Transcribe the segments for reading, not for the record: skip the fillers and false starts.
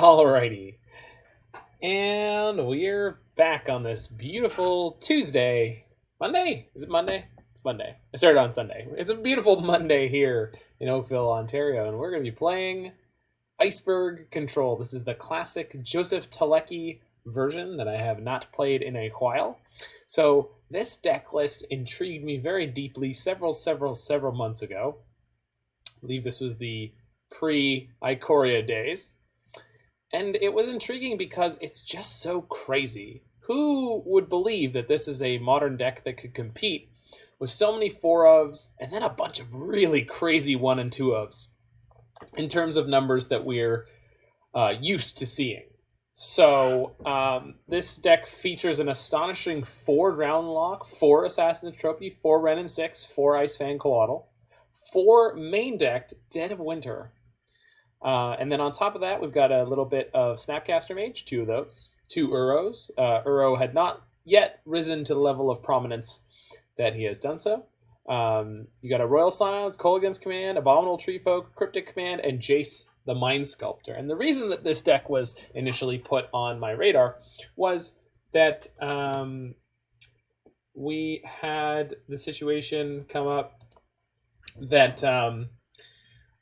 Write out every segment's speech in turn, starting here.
Alrighty. And we're back on this beautiful Tuesday. Monday? Is it Monday? It's Monday. I started on Sunday. It's a beautiful Monday here in Oakville, Ontario, and we're going to be playing IceBURG Control. This is the classic Jozef Teleki version that I have not played in a while. So this deck list intrigued me very deeply several months ago. I believe this was the pre-Ikoria days. And it was intriguing because it's just so crazy. Who would believe that this is a modern deck that could compete with so many 4-ofs and then a bunch of really crazy 1 and 2-ofs in terms of numbers that we're used to seeing. So this deck features an astonishing 4 Drown Loch, 4 Assassin's Trophy, 4 Wrenn and Six, 4 Ice-Fang Coatl, 4 main decked Dead of Winter. And then on top of that, we've got a little bit of Snapcaster Mage, 2 of those, 2 Uros. Uro had not yet risen to the level of prominence that he has done so. You got a Royal Scions, Kolaghan's Command, Abominable Treefolk, Cryptic Command, and Jace the Mind Sculptor. And the reason that this deck was initially put on my radar was that we had the situation come up that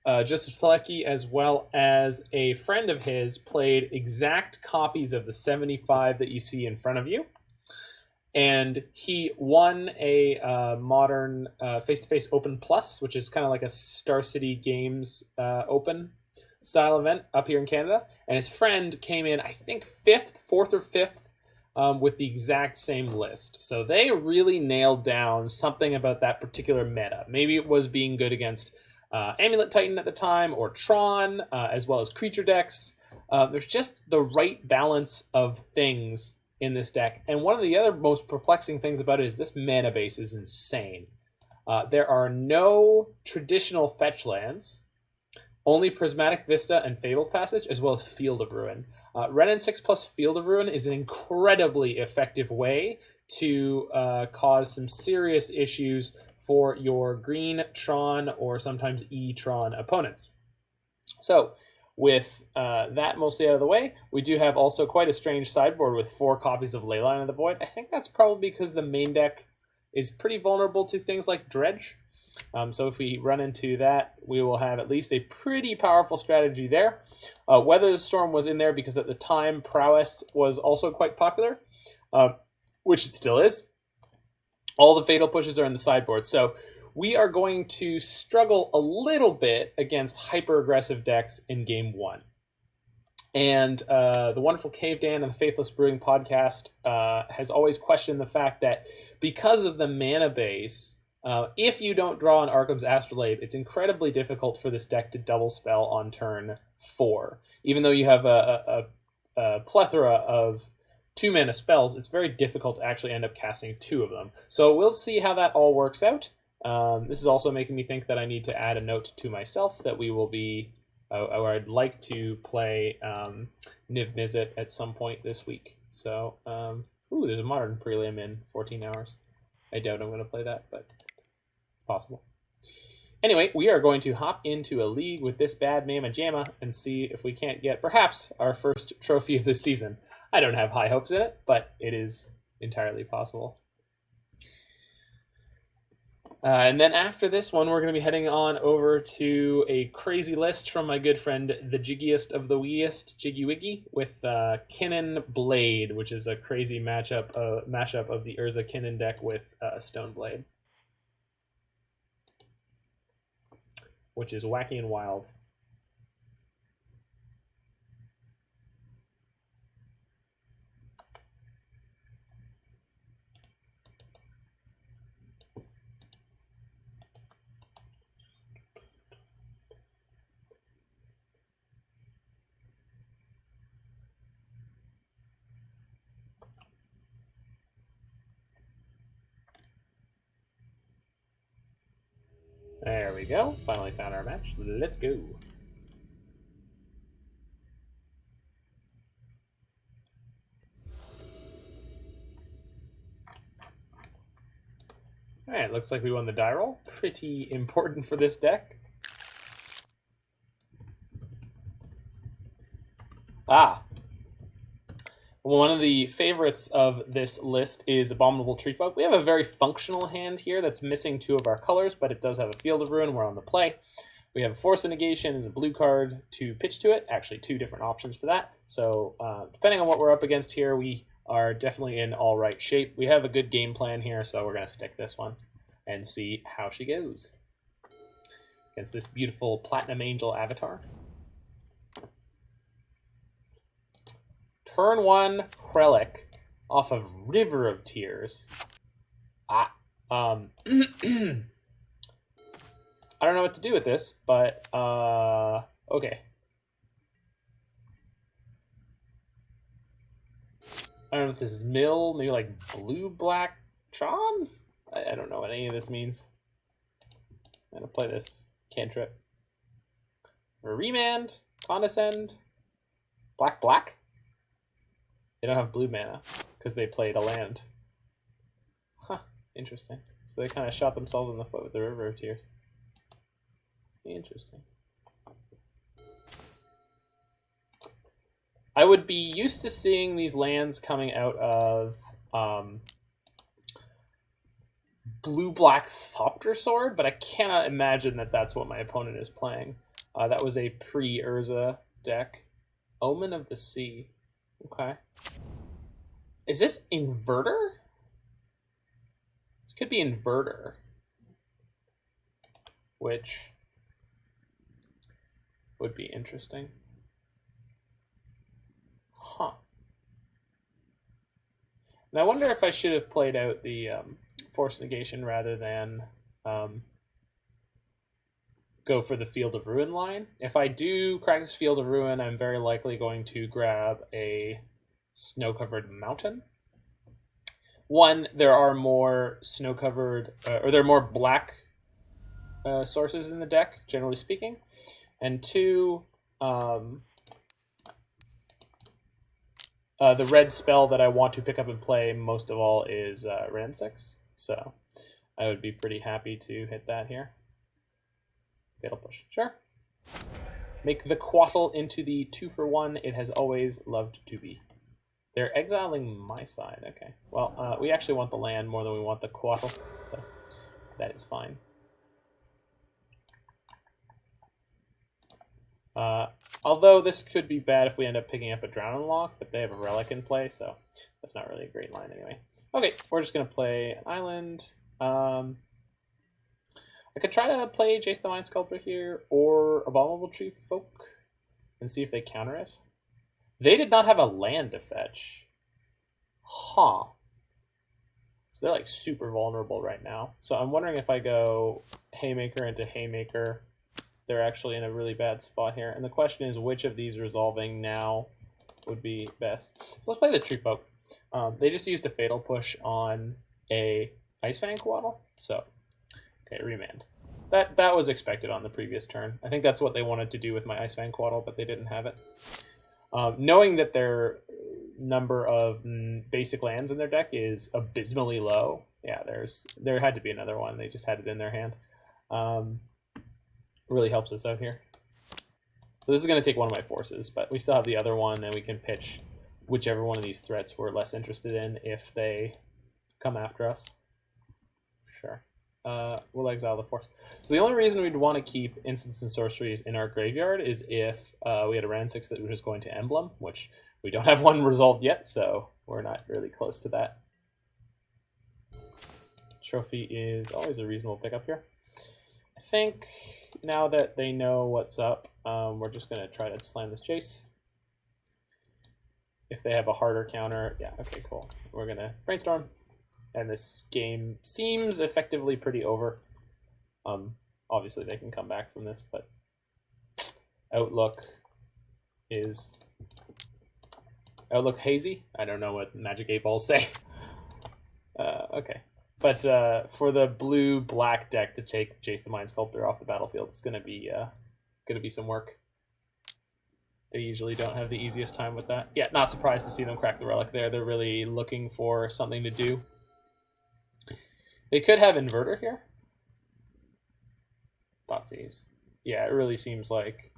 Jozef Teleki, as well as a friend of his, played exact copies of the 75 that you see in front of you. And he won a modern face-to-face Open Plus, which is kind of like a Star City Games Open style event up here in Canada. And his friend came in, I think, 4th or 5th with the exact same list. So they really nailed down something about that particular meta. Maybe it was being good against Amulet Titan at the time, or Tron, as well as creature decks. There's just the right balance of things in this deck. And one of the other most perplexing things about it is this mana base is insane. There are no traditional fetch lands, only Prismatic Vista and Fabled Passage, as well as Field of Ruin. Wrenn and Six plus Field of Ruin is an incredibly effective way to cause some serious issues for your green Tron or sometimes E-Tron opponents. So with that mostly out of the way, we do have also quite a strange sideboard with 4 copies of Leyline of the Void. I think that's probably because the main deck is pretty vulnerable to things like Dredge. So if we run into that, we will have at least a pretty powerful strategy there. Weather the Storm was in there because at the time Prowess was also quite popular, which it still is. All the fatal pushes are in the sideboard. So we are going to struggle a little bit against hyper-aggressive decks in Game 1. And the wonderful Cave Dan and the Faithless Brewing podcast has always questioned the fact that because of the mana base, if you don't draw on Arcum's Astrolabe, it's incredibly difficult for this deck to double spell on turn 4. Even though you have a plethora of 2-mana spells, it's very difficult to actually end up casting 2 of them. So we'll see how that all works out. This is also making me think that I need to add a note to myself that we will be, or I'd like to play Niv Mizzet at some point this week. So, there's a modern prelim in 14 hours. I doubt I'm going to play that, but it's possible. Anyway, we are going to hop into a league with this bad Mama Jamma and see if we can't get perhaps our first trophy of this season. I don't have high hopes in it, but it is entirely possible. And then after this one, we're going to be heading on over to a crazy list from my good friend, the Jiggiest of the Weeest, Jiggy Wiggy, with Kinnan Blade, which is a crazy mashup of the Urza Kinnan deck with Stone Blade, which is wacky and wild. There we go. Finally found our match. Let's go. Alright, looks like we won the die roll. Pretty important for this deck. Ah. One of the favorites of this list is Abominable Treefolk. We have a very functional hand here that's missing 2 of our colors, but it does have a Field of Ruin. We're on the play. We have a Force of Negation and a blue card to pitch to it. Actually, 2 different options for that. So depending on what we're up against here, we are definitely in all right shape. We have a good game plan here, so we're going to stick this one and see how she goes against this beautiful Platinum Angel avatar. Turn 1, Relic off of River of Tears. I don't know what to do with this, but okay. I don't know if this is mill, maybe like blue-black Tron? I don't know what any of this means. I'm going to play this cantrip. Remand, Condescend, black. They don't have blue mana because they played a land. Huh, interesting. So they kind of shot themselves in the foot with the River of Tears. Interesting. I would be used to seeing these lands coming out of blue-black Thopter Sword, but I cannot imagine that that's what my opponent is playing. That was a pre-Urza deck. Omen of the Sea. Okay. Is this Inverter? This could be Inverter. Which would be interesting. Huh. And I wonder if I should have played out the Force Negation rather than go for the Field of Ruin line. If I do crack this Field of Ruin, I'm very likely going to grab a snow-covered mountain. One, there are more snow-covered, or there are more black sources in the deck, generally speaking. And 2, the red spell that I want to pick up and play most of all is Wrenn and Six. So I would be pretty happy to hit that here. Fatal Push. Sure. Make the Coatl into the 2-for-1 it has always loved to be. They're exiling my side. Okay. Well, we actually want the land more than we want the Coatl, so that is fine. Although this could be bad if we end up picking up a Drowning Loch, but they have a Relic in play, so that's not really a great line anyway. Okay, we're just going to play an island. I could try to play Jace the Mind Sculptor here, or Abominable Treefolk, and see if they counter it. They did not have a land to fetch. Huh. So they're like super vulnerable right now. So I'm wondering if I go Haymaker into Haymaker, they're actually in a really bad spot here. And the question is, which of these resolving now would be best? So let's play the Treefolk. They just used a Fatal Push on a Ice-Fang Coatl. So, okay, remand. That was expected on the previous turn. I think that's what they wanted to do with my Ice-Fang Coatl, but they didn't have it. Knowing that their number of basic lands in their deck is abysmally low, yeah, there had to be another one. They just had it in their hand. Really helps us out here. So this is going to take one of my forces, but we still have the other one, and we can pitch whichever one of these threats we're less interested in if they come after us. Sure. We'll exile the force. So the only reason we'd want to keep instants and sorceries in our graveyard is if we had a Wrenn and Six that was going to Emblem, which we don't have one resolved yet, so we're not really close to that. Trophy is always a reasonable pickup here. I think now that they know what's up, we're just going to try to slam this Jace. If they have a harder counter, yeah, okay, cool. We're going to Brainstorm. And this game seems effectively pretty over. Obviously, they can come back from this, but Outlook hazy. I don't know what Magic 8 Balls say. Okay. But for the blue-black deck to take Jace the Mind Sculptor off the battlefield, it's gonna be some work. They usually don't have the easiest time with that. Yeah, not surprised to see them crack the Relic there. They're really looking for something to do. They could have Inverter here. Thoughtseize. Yeah, it really seems like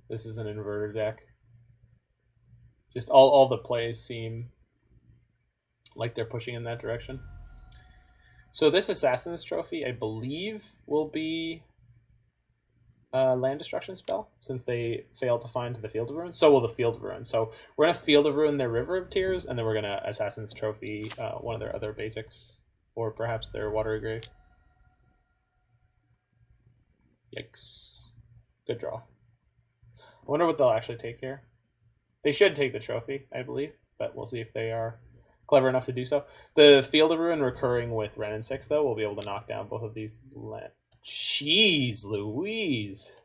this is an Inverter deck. Just all the plays seem like they're pushing in that direction. So this Assassin's Trophy, I believe, will be a land destruction spell, since they failed to find the Field of Ruin. So will the Field of Ruin. So we're going to Field of Ruin their River of Tears, and then we're going to Assassin's Trophy one of their other basics, or perhaps their Watery Grave. Yikes. Good draw. I wonder what they'll actually take here. They should take the trophy, I believe, but we'll see if they are clever enough to do so. The Field of Ruin recurring with Wrenn and Six, though, will be able to knock down both of these. Jeez Louise.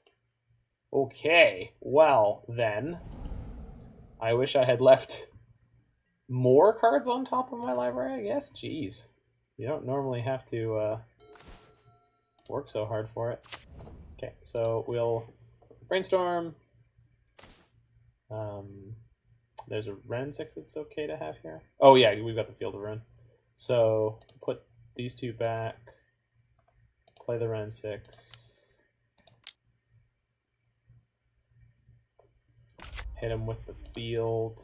Okay, well, then. I wish I had left more cards on top of my library, I guess. Jeez. You don't normally have to work so hard for it. Okay, so we'll brainstorm. There's a Wrenn and Six that's okay to have here. Oh yeah, we've got the Field of Ruin. So put these two back. Play the Wrenn and Six. Hit him with the field.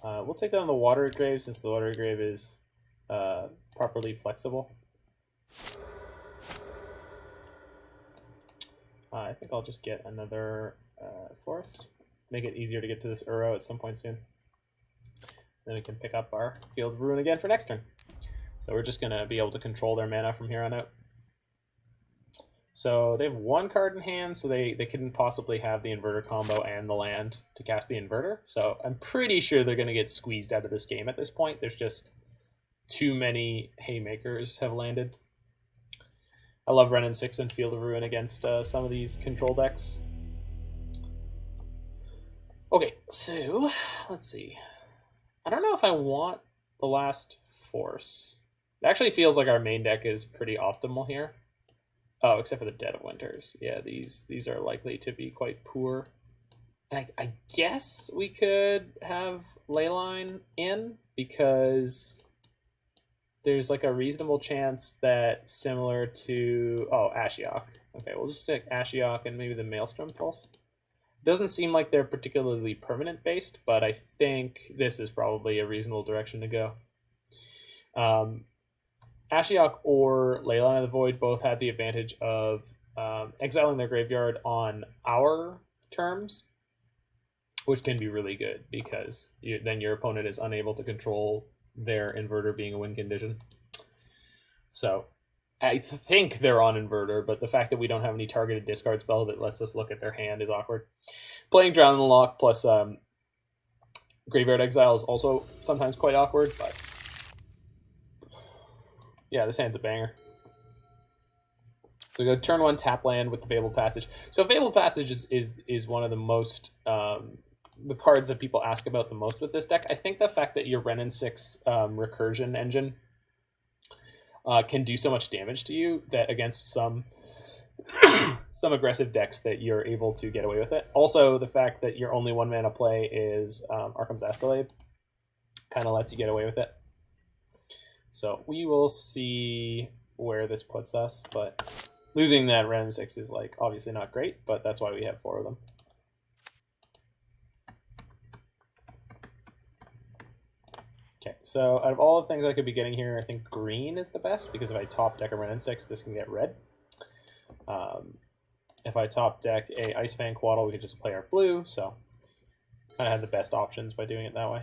We'll take down the Watery Grave, since the Watery Grave is properly flexible. I think I'll just get another forest. Make it easier to get to this Uro at some point soon. Then we can pick up our Field of Ruin again for next turn. So we're just going to be able to control their mana from here on out. So they have one card in hand, so they couldn't possibly have the Inverter combo and the land to cast the Inverter. So I'm pretty sure they're going to get squeezed out of this game at this point. There's just too many Haymakers have landed. I love Wrenn and Six and Field of Ruin against some of these control decks. Okay, so let's see. I don't know if I want the last Force. It actually feels like our main deck is pretty optimal here. Oh, except for the Dead of Winters. Yeah, these are likely to be quite poor. And I guess we could have Leyline in, because there's like a reasonable chance that similar to... Oh, Ashiok. Okay, we'll just stick Ashiok and maybe the Maelstrom Pulse. Doesn't seem like they're particularly permanent based, but I think this is probably a reasonable direction to go. Ashiok or Leyline of the Void both had the advantage of exiling their graveyard on our terms, which can be really good, because then your opponent is unable to control their Inverter being a win condition. So I think they're on Inverter, but the fact that we don't have any targeted discard spell that lets us look at their hand is awkward. Playing Drown in the Loch plus Graveyard Exile is also sometimes quite awkward, but yeah, this hand's a banger. So we go turn one, tap land with the Fabled Passage. So Fabled Passage is one of the most the cards that people ask about the most with this deck. I think the fact that your Wrenn and Six recursion engine can do so much damage to you that against some aggressive decks that you're able to get away with it. Also, the fact that your only one mana play is Arcum's Astrolabe kind of lets you get away with it. So we will see where this puts us, but losing that Wrenn and Six is like obviously not great, but that's why we have 4 of them. Okay, so out of all the things I could be getting here, I think green is the best, because if I top deck a Wrenn and Six, this can get red. If I top deck a Ice-Fang Coatl, we could just play our blue, so kind of have the best options by doing it that way.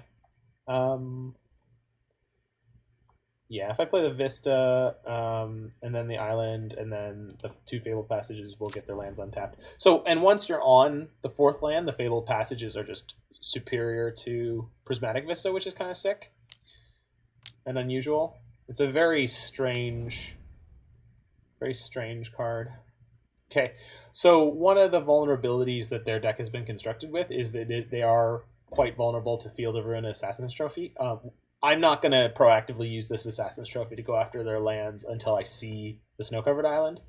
Yeah, if I play the Vista, and then the Island, and then the 2 Fabled Passages will get their lands untapped. So, and once you're on the 4th land, the Fabled Passages are just superior to Prismatic Vista, which is kind of sick and unusual. It's a very strange card. Okay, so one of the vulnerabilities that their deck has been constructed with is that they are quite vulnerable to Field of Ruin and Assassin's Trophy. I'm not going to proactively use this Assassin's Trophy to go after their lands until I see the Snow-Covered Island.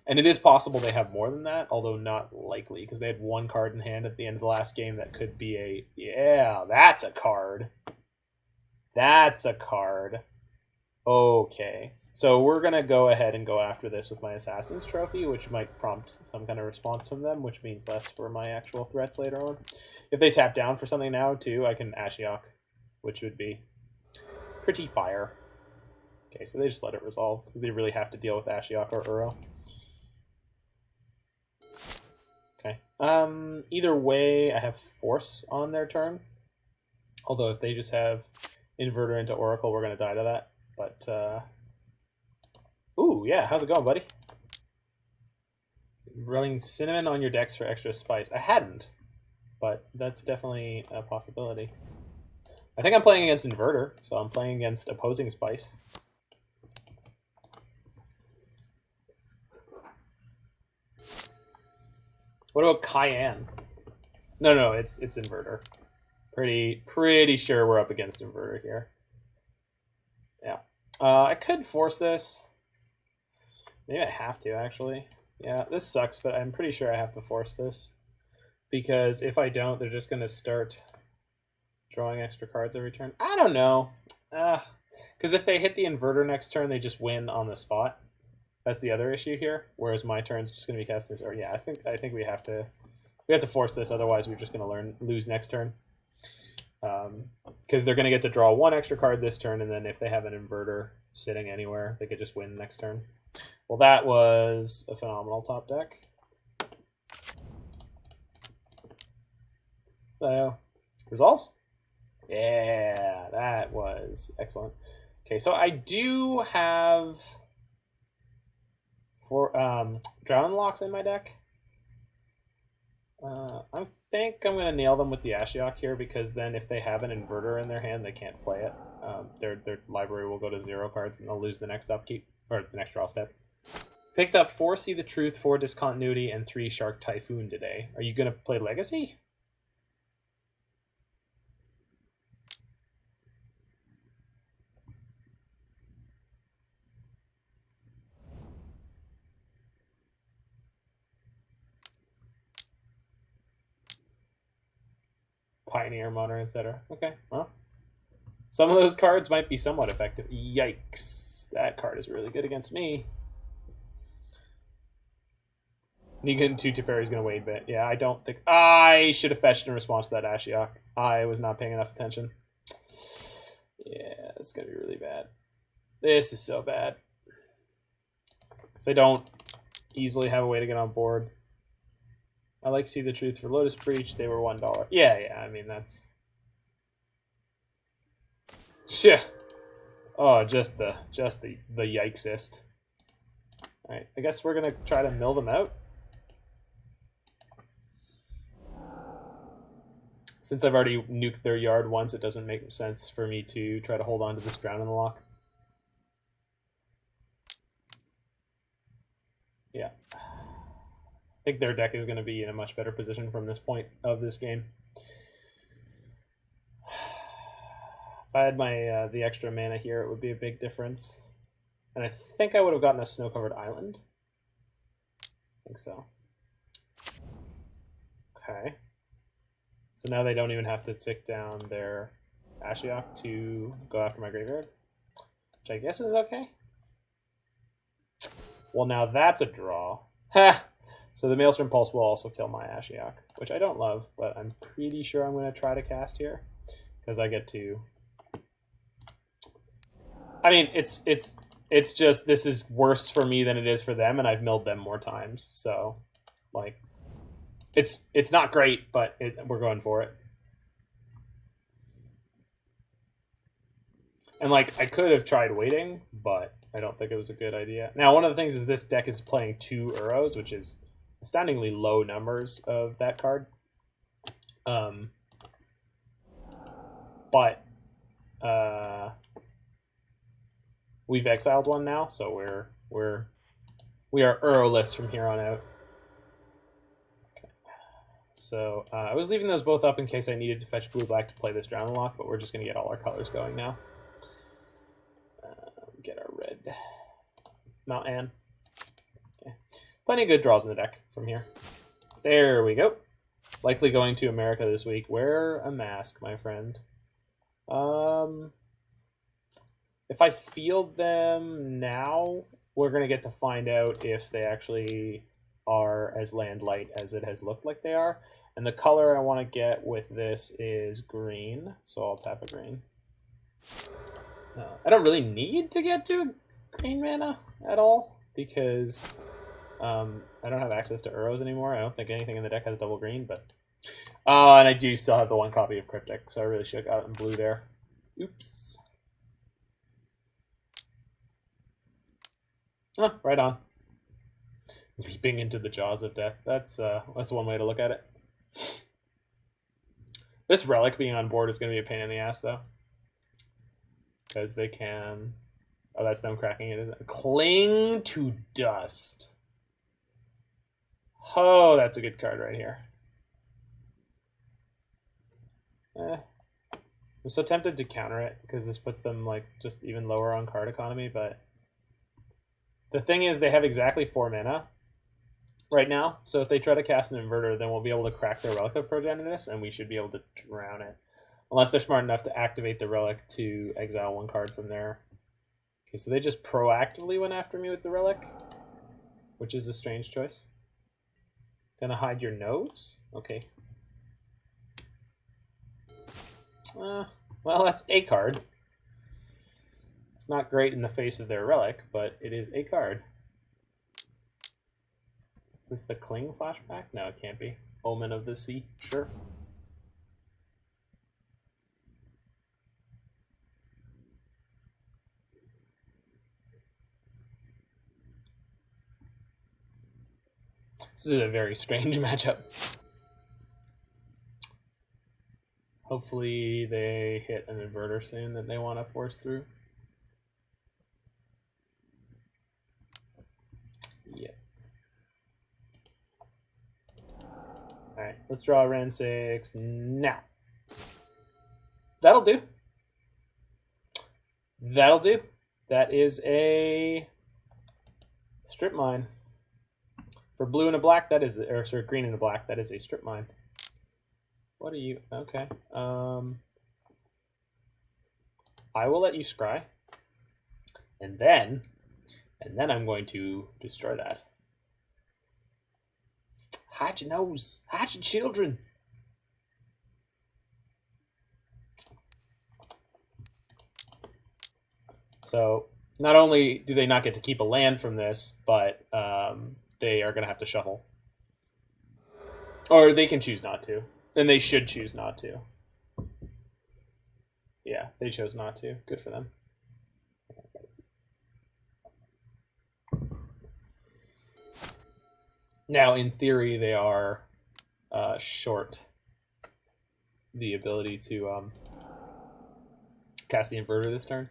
And it is possible they have more than that, although not likely, because they had 1 card in hand at the end of the last game that could be a... Yeah, that's a card. That's a card. Okay. So we're going to go ahead and go after this with my Assassin's Trophy, which might prompt some kind of response from them, which means less for my actual threats later on. If they tap down for something now, too, I can Ashiok, which would be pretty fire. Okay, so they just let it resolve. They really have to deal with Ashiok or Uro. Okay. Either way, I have Force on their turn. Although if they just have Inverter into Oracle, we're going to die to that. But, ooh, yeah, how's it going, buddy? Running Cinnamon on your decks for extra spice. I hadn't, but that's definitely a possibility. I think I'm playing against Inverter, so I'm playing against opposing spice. What about Cayenne? No, it's Inverter. Pretty sure we're up against Inverter here. Yeah. I could force this. Maybe I have to, actually. Yeah, this sucks, but I'm pretty sure I have to force this. Because if I don't, they're just going to start drawing extra cards every turn. I don't know. Because if they hit the Inverter next turn, they just win on the spot. That's the other issue here. Whereas my turn's just going to be casting this. Or yeah, I think we have to force this. Otherwise, we're just going to lose next turn. Because they're going to get to draw one extra card this turn, and then if they have an Inverter sitting anywhere, they could just win next turn. Well, that was a phenomenal top deck. So, resolves? Yeah, that was excellent. Okay, so I do have Drown Locks in my deck. I think I'm going to nail them with the Ashiok here, because then if they have an Inverter in their hand, they can't play it. Their library will go to 0 cards, and they'll lose the next upkeep, or the next draw step. Picked up 4 See the Truth, 4 Discontinuity, and 3 Shark Typhoon today. Are you going to play Legacy? Pioneer, Modern, etc. Okay, well. Some of those cards might be somewhat effective. Yikes. That card is really good against me. Negan 2 Teferi is going to wade bit. Yeah, I don't think... I should have fetched in response to that Ashiok. I was not paying enough attention. Yeah, it's going to be really bad. This is so bad. Because I don't easily have a way to get on board. I like See the Truth for Lotus Breach. They were $1. Yeah, I mean, that's... Shit. Oh, just the yikesist. Alright, I guess we're going to try to mill them out. Since I've already nuked their yard once, it doesn't make sense for me to try to hold on to this Drown in the Loch. Yeah. I think their deck is going to be in a much better position from this point of this game. If I had my the extra mana here, it would be a big difference. And I think I would have gotten a snow-covered island. I think so. Okay. So now they don't even have to tick down their Ashiok to go after my graveyard. Which I guess is okay. Well, now that's a draw. Ha! So the Maelstrom Pulse will also kill my Ashiok, which I don't love, but I'm pretty sure I'm going to try to cast here. Because I get to... I mean, it's just, this is worse for me than it is for them, and I've milled them more times. So, like, it's not great, but we're going for it. And, like, I could have tried waiting, but I don't think it was a good idea. Now, one of the things is this deck is playing 2 Uros, which is astoundingly low numbers of that card. But we've exiled one now, so we are Uro-less from here on out. Okay. So I was leaving those both up in case I needed to fetch blue-black to play this Drown Lock, but we're just going to get all our colors going now. Get our red Mount Anne. Okay. Plenty of good draws in the deck from here. There we go. Likely going to America this week. Wear a mask, my friend. If I field them now, we're going to get to find out if they actually are as land light as it has looked like they are. And the color I want to get with this is green, so I'll tap a green. I don't really need to get to green mana at all, because I don't have access to Uros anymore. I don't think anything in the deck has double green, but... and I do still have the one copy of Cryptic, so I really should have got it in blue there. Oops. Oh, right on. Leaping into the jaws of death. That's one way to look at it. This relic being on board is going to be a pain in the ass, though. Because they can... Oh, that's them cracking it, isn't it? Cling to Dust. Oh, that's a good card right here. I'm so tempted to counter it, because this puts them like just even lower on card economy, but... The thing is, they have exactly 4 mana right now, so if they try to cast an Inverter, then we'll be able to crack their Relic of Progenitus, and we should be able to drown it. Unless they're smart enough to activate the Relic to exile 1 card from there. Okay, so they just proactively went after me with the Relic, which is a strange choice. Gonna hide your nose? Okay. Well, that's a card. It's not great in the face of their Relic, but it is a card. Is this the Cling flashback? No, it can't be. Omen of the Sea? Sure. This is a very strange matchup. Hopefully they hit an Inverter soon that they want to force through. Yeah. Alright, let's draw Wrenn and Six now. That'll do. That'll do. That is a strip mine. For blue and a black, that is, or sorry, green and a black, that is a strip mine. What are you? Okay. I will let you scry. And then I'm going to destroy that. Hide your nose. Hide your children. So not only do they not get to keep a land from this, but they are going to have to shuffle. Or they can choose not to. And they should choose not to. Yeah, they chose not to. Good for them. Now, in theory, they are short the ability to cast the Inverter this turn.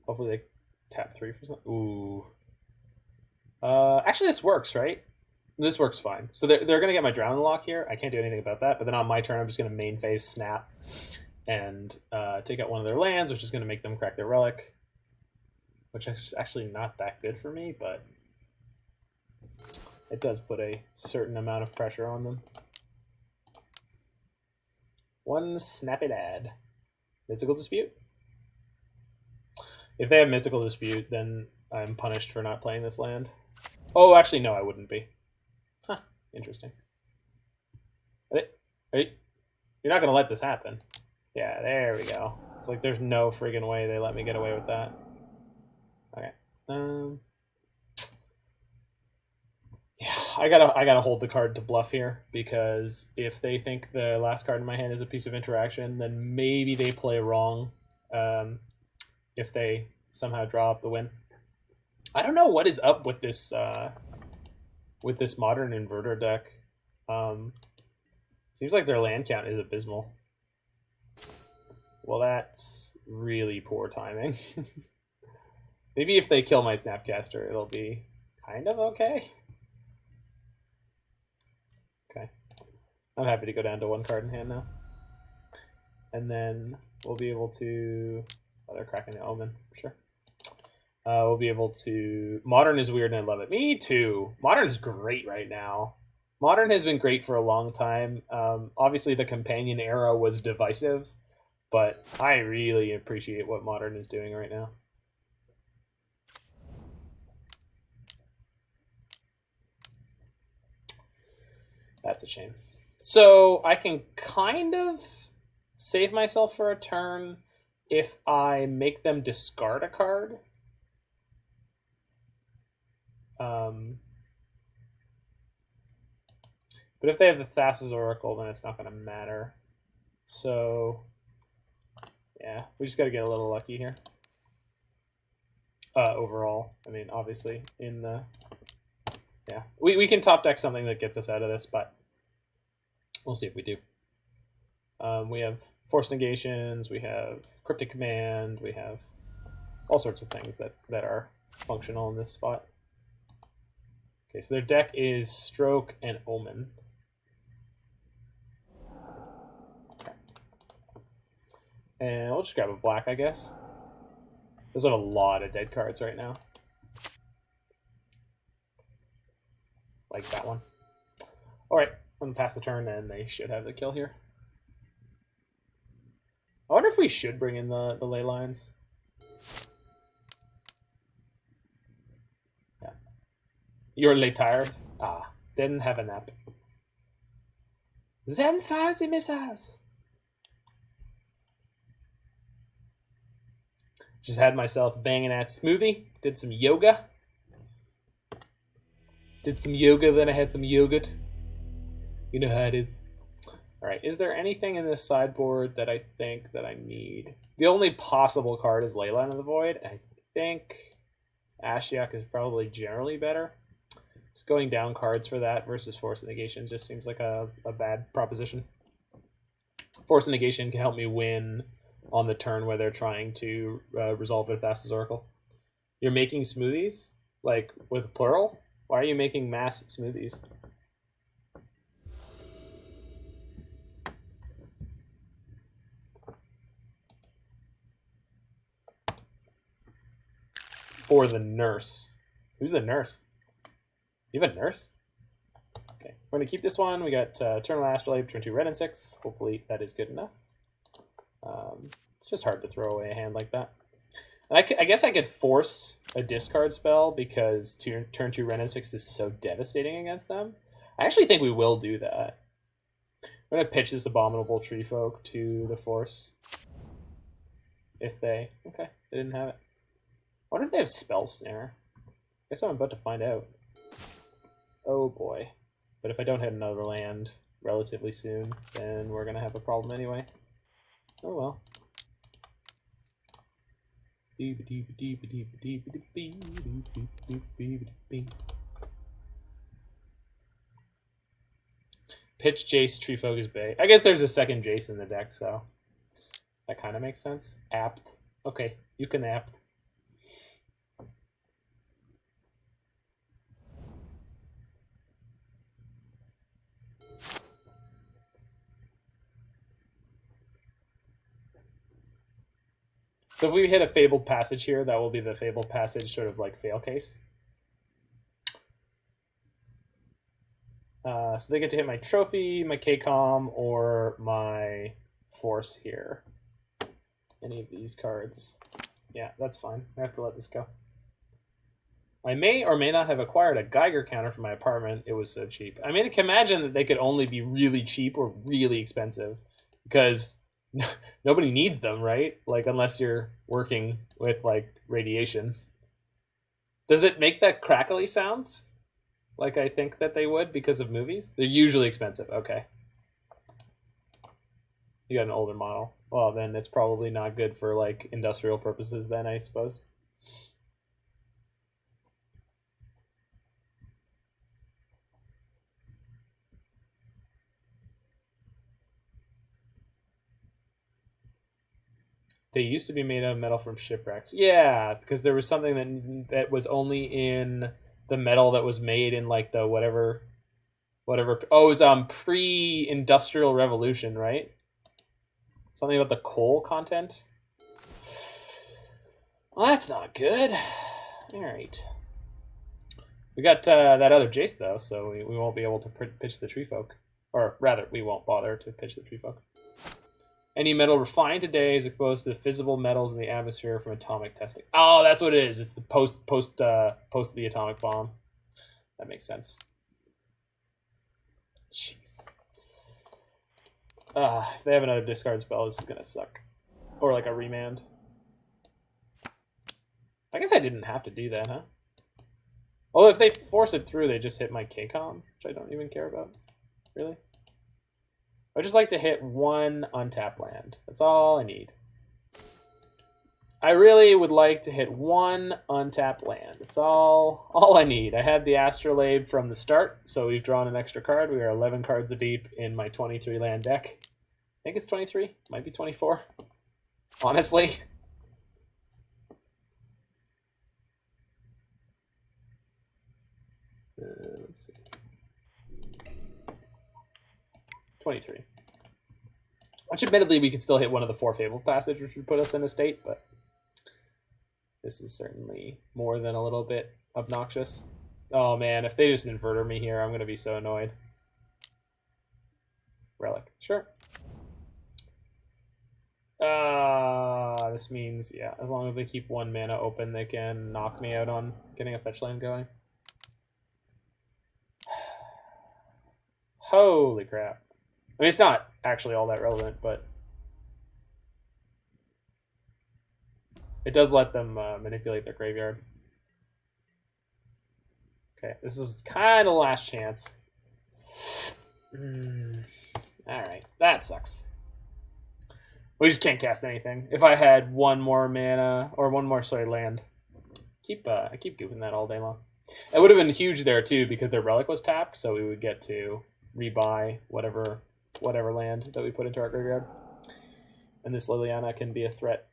Hopefully they tap 3 for something. Ooh. Actually, this works, right? This works fine. So they're going to get my Drown Loch here. I can't do anything about that. But then on my turn, I'm just going to main phase Snap and take out one of their lands, which is going to make them crack their Relic. Which is actually not that good for me, but it does put a certain amount of pressure on them. One snappy lad. Mystical Dispute. If they have Mystical Dispute, then I'm punished for not playing this land. Oh, actually, no, I wouldn't be. Huh, interesting. You're not going to let this happen. Yeah, there we go. It's like there's no friggin' way they let me get away with that. Okay. Yeah, I gotta hold the card to bluff here, because if they think the last card in my hand is a piece of interaction, then maybe they play wrong. If they somehow draw up the win. I don't know what is up with this modern Inverter deck. Seems like their land count is abysmal. Well, that's really poor timing. Maybe if they kill my Snapcaster, it'll be kind of okay. Okay. I'm happy to go down to 1 card in hand now. And then we'll be able to... Oh, they're cracking the Omen, for sure. We'll be able to... Modern is weird and I love it. Me too. Modern is great right now. Modern has been great for a long time. Obviously, the Companion era was divisive. but I really appreciate what Modern is doing right now. That's a shame. So I can kind of save myself for a turn if I make them discard a card. But if they have the Thassa's Oracle, then it's not going to matter. So, yeah, we just got to get a little lucky here. Overall, I mean, obviously, in the... Yeah, we can top deck something that gets us out of this, but we'll see if we do. We have Force Negations, we have Cryptic Command, we have all sorts of things that are functional in this spot. Okay, so their deck is Stroke and Omen. Okay. And we'll just grab a black, I guess. There's a lot of dead cards right now. Like that one. Alright, I'm going to pass the turn, and they should have the kill here. I wonder if we should bring in the Leylines. Yeah. You're late tired? Ah, didn't have a nap. Zen Fuzzy Missiles! Just had myself banging at smoothie. Did some yoga. Did some yoga, then I had some yogurt. You know how it is. Alright, is there anything in this sideboard that I think that I need? The only possible card is Leyline of the Void. I think Ashiok is probably generally better. Just going down cards for that versus Force of Negation just seems like a bad proposition. Force of Negation can help me win on the turn where they're trying to resolve their Thassa's Oracle. You're making smoothies? Like, with plural? Why are you making mass smoothies? For the nurse. Who's the nurse? You have a nurse? Okay, we're going to keep this one. We got Eternal Astrolabe, turn 2 Wrenn and Six. Hopefully that is good enough. It's just hard to throw away a hand like that. And I guess I could force a discard spell because turn 2 Wrenn and Six is so devastating against them. I actually think we will do that. I'm going to pitch this Abominable Treefolk to the Force. If they... Okay, they didn't have it. I wonder if they have Spell Snare. I guess I'm about to find out. Oh boy. But if I don't hit another land relatively soon, then we're going to have a problem anyway. Oh well. Pitch Jace, Treefolk is Bay. I guess there's a second Jace in the deck, so that kind of makes sense. Apt. Okay, you can apt. So if we hit a Fabled Passage here, that will be the Fabled Passage sort of like fail case. So they get to hit my Trophy, my KCOM, or my Force here. Any of these cards. Yeah, that's fine. I have to let this go. I may or may not have acquired a Geiger counter for my apartment. It was so cheap. I mean, I can imagine that they could only be really cheap or really expensive because nobody needs them, right? Like, unless you're working with, like, radiation. Does it make that crackly sounds? Like I think that they would because of movies? They're usually expensive. Okay. You got an older model. Well, then it's probably not good for, like, industrial purposes then, I suppose. They used to be made out of metal from shipwrecks. Yeah, because there was something that was only in the metal that was made in, like, the whatever. Oh, it was pre-industrial revolution, right? Something about the coal content. Well, that's not good. All right. We got that other Jace though, so we won't be able to pitch the Treefolk, or rather, we won't bother to pitch the Treefolk. Any metal refined today is exposed to the fissile metals in the atmosphere from atomic testing. Oh, that's what it is. It's the post the atomic bomb. That makes sense. Jeez. If they have another discard spell, this is gonna suck. Or like a remand. I guess I didn't have to do that, huh? Although if they force it through, they just hit my KCOM, which I don't even care about. Really? I just like to hit one untapped land. That's all I need. I really would like to hit one untapped land. That's all I need. I had the Astrolabe from the start, so we've drawn an extra card. We are 11 cards deep in my 23 land deck. I think it's 23. Might be 24. Honestly. Let's see. 23. Which admittedly we could still hit one of the 4 Fabled Passage, which would put us in a state, but this is certainly more than a little bit obnoxious. Oh man, if they just inverter me here, I'm going to be so annoyed. Relic. Sure. This means, yeah, as long as they keep 1 mana open, they can knock me out on getting a fetch land going. Holy crap. I mean, it's not actually all that relevant, but it does let them manipulate their graveyard. Okay, this is kind of last chance. Alright, that sucks. We just can't cast anything. If I had 1 more mana, or 1 more, sorry, land. I keep goofing that all day long. It would have been huge there, too, because their relic was tapped, so we would get to rebuy whatever land that we put into our graveyard. And this Liliana can be a threat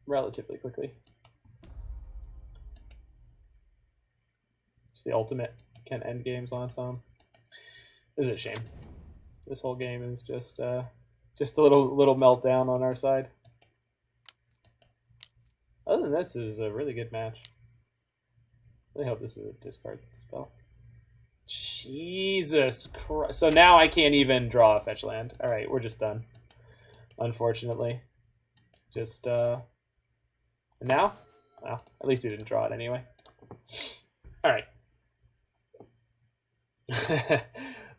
relatively quickly. It's the ultimate. Can end games on its own. This is a shame. This whole game is just a little meltdown on our side. Other than this, it was a really good match. I really hope this is a discard spell. Jesus Christ. So now I can't even draw a fetch land. Alright, we're just done. Unfortunately. Just, now? Well, at least we didn't draw it anyway. Alright.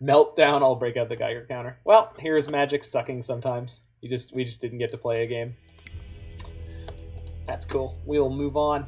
Meltdown, I'll break out the Geiger counter. Well, here's Magic sucking sometimes. We just didn't get to play a game. That's cool. We'll move on.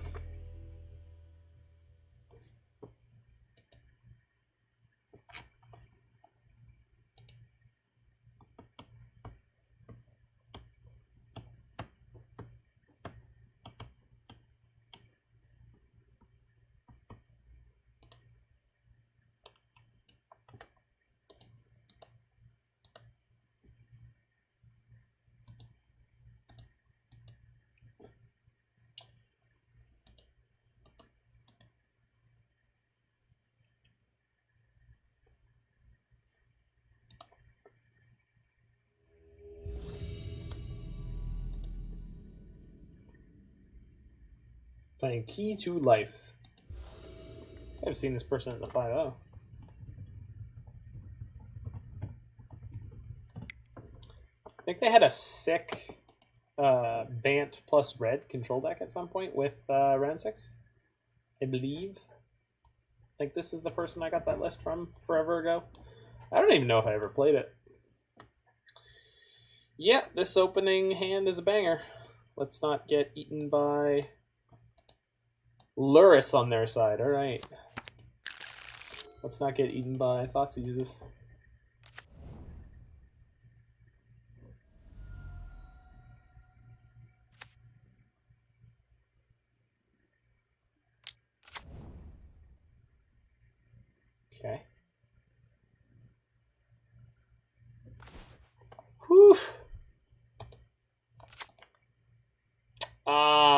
Playing Key to Life. I've seen this person in the 5-0. I think they had a sick Bant plus red control deck at some point with Wrenn and Six, I believe. I think this is the person I got that list from forever ago. I don't even know if I ever played it. Yeah, this opening hand is a banger. Let's not get eaten by Luris on their side. All right. Let's not get eaten by Thoughtseize. Okay. Whew.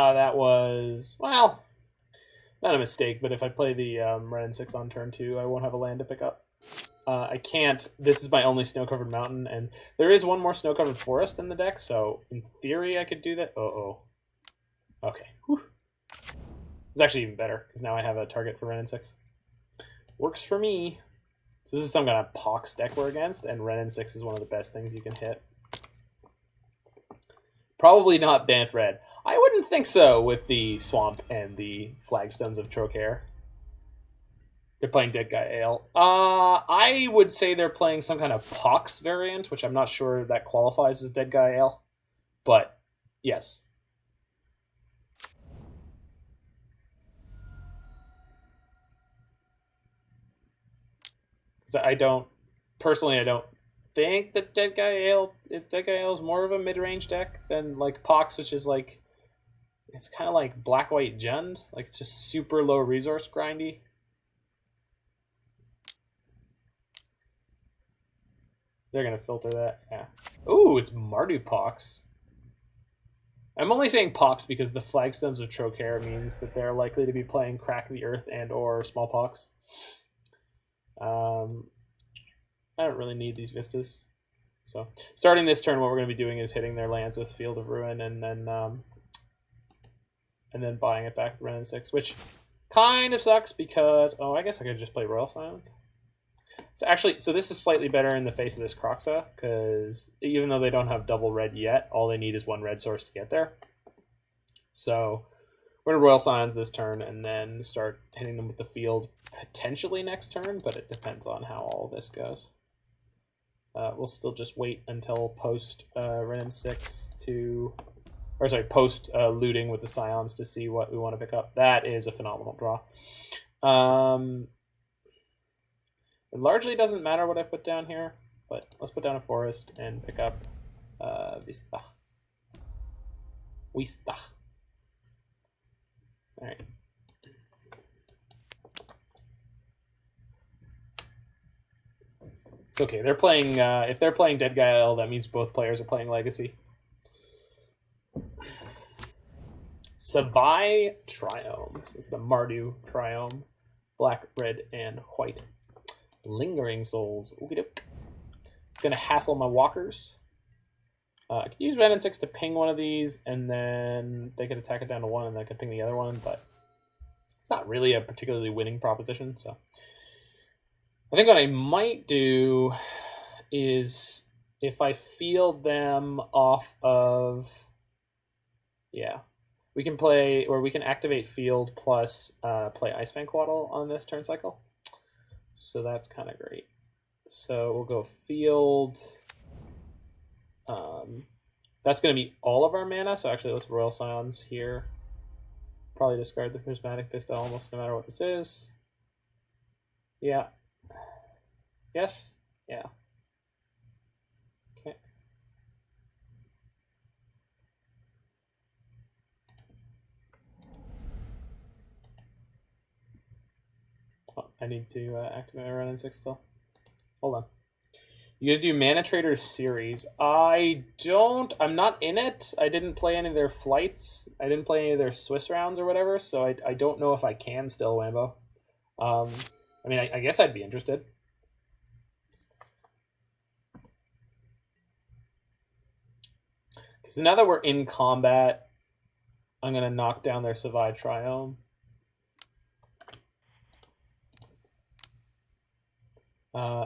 That was, well, not a mistake, but if I play the Wrenn and Six on turn 2, I won't have a land to pick up. I can't. This is my only snow-covered mountain, and there is one more snow-covered forest in the deck, so in theory I could do that. Uh-oh. Okay. Whew. It's actually even better, because now I have a target for Wrenn and Six. Works for me. So this is some kind of Pox deck we're against, and Wrenn and Six is one of the best things you can hit. Probably not Bant Red. I wouldn't think so with the Swamp and the Flagstones of Trocaire. They're playing Dead Guy Ale. I would say they're playing some kind of Pox variant, which I'm not sure that qualifies as Dead Guy Ale. But, yes. Because I don't think that Dead Guy Ale is more of a mid-range deck than like Pox, which is like, it's kind of like Black-White Jund. Like, it's just super low resource grindy. They're going to filter that, yeah. Ooh, it's Mardu Pox. I'm only saying Pox because the Flagstones of Trocaire means that they're likely to be playing Crack the Earth and or Smallpox. I don't really need these Vistas. So, starting this turn, what we're going to be doing is hitting their lands with Field of Ruin and then buying it back to Wrenn and Six, which kind of sucks because... Oh, I guess I could just play Royal Scions. So this is slightly better in the face of this Kroxa, because even though they don't have double red yet, all they need is one red source to get there. So we're going to Royal Scions this turn and then start hitting them with the field potentially next turn, but it depends on how all this goes. We'll still just wait until post Wrenn and Six post looting with the Scions to see what we want to pick up. That is a phenomenal draw. It largely doesn't matter what I put down here, but let's put down a forest and pick up Vista. Vista. All right. It's okay. They're playing. If they're playing Dead Guy L, that means both players are playing Legacy. Savai Triome. This is the Mardu Triome. Black, red, and white. Lingering Souls. Okey-doke. It's going to hassle my walkers. I could use Wrenn and Six to ping one of these, and then they could attack it down to 1, and then I could ping the other one, but it's not really a particularly winning proposition. So I think what I might do is if I field them off of... Yeah. We can play, or we can activate field plus play Ice-Fang Coatl on this turn cycle. So that's kind of great. So we'll go field. That's going to be all of our mana. So actually, let's Royal Scions here. Probably discard the Prismatic Vista almost no matter what this is. Yeah. Yes? Yeah. Okay. Oh, I need to activate my Wrenn and Six still. Hold on. You gonna do Mana Traders series? I'm not in it. I didn't play any of their flights. I didn't play any of their Swiss rounds or whatever, so I don't know if I can still, Wambo. I mean, I guess I'd be interested. So now that we're in combat, I'm gonna knock down their Savai Triome.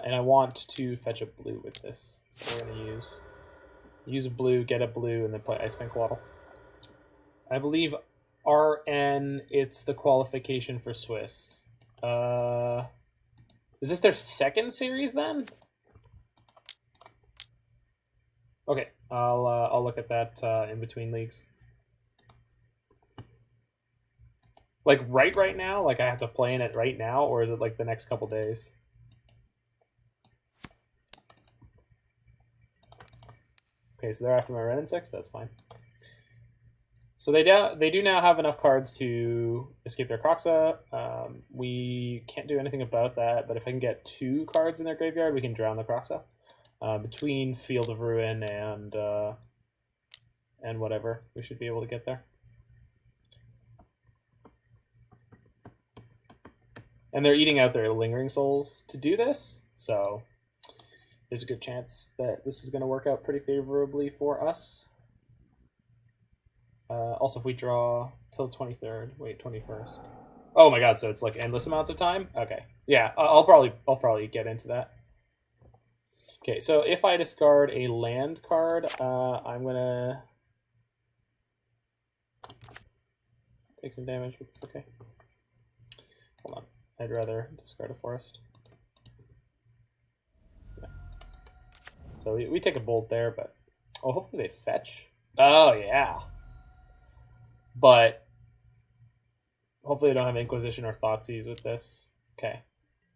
And I want to fetch a blue with this. So we're going to use a blue, get a blue, and then play Ice-Fang Coatl. I believe RN, it's the qualification for Swiss. Is this their second series then? Okay, I'll look at that in between leagues. Like right now? Like I have to play in it right now, or is it like the next couple days? Okay, so they're after my Wrenn and Six. That's fine. So they do now have enough cards to escape their Kroxa. We can't do anything about that, but if I can get 2 cards in their graveyard, we can drown the Kroxa. Between Field of Ruin and whatever, we should be able to get there. And they're eating out their Lingering Souls to do this, so there's a good chance that this is going to work out pretty favorably for us. Also, if we draw till the 23rd, wait, 21st. Oh my god, so it's like endless amounts of time? Okay. Yeah, I'll probably get into that. Okay, so if I discard a land card, I'm gonna take some damage, but it's okay. Hold on. I'd rather discard a forest. Yeah. So we take a bolt there, but... Oh, hopefully they fetch. Oh, yeah. But... Hopefully I don't have Inquisition or Thoughtseize with this. Okay.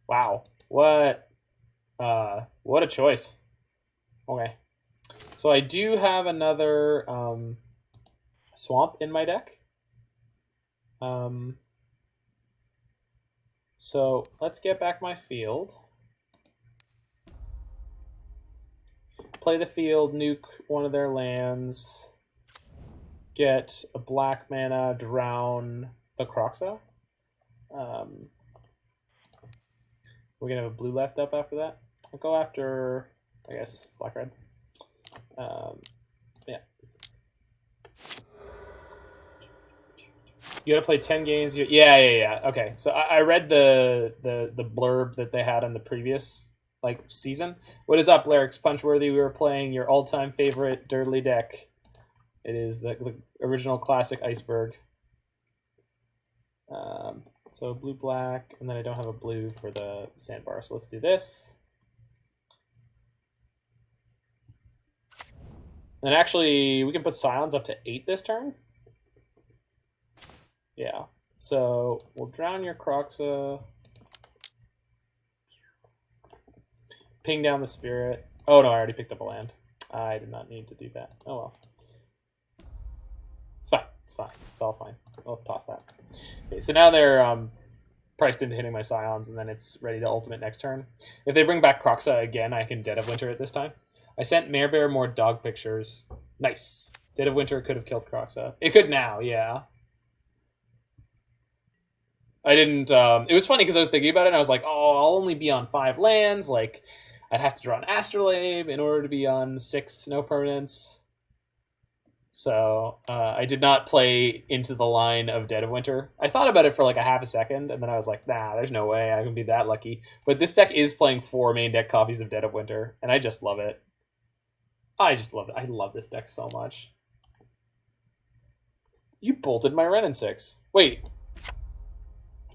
Wow. What a choice. Okay. So I do have another swamp in my deck. So let's get back my field. Play the field, nuke one of their lands. Get a black mana, drown the Kroxa. We're gonna have a blue left up after that. I'll go after, I guess, black-red. Yeah. You gotta play 10 games. Yeah. Okay, so I read the blurb that they had on the previous season. What is up, Lyrics Punchworthy? We were playing your all-time favorite Dirtly deck. It is the original classic IceBURG. So blue-black, and then I don't have a blue for the Sandbar, so let's do this. And actually, we can put Scions up to 8 this turn. Yeah, so we'll drown your Kroxa. Ping down the Spirit. Oh no, I already picked up a land. I did not need to do that. Oh well. It's fine. It's fine. It's all fine. I'll toss that. Okay, so now they're priced into hitting my Scions, and then it's ready to ultimate next turn. If they bring back Kroxa again, I can Dead of Winter it this time. I sent Marebear more dog pictures. Nice. Dead of Winter could have killed Kroxa. It could now, yeah. I didn't... it was funny because I was thinking about it, and I was like, oh, I'll only be on 5 lands. Like, I'd have to draw an Astrolabe in order to be on 6 no permanents. So I did not play into the line of Dead of Winter. I thought about it for like a half a second, and then I was like, nah, there's no way I can be that lucky. But this deck is playing 4 main deck copies of Dead of Winter, and I just love it. I just love it. I love this deck so much. You bolted my Wrenn and Six. Wait.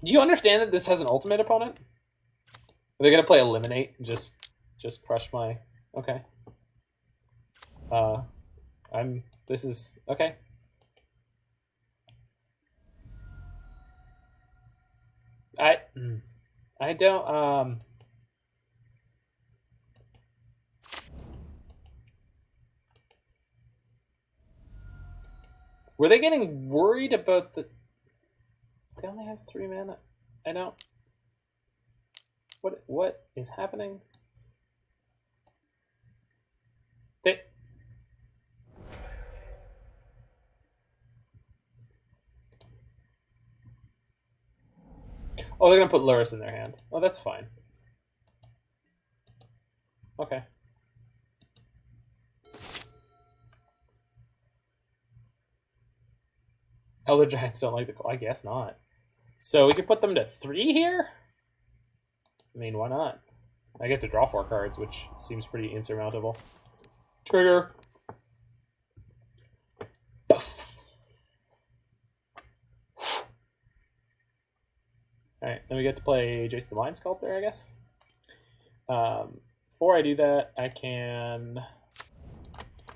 Do you understand that this has an ultimate opponent? Are they going to play Eliminate and just crush my... Okay. This is... Okay. I don't... Were they getting worried about the... They only have 3 mana. I don't... What is happening? They... Oh, they're going to put Lurrus in their hand. Oh, that's fine. Okay. Elder Giants don't like the call. I guess not. So we could put them to 3 here? I mean, why not? I get to draw 4 cards, which seems pretty insurmountable. Trigger. Alright, then we get to play Jace the Mind Sculptor, I guess. Before I do that, I can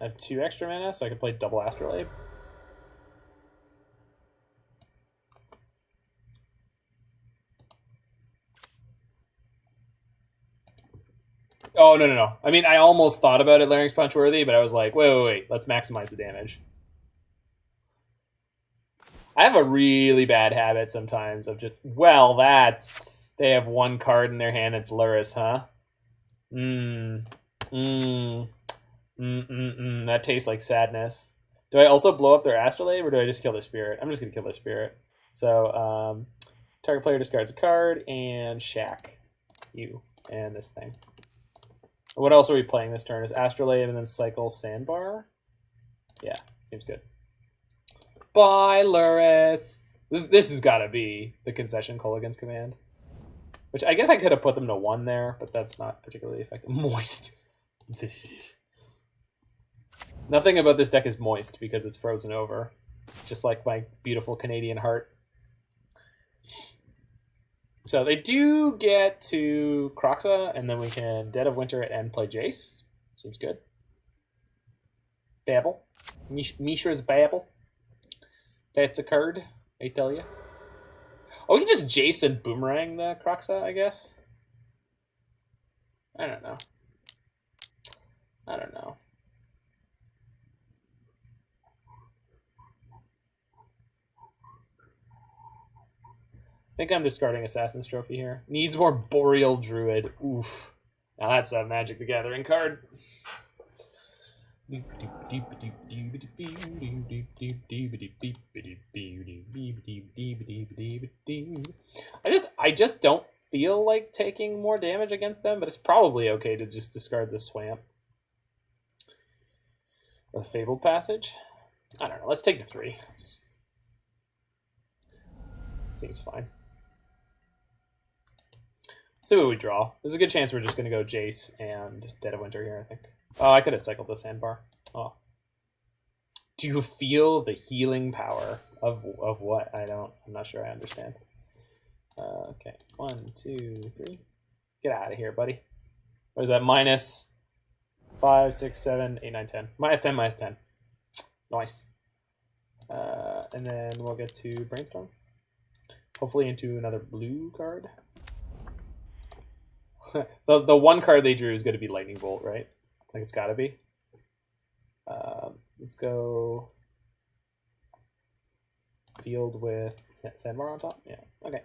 have 2 extra mana, so I can play double Astrolabe. Oh, no. I mean, I almost thought about it Larynx Punchworthy, but I was like, wait. Let's maximize the damage. I have a really bad habit sometimes of just, well, that's... They have 1 card in their hand, it's Lurrus, huh? That tastes like sadness. Do I also blow up their Astrolabe, or do I just kill their Spirit? I'm just going to kill their Spirit. So, target player discards a card, and Shack. You. And this thing. What else are we playing this turn? Is Astrolabe and then cycle Sandbar? Yeah, seems good. Bye, Lurrus. This has got to be the concession Kolaghan's command. Which I guess I could have put them to 1 there, but that's not particularly effective. Moist. Nothing about this deck is moist because it's frozen over. just like my beautiful Canadian heart. So they do get to Kroxa, and then we can Dead of Winter it and play Jace. Seems good. Babel. Mishra's Babel. That's occurred, I tell you. Oh, we can just Jace and Boomerang the Kroxa, I guess. I don't know. I don't know. I think I'm discarding Assassin's Trophy here. Needs more Boreal Druid. Oof. Now that's a Magic the Gathering card. I just don't feel like taking more damage against them, but it's probably okay to just discard the Swamp. With Fabled Passage. I don't know. Let's take the 3. Just seems fine. See what we draw. There's a good chance we're just going to go Jace and Dead of Winter here, I think. Oh, I could have cycled the Sandbar. Oh. Do you feel the healing power of what? I'm not sure I understand. Okay. 1, 2, 3. Get out of here, buddy. What is that? Minus 5, 6, 7, 8, 9, 10. Minus 10, minus 10. Nice. And then we'll get to Brainstorm. Hopefully into another blue card. the one card they drew is going to be Lightning Bolt, right? Like it's got to be. Let's go Field with Sandbar on top. Yeah, okay.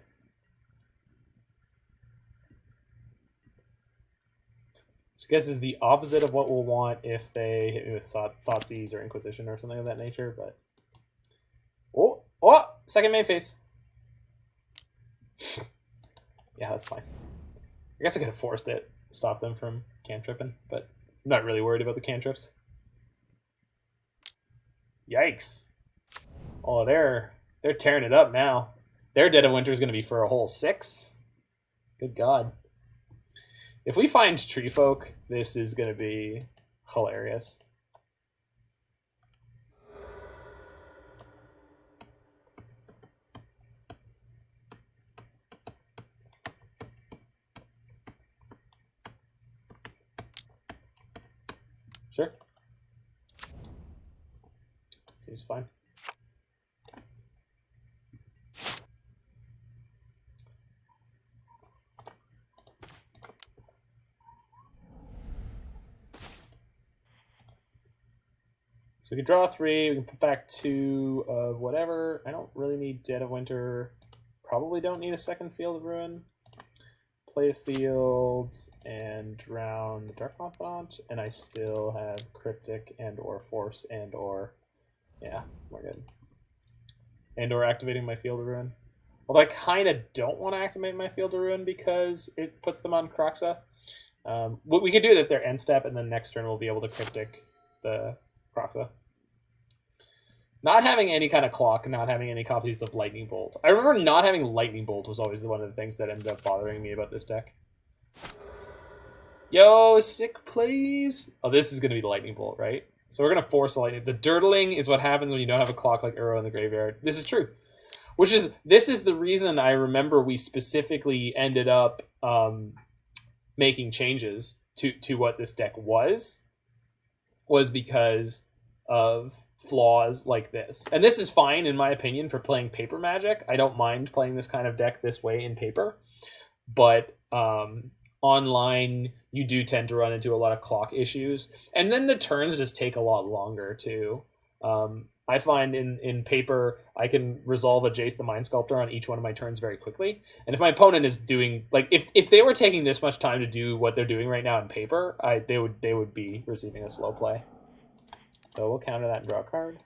Which I guess is the opposite of what we'll want if they hit me with Thoughtseize or Inquisition or something of that nature, but... Oh! Second main phase. Yeah, that's fine. I guess I could have forced it, stop them from cantripping, but I'm not really worried about the cantrips. Yikes. Oh, they're tearing it up now. Their Dead of Winter is going to be for a whole 6. Good God. If we find Treefolk, this is going to be hilarious. Sure. Seems fine. So we can draw 3, we can put back 2 of whatever. I don't really need Dead of Winter. Probably don't need a second Field of Ruin. Play the field and drown the Dark Confidant, and I still have Cryptic and or Force and or... Yeah, we're good. And or activating my Field of Ruin. Although I kind of don't want to activate my Field of Ruin because it puts them on Kroxa. We could do it at their end step, and then next turn we'll be able to Cryptic the Kroxa. Not having any kind of clock, not having any copies of Lightning Bolt. I remember not having Lightning Bolt was always one of the things that ended up bothering me about this deck. Yo, sick plays. Oh, this is going to be the Lightning Bolt, right? So we're going to force a Lightning. The dirtling is what happens when you don't have a clock like Uro in the graveyard. This is true. This is the reason I remember we specifically ended up making changes to what this deck was because of flaws like this. And this is fine, in my opinion, for playing paper Magic. I don't mind playing this kind of deck this way in paper. But online, you do tend to run into a lot of clock issues. And then the turns just take a lot longer, too. I find in paper, I can resolve a Jace the Mind Sculptor on each one of my turns very quickly. And if my opponent is doing... like, if they were taking this much time to do what they're doing right now in paper, they would be receiving a slow play. So we'll counter that and draw a card.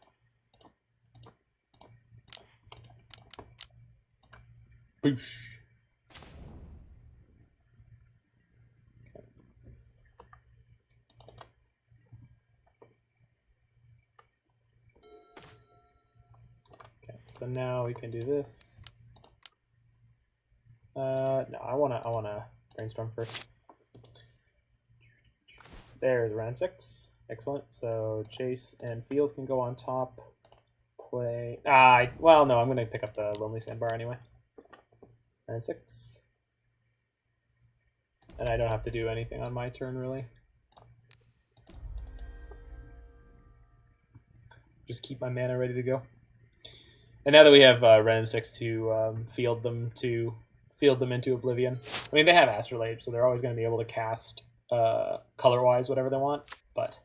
Boosh. Okay, so now we can do this. No, I wanna brainstorm first. There's Wrenn and Six. Excellent. So Jace and Field can go on top. play... well, no, I'm going to pick up the Lonely Sandbar anyway. Wrenn and Six. And I don't have to do anything on my turn, really. Just keep my mana ready to go. And now that we have Wrenn and Six to field them into oblivion. I mean, they have Astrolabe, so they're always going to be able to cast color-wise whatever they want. But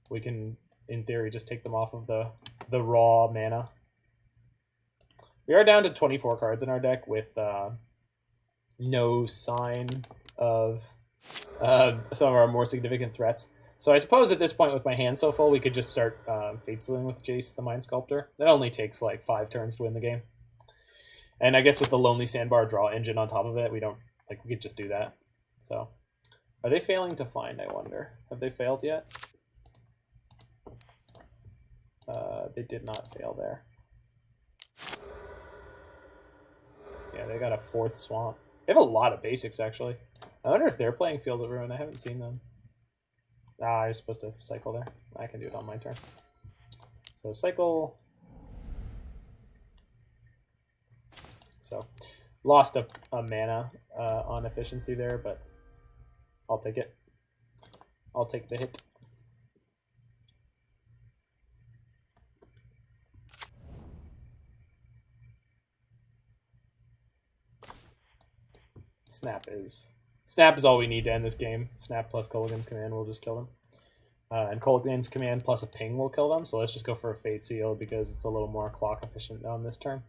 we can, in theory, just take them off of the raw mana. We are down to 24 cards in our deck with no sign of some of our more significant threats. So I suppose at this point, with my hand so full, we could just start Fate Sealing with Jace, the Mind Sculptor. That only takes like 5 turns to win the game. And I guess with the Lonely Sandbar draw engine on top of it, we could just do that. So, are they failing to find, I wonder? Have they failed yet? They did not fail there. Yeah, they got a 4th swamp. They have a lot of basics, actually. I wonder if they're playing Field of Ruin. I haven't seen them. I was supposed to cycle there. I can do it on my turn. So cycle. So lost a mana on efficiency there, but I'll take it. I'll take the hit. Snap is all we need to end this game. Snap plus Kolaghan's Command will just kill them. And Kolaghan's Command plus a ping will kill them, so let's just go for a Fate Seal because it's a little more clock efficient on this turn.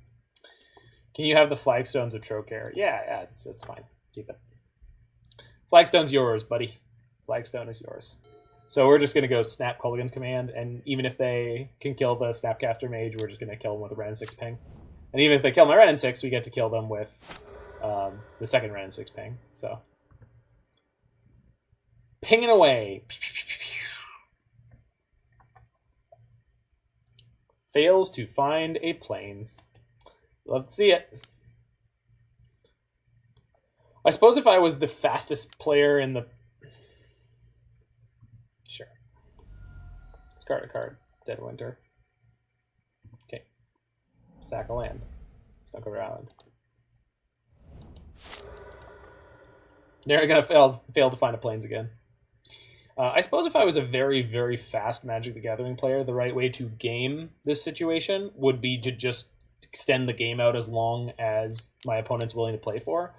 Can you have the Flagstones of Trocare? Yeah, it's fine. Keep it. Flagstone's yours, buddy. Flagstone is yours. So we're just going to go Snap Kolaghan's Command, and even if they can kill the Snapcaster Mage, we're just going to kill them with a Wrenn and Six ping. And even if they kill my Wrenn and Six, we get to kill them with the second Wrenn and Six ping. So pinging away. Fails to find a plains. Love to see it. I suppose if I was the fastest player in the... Sure. Discard a card. Dead Winter. Okay. Sack a land. Snookover Island. They're going to fail to find a plains again. I suppose if I was a very, very fast Magic the Gathering player, the right way to game this situation would be to just extend the game out as long as my opponent's willing to play for,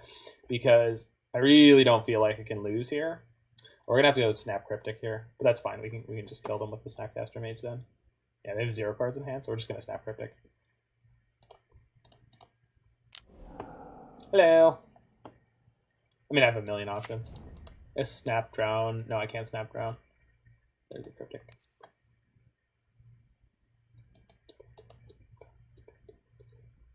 because I really don't feel like I can lose here. We're going to have to go Snap Cryptic here, but that's fine. We can just kill them with the Snapcaster Mage then. Yeah, they have 0 cards in hand, so we're just going to Snap Cryptic. Hello. I mean, I have a million options. A Snap Drown. No, I can't Snap Drown. There's a Cryptic.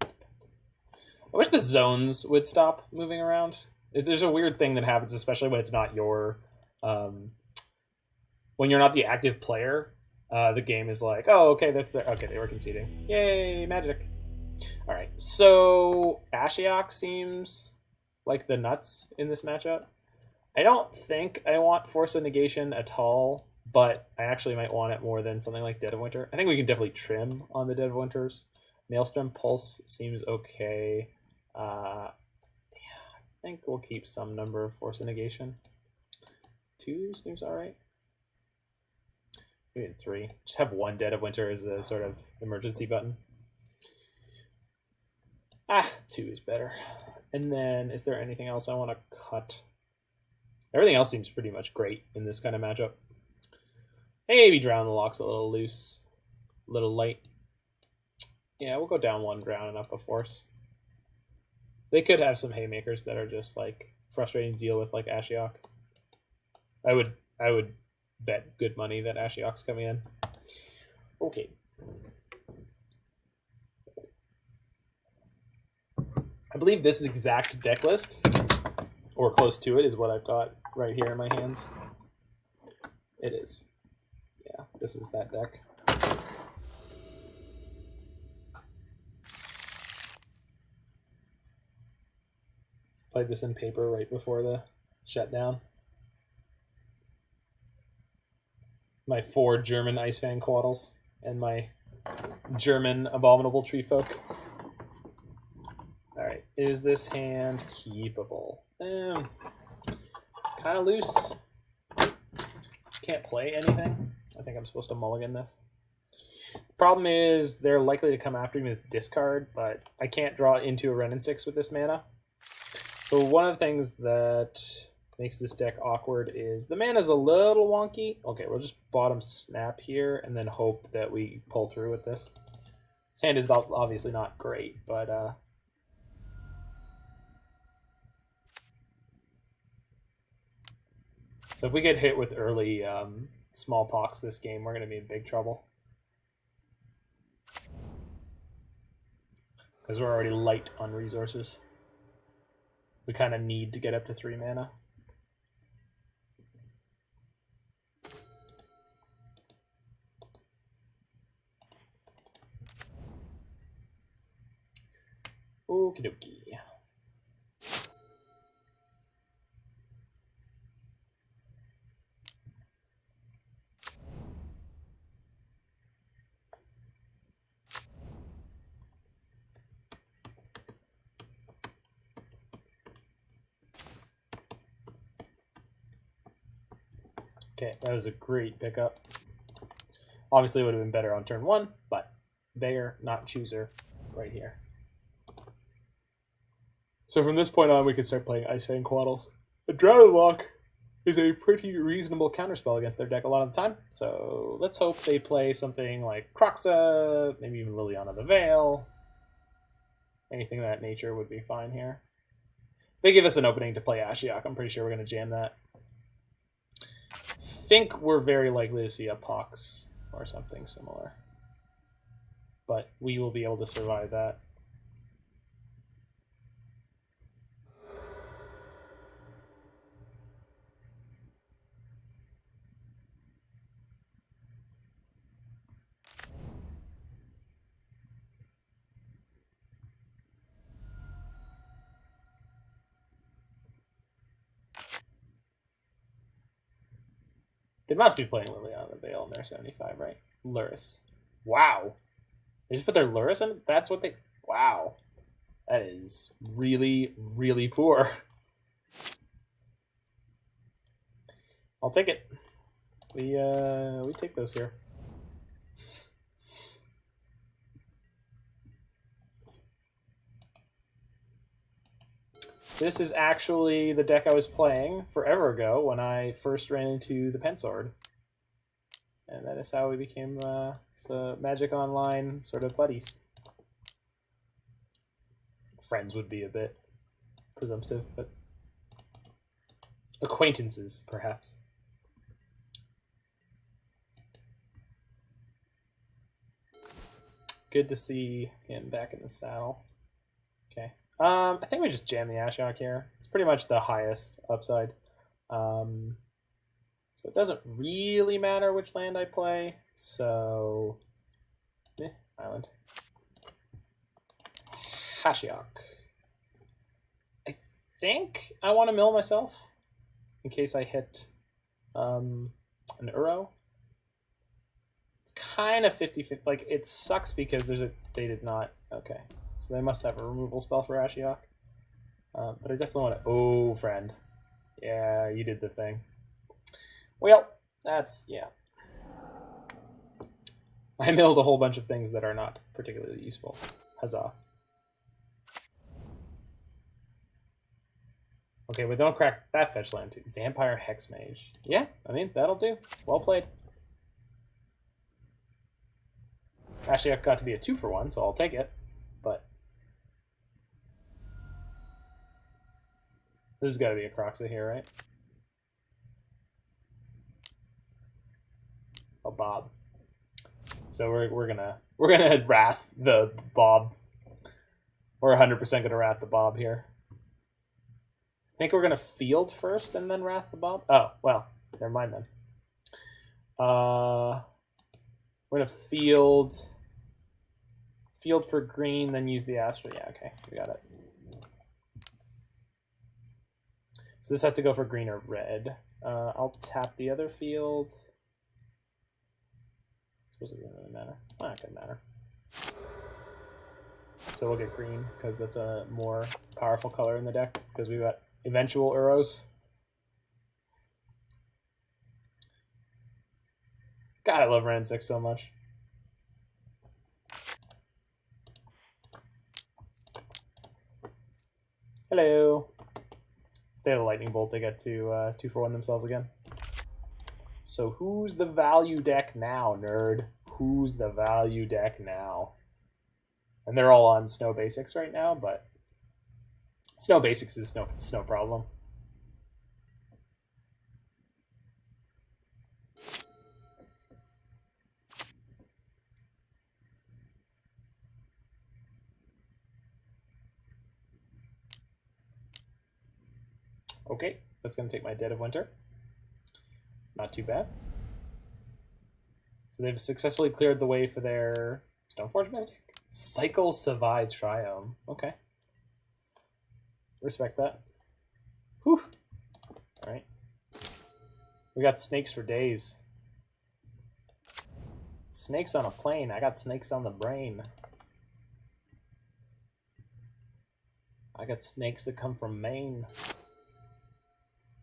I wish the zones would stop moving around. There's a weird thing that happens, especially when it's not your... when you're not the active player, the game is like, oh, okay, that's there. Okay, they were conceding. Yay, magic. All right, so Ashiok seems like the nuts in this matchup. I don't think I want Force of Negation at all, but I actually might want it more than something like Dead of Winter. I think we can definitely trim on the Dead of Winters. Maelstrom Pulse seems okay. Yeah, I think we'll keep some number of Force of Negation. 2 seems all right. Maybe 3. Just have 1 Dead of Winter as a sort of emergency button. 2 is better. And then, is there anything else I want to cut? Everything else seems pretty much great in this kind of matchup. Maybe Drown the Loch's a little loose, a little light. Yeah, we'll go down 1 Drown and up a Force. They could have some haymakers that are just like frustrating to deal with, like Ashiok. I would bet good money that Ashiok's coming in. Okay. I believe this exact deck list, or close to it, is what I've got right here in my hands. It is. Yeah, this is that deck. Played this in paper right before the shutdown. My 4 German Ice-Fang Coatls and my German Abominable Treefolk. Alright, is this hand keepable? It's kind of loose. Can't play anything. I think I'm supposed to mulligan this. Problem is, they're likely to come after me with discard, but I can't draw into a Wrenn and Six with this mana. So one of the things that makes this deck awkward is the mana's a little wonky. Okay, we'll just bottom snap here and then hope that we pull through with this. This hand is obviously not great, but so if we get hit with early smallpox this game, we're going to be in big trouble. Because we're already light on resources. We kind of need to get up to 3 mana. Okie dokie. Okay, that was a great pickup. Obviously, it would have been better on turn 1, but Bayer, not chooser, right here. So from this point on, we can start playing Ice-Fang Coatls. The Drowned Loch is a pretty reasonable counterspell against their deck a lot of the time. So let's hope they play something like Kroxa, maybe even Liliana the Veil. Anything of that nature would be fine here. If they give us an opening to play Ashiok, I'm pretty sure we're going to jam that. I think we're very likely to see a Pox or something similar. But we will be able to survive that. They must be playing Liliana the Veil in their 75, right? Luris. Wow. They just put their Luris in? That's what they... Wow. That is really, really poor. I'll take it. We take those here. This is actually the deck I was playing forever ago when I first ran into the Pensword. And that is how we became Magic Online sort of buddies. Friends would be a bit presumptive, but acquaintances, perhaps. Good to see him back in the saddle. Okay. I think we just jam the Ashiok here. It's pretty much the highest upside. So it doesn't really matter which land I play. So, island. Ashiok. I think I want to mill myself in case I hit an Uro. It's kind of 50-50. Like, it sucks because they did not. Okay. So they must have a removal spell for Ashiok. But I definitely want to... Oh, friend. Yeah, you did the thing. Well, that's... Yeah. I milled a whole bunch of things that are not particularly useful. Huzzah. Okay, but don't crack that fetch land too. Vampire Hex Mage. Yeah, I mean, that'll do. Well played. Ashiok got to be a 2-for-1, so I'll take it. But this has got to be a Kroxa here, right? Oh, Bob. So we're gonna Wrath the Bob. We're 100% gonna Wrath the Bob here. I think we're gonna field first and then Wrath the Bob. Oh well, never mind then. We're gonna field for green, then use the Astro. Yeah, okay, we got it. So this has to go for green or red. I'll tap the other field. suppose it doesn't really matter. Ah, it could matter. So we'll get green because that's a more powerful color in the deck because we've got eventual Uros. God, I love Wrenn and Six so much. Hello. They have a lightning bolt. They get to 2-for-1 themselves again. So who's the value deck now, nerd? Who's the value deck now? And they're all on Snow Basics right now, but Snow Basics is no problem. Okay, that's going to take my Dead of Winter. Not too bad. So they've successfully cleared the way for their Stoneforge Mystic. Cycle Savai Triome. Okay. Respect that. Whew. Alright. We got snakes for days. Snakes on a plane. I got snakes on the brain. I got snakes that come from Maine.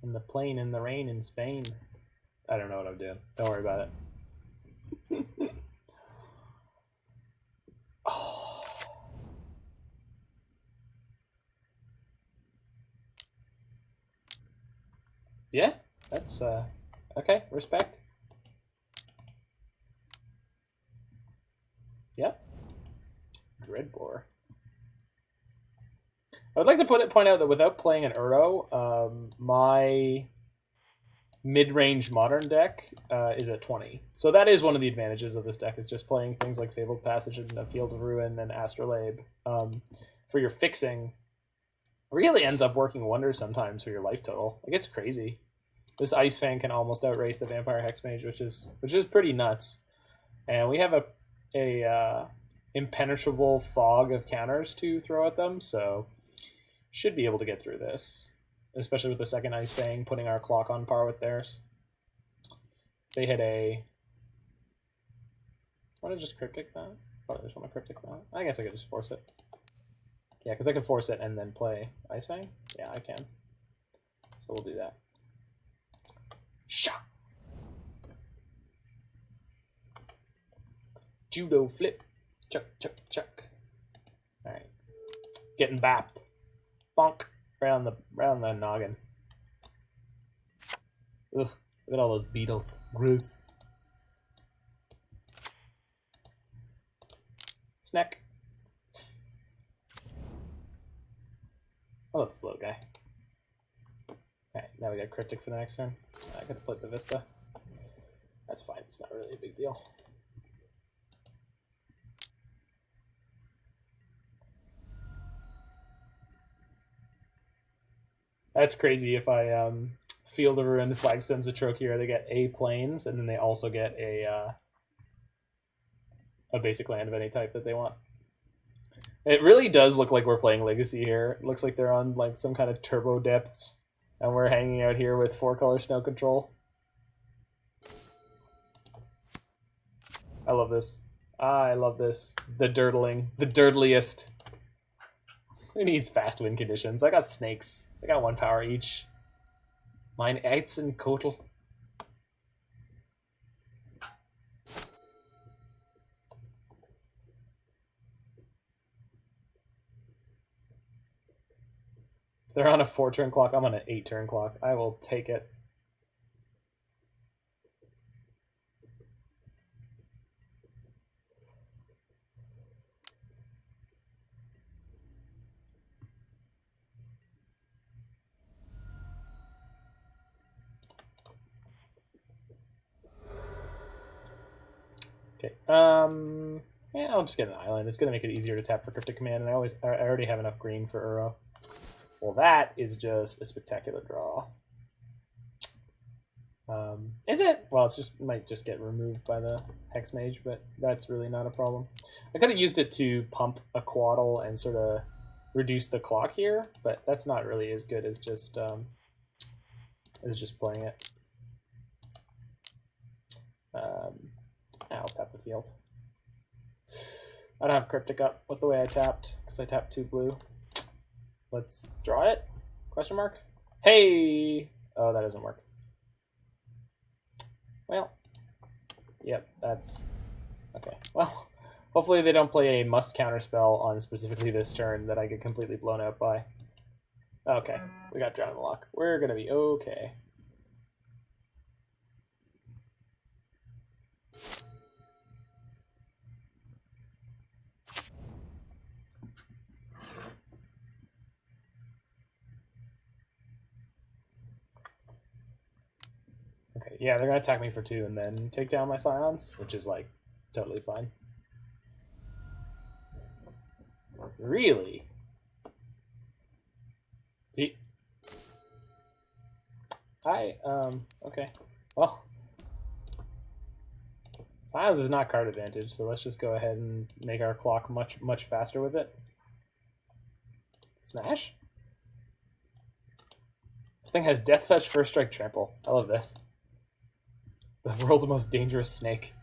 In the plane, in the rain, in Spain. I don't know what I'm doing. Don't worry about it. Oh. Yeah, that's okay. Respect. Yep. Dreadbore. I would like to point out that without playing an Uro, my mid-range modern deck is at 20. So that is one of the advantages of this deck, is just playing things like Fabled Passage and the Field of Ruin and Astrolabe. For your fixing, really ends up working wonders sometimes for your life total. Like, it's crazy. This Ice-Fang can almost outrace the Vampire Hexmage, which is pretty nuts. And we have a impenetrable fog of counters to throw at them, so should be able to get through this, especially with the second Ice-Fang putting our clock on par with theirs. They hit a... Want to just Cryptic that? Oh, I just want to Cryptic that. I guess I could just force it. Yeah, because I can force it and then play Ice-Fang. Yeah, I can. So we'll do that. Shot! Judo flip. Chuck, chuck, chuck. Alright. Getting bapped. Bonk. Right on the noggin. Ugh. Look at all those beetles. Gross. Snack. I love this little guy. Alright, now we got Cryptic for the next turn. I could flip the Vista. That's fine, it's not really a big deal. That's crazy. If I Field of Ruin, Flagstones of Trocure, they get a plains, and then they also get a basic land of any type that they want. It really does look like we're playing Legacy here. It looks like they're on like some kind of turbo depths, and we're hanging out here with 4-color snow control. I love this. I love this. The dirtling. The dirtliest. Who needs fast win conditions? I got snakes. I got 1 power each. Mine Ice-Fang Coatl. If they're on a 4-turn clock, I'm on an 8-turn clock. I will take it. Okay. Yeah, I'll just get an island. It's gonna make it easier to tap for Cryptic Command, and I already have enough green for Uro. Well, that is just a spectacular draw. Is it? Well, it's just might just get removed by the Hex Mage, but that's really not a problem. I could have used it to pump a Coatl and sort of reduce the clock here, but that's not really as good as just playing it. Ow. I'll tap the field. I don't have Cryptic up with the way I tapped, because I tapped 2 blue. Let's draw it? Question mark? Hey! Oh, that doesn't work. Well, yep, that's... Okay, well, hopefully they don't play a must counter spell on specifically this turn that I get completely blown out by. Okay, we got Drown in the Loch. We're gonna be okay. Okay, yeah, they're gonna attack me for 2 and then take down my Scions, which is like totally fine. Really? Okay. Well, Scions is not card advantage, so let's just go ahead and make our clock much faster with it. Smash? This thing has Death Touch, First Strike, Trample. I love this. The world's most dangerous snake.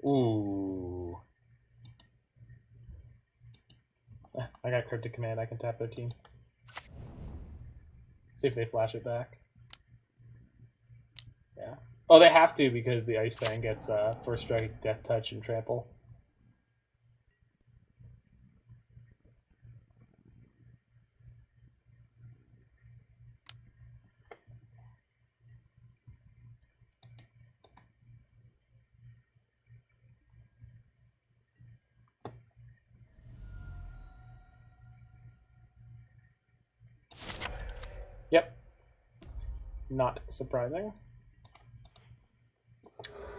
Ooh. I got Cryptic Command. I can tap their team. See if they flash it back. Yeah. Oh, they have to because the Ice-Fang gets First Strike, Death Touch, and Trample. Yep. Not surprising.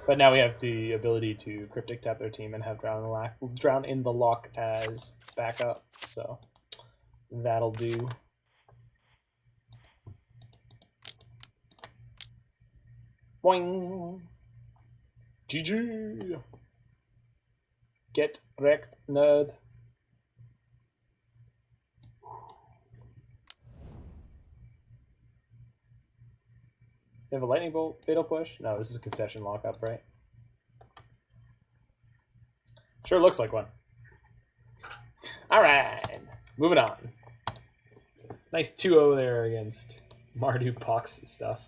But now we have the ability to Cryptic tap their team and have Drown in the Loch as backup, so that'll do. Boing! GG! Get wrecked, nerd. They have a Lightning Bolt, Fatal Push? No, this is a Concession Lockup, right? Sure looks like one. Alright, moving on. Nice 2-0 there against Mardu Pox stuff.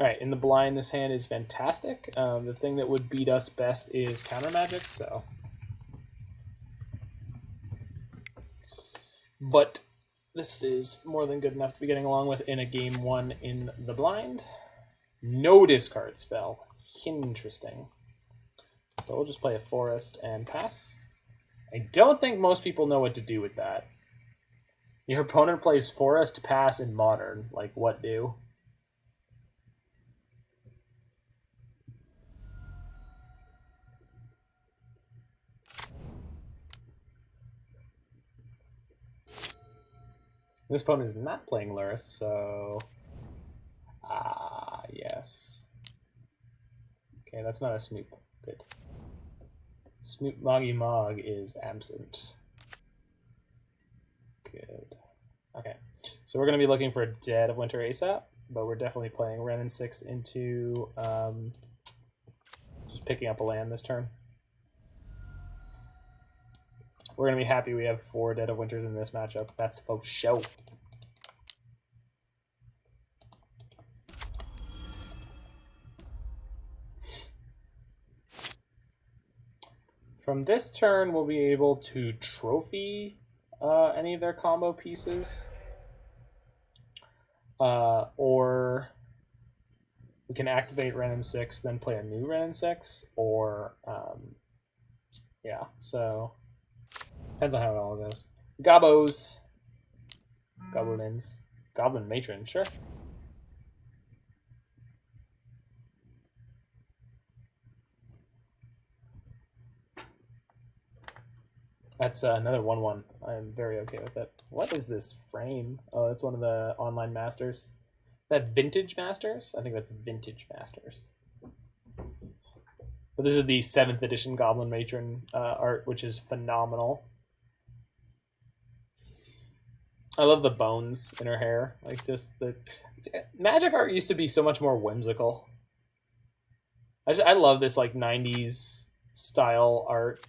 Alright, in the blind, this hand is fantastic. The thing that would beat us best is counter magic, so. But this is more than good enough to be getting along with in a game 1 in the blind. No discard spell. Interesting. So we'll just play a Forest and pass. I don't think most people know what to do with that. Your opponent plays Forest, pass, and Modern. Like, what do? This opponent is not playing Luris, so... yes. Okay, that's not a Snoop. Good. Snoop Moggy Mog is absent. Good. Okay, so we're going to be looking for a Dead of Winter ASAP, but we're definitely playing Wrenn and Six into just picking up a land this turn. We're going to be happy we have 4 Dead of Winters in this matchup. That's for show. From this turn, we'll be able to trophy any of their combo pieces. or we can activate Wrenn and Six, then play a new Wrenn and Six, or yeah. So depends on how it all goes. Gobos, goblins, goblin matron, sure. That's another 1/1. I'm very okay with it. What is this frame? Oh, that's one of the online masters. That Vintage Masters? I think that's Vintage Masters. But this is the 7th edition Goblin Matron art, which is phenomenal. I love the bones in her hair. Like, just the Magic art used to be so much more whimsical. I love this like 90s style art.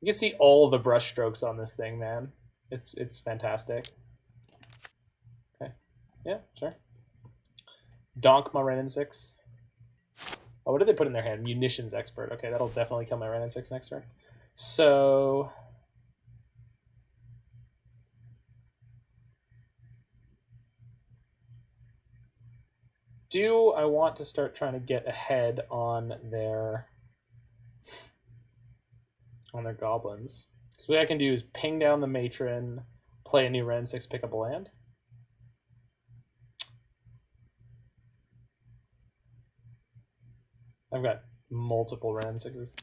You can see all the brush strokes on this thing, man. It's fantastic. Okay. Yeah, sure. Donk my Wrenn and Six. Oh, what did they put in their hand? Munitions expert. Okay, that'll definitely kill my Wrenn and Six next turn. So do I want to start trying to get ahead on their goblins? So what I can do is ping down the matron, play a new Wrenn and Six, pick up a land. I've got multiple Wrenn and Sixes.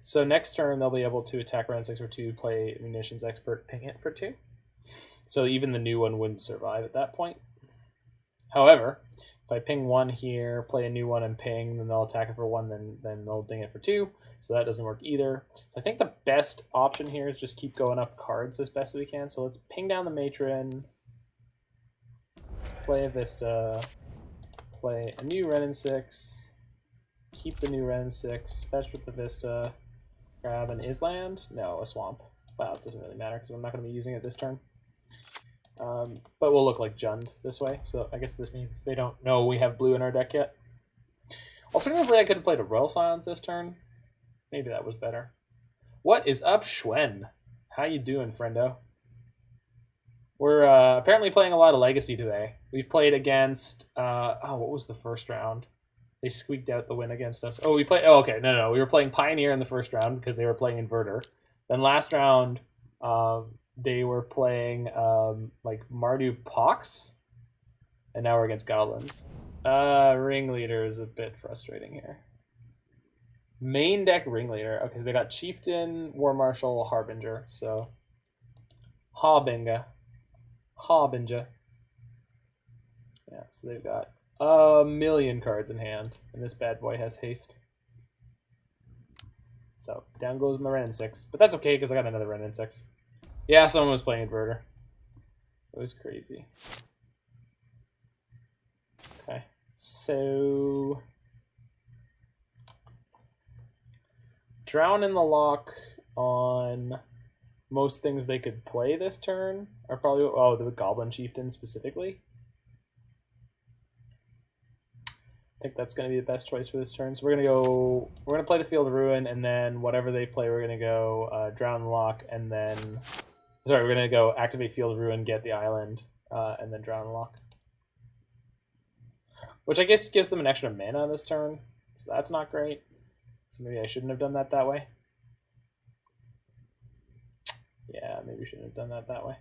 So next turn they'll be able to attack Wrenn and Six for 2, play Munitions Expert, ping it for 2. So even the new one wouldn't survive at that point. However, if I ping 1 here, play a new one and ping, then they'll attack it for 1, then they'll ding it for 2. So that doesn't work either. So I think the best option here is just keep going up cards as best we can. So let's ping down the matron, play a Vista, play a new Wrenn and Six, keep the new Wrenn and Six, fetch with the Vista, grab an Island? No, a Swamp. Well, it doesn't really matter because I'm not going to be using it this turn. But we'll look like Jund this way, so I guess this means they don't know we have blue in our deck yet. Alternatively, I could have played a Royal Scions this turn. Maybe that was better. What is up, Schwen? How you doing, friendo? We're apparently playing a lot of Legacy today. We've played against... what was the first round? They squeaked out the win against us. Oh, we played... Oh, okay. No. We were playing Pioneer in the first round because they were playing Inverter. Then last round... they were playing like Mardu Pox, and now we're against Goblins. Ringleader is a bit frustrating here. Main deck Ringleader. Okay, so they got Chieftain, War Marshal, Harbinger. So Harbinger. Yeah, so they've got a million cards in hand, and this bad boy has haste. So down goes my Wrenn and Six, but that's okay because I got another Wrenn and Six. Yeah, someone was playing Inverter. It was crazy. Okay, so Drown in the Loch on most things they could play this turn are probably the Goblin Chieftain specifically. I think that's going to be the best choice for this turn. So we're going to play the Field of Ruin, and then whatever they play, we're going to go Drown in the Loch, and then we're going to go activate Field of Ruin, get the island, and then Drown in the Loch. Which I guess gives them an extra mana this turn, so that's not great. So maybe I shouldn't have done that way. Yeah, maybe we shouldn't have done that way.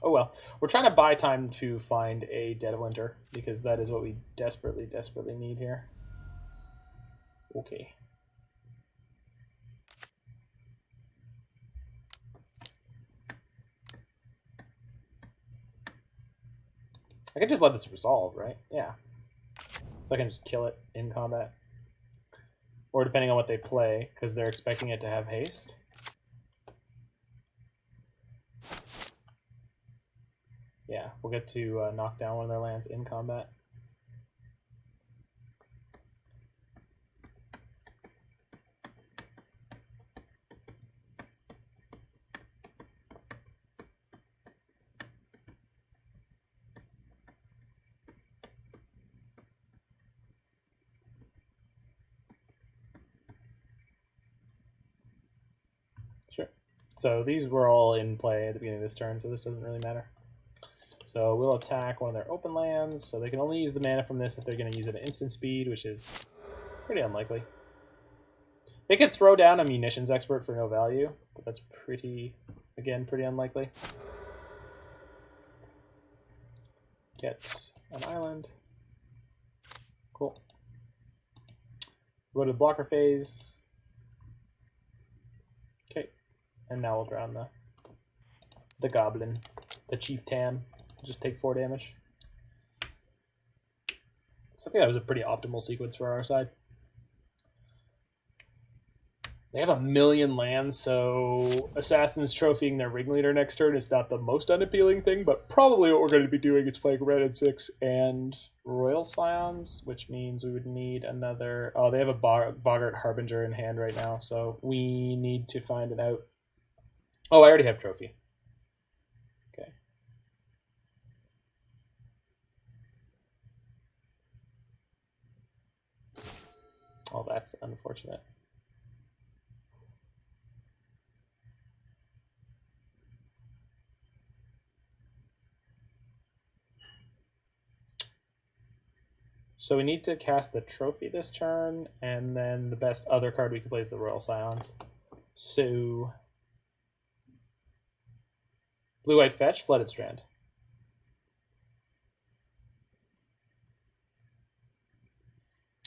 Oh well. We're trying to buy time to find a Dead of Winter, because that is what we desperately, desperately need here. Okay. I can just let this resolve, right? Yeah. So I can just kill it in combat. Or depending on what they play, because they're expecting it to have haste. Yeah, we'll get to knock down one of their lands in combat. Sure. So these were all in play at the beginning of this turn, so this doesn't really matter. So we'll attack one of their open lands, so they can only use the mana from this if they're going to use it at instant speed, which is pretty unlikely. They could throw down a munitions expert for no value, but that's pretty unlikely. Get an island. Cool. Go to the blocker phase. Okay. And now we'll draw on the goblin, the chief tam. Just take 4 damage. So I think that was a pretty optimal sequence for our side. They have 1,000,000 lands, so Assassins trophying their Ringleader next turn is not the most unappealing thing, but probably what we're going to be doing is playing Wrenn and Six and Royal Scions, which means we would need another... Oh, they have a Boggart Harbinger in hand right now, so we need to find it out. Oh, I already have Trophy. Okay. Oh, that's unfortunate. So we need to cast the Trophy this turn, and then the best other card we can play is the Royal Scions. So... Blue-white fetch, Flooded Strand.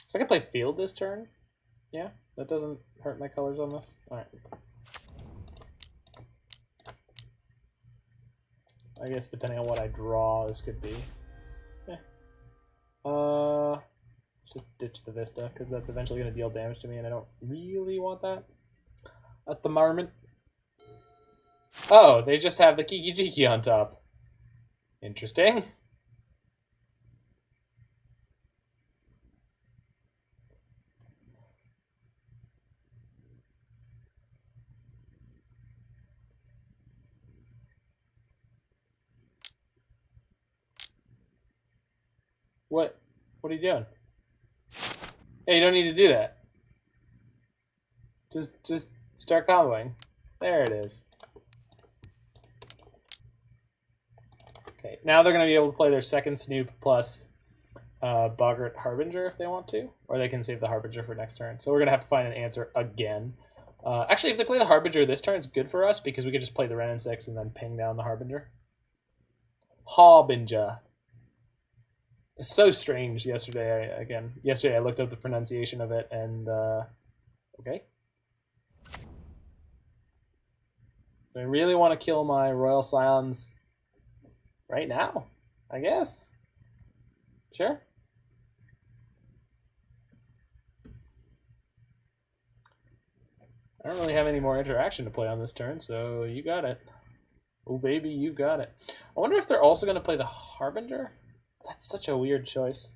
So I can play Field this turn. Yeah, that doesn't hurt my colors on this. Alright. I guess depending on what I draw, this could be... just ditch the Vista, because that's eventually going to deal damage to me, and I don't really want that at the moment. Oh, they just have the Kiki Jiki on top. Interesting. What are you doing? Hey, you don't need to do that. Just start comboing. There it is. Okay, now they're going to be able to play their second Snoop plus Boggart Harbinger if they want to, or they can save the Harbinger for next turn. So we're going to have to find an answer again. Actually, if they play the Harbinger this turn, it's good for us because we could just play the Wrenn and Six and then ping down the Harbinger. Harbinger. It's so strange. Yesterday I looked up the pronunciation of it, and okay. Do I really want to kill my Royal Scions right now? I guess. Sure. I don't really have any more interaction to play on this turn, so you got it. Oh, baby, you got it. I wonder if they're also going to play the Harbinger? That's such a weird choice.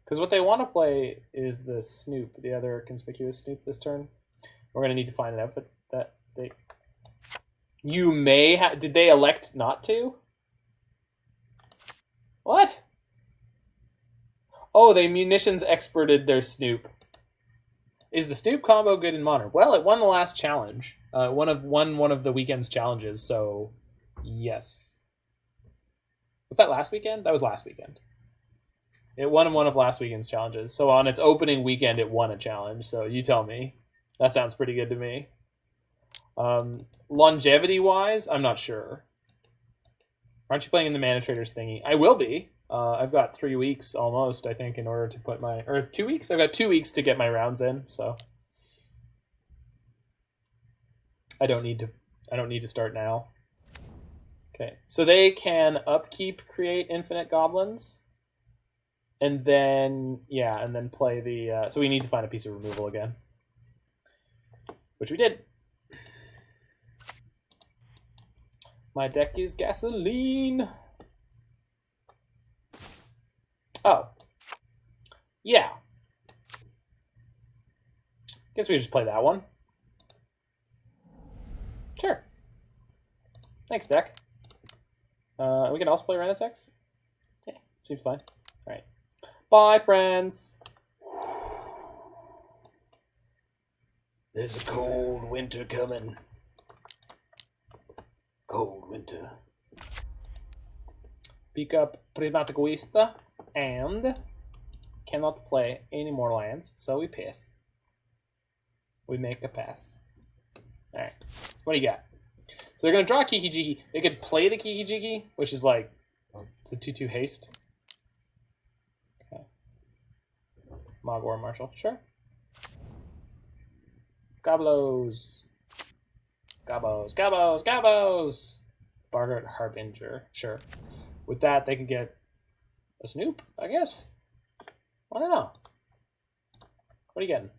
Because what they want to play is the Snoop, the other conspicuous Snoop this turn. We're going to need to find an outfit that they... You may have... Did they elect not to? What? Oh, they munitions experted their Snoop. Is the Snoop combo good in Modern? Well, it won the last challenge. Won one of the weekend's challenges, so yes. Was that last weekend? That was last weekend. It won one of last weekend's challenges. So on its opening weekend, it won a challenge. So you tell me. That sounds pretty good to me. Longevity-wise, I'm not sure. Aren't you playing in the Mana Traders thingy? I will be. I've got 3 weeks almost, I think, in order to put my... Or 2 weeks? I've got 2 weeks to get my rounds in, so... I don't need to start now. Okay, so they can upkeep, create infinite goblins. And then, yeah, and then play the... so we need to find a piece of removal again. Which we did. My deck is gasoline. Oh. Yeah. Guess we just play that one. Sure. Thanks, deck. We can also play Wrenn and Six. Yeah, seems fine. All right. Bye, friends. There's a cold winter coming. Cold winter. Pick up Prismatic Vista and cannot play any more lands, so we pass. We make a pass. Alright, what do you got? So they're going to draw a Kiki Jiki. They could play the Kiki Jiki, which is like, it's a 2-2 haste. Okay. Mogwar Marshal, sure. Goblos. Gobos, Gobos, Gobos! Bargard Harbinger, sure. With that, they can get a Snoop, I guess. I don't know. What are you getting?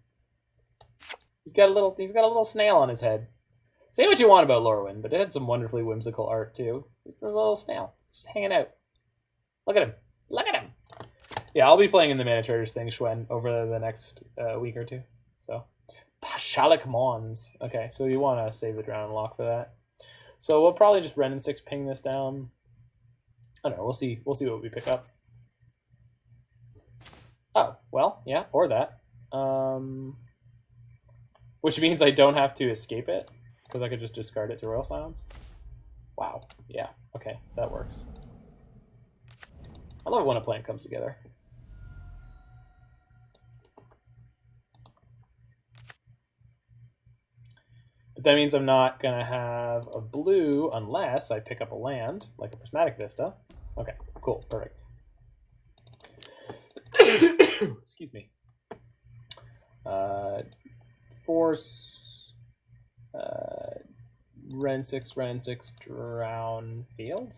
He's got a little snail on his head. Say what you want about Lorwyn, but it had some wonderfully whimsical art too. Just a little snail, just hanging out. Look at him. Look at him. Yeah, I'll be playing in the Mana Traders thing, Schwen, over the next week or two. So, Pashalik Mons. Okay, so you want to save the Drown and Loch for that. So we'll probably just Wrenn and Six ping this down. I don't know. We'll see. We'll see what we pick up. Oh well, yeah, or that. Which means I don't have to escape it because I could just discard it to Royal Scions. Wow. Yeah. Okay, that works. I love it when a plan comes together. But that means I'm not going to have a blue unless I pick up a land, like a Prismatic Vista. Okay, cool, perfect. Excuse me. Force, Wrenn and Six, Drown, Field?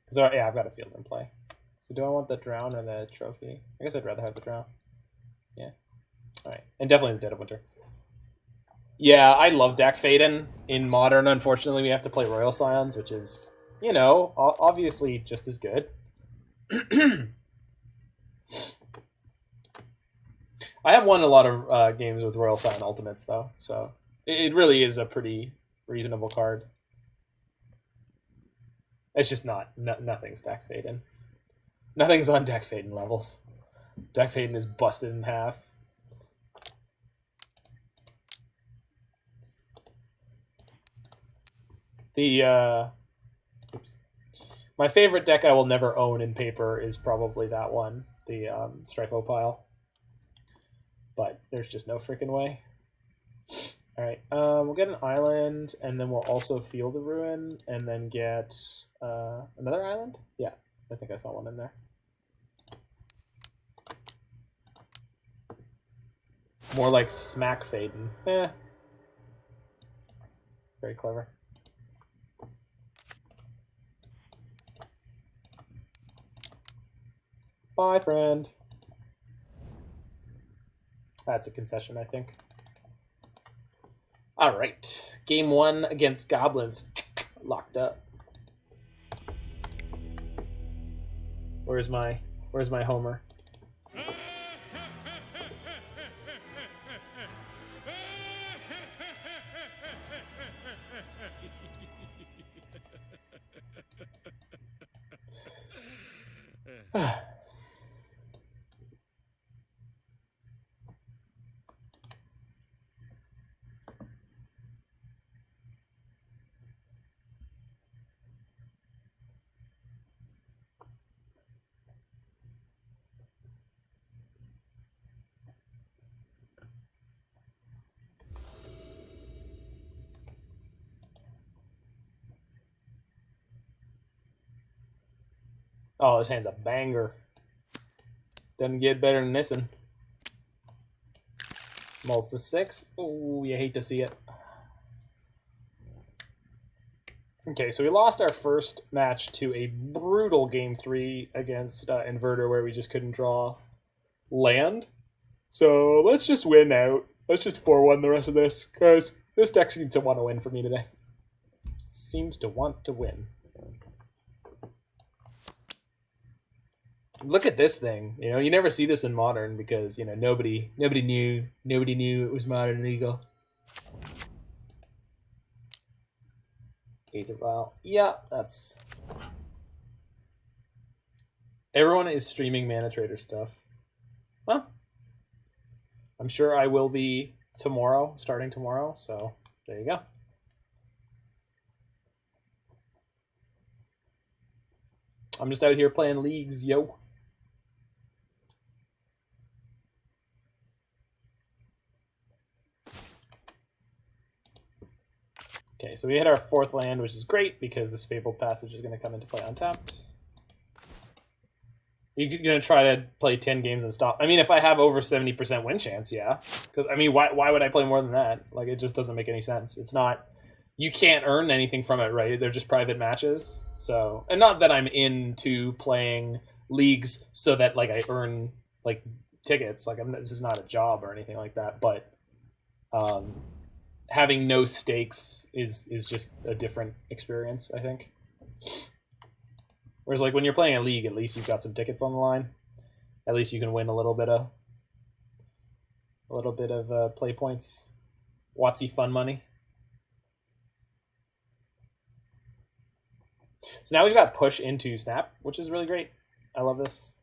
Because yeah, I've got a field in play. So do I want the Drown or the trophy? I guess I'd rather have the Drown. Yeah. Alright, and definitely the Dead of Winter. Yeah, I love Dak Faden. In Modern, unfortunately, we have to play Royal Scions, which is, you know, obviously just as good. I have won a lot of games with Royal Scion Ultimates, though, so it really is a pretty reasonable card. It's just nothing's Dak Faden. Nothing's on Dak Faden levels. Dak Faden is busted in half. My favorite deck I will never own in paper is probably that one, the Strifopile. But there's just no freaking way. Alright, we'll get an island, and then we'll also Field of Ruin, and then get another island? Yeah, I think I saw one in there. More like Smack Faden. Eh. Very clever. Bye, friend. That's a concession, I think. All right, game one against Goblins. Locked up. Where's my Homer? Oh, this hand's a banger. Doesn't get better than this one. Mulls to 6. Oh, you hate to see it. Okay, so we lost our first match to a brutal game 3 against Inverter where we just couldn't draw land. So let's just win out. Let's just 4-1 the rest of this, because this deck seems to want to win for me today. Seems to want to win. Look at this thing. You know, you never see this in Modern because, you know, nobody knew it was Modern and legal. Aether Vial. Yeah, that's... Everyone is streaming Mana Trader stuff. Well, I'm sure I will be tomorrow, starting tomorrow, so there you go. I'm just out here playing leagues, yo. Okay, so we hit our 4th land, which is great because this Fabled Passage is going to come into play untapped. You're going to try to play 10 games and stop. I mean, if I have over 70% win chance, yeah. Because, I mean, why would I play more than that? Like, it just doesn't make any sense. It's not... You can't earn anything from it, right? They're just private matches. So, and not that I'm into playing leagues so that, like, I earn, like, tickets. Like, this is not a job or anything like that. But having no stakes is just a different experience, I think. Whereas, like, when you're playing a league, at least you've got some tickets on the line. At least you can win a little bit of play points, Watsy fun money. So now we've got push into Snap, which is really great. I love this.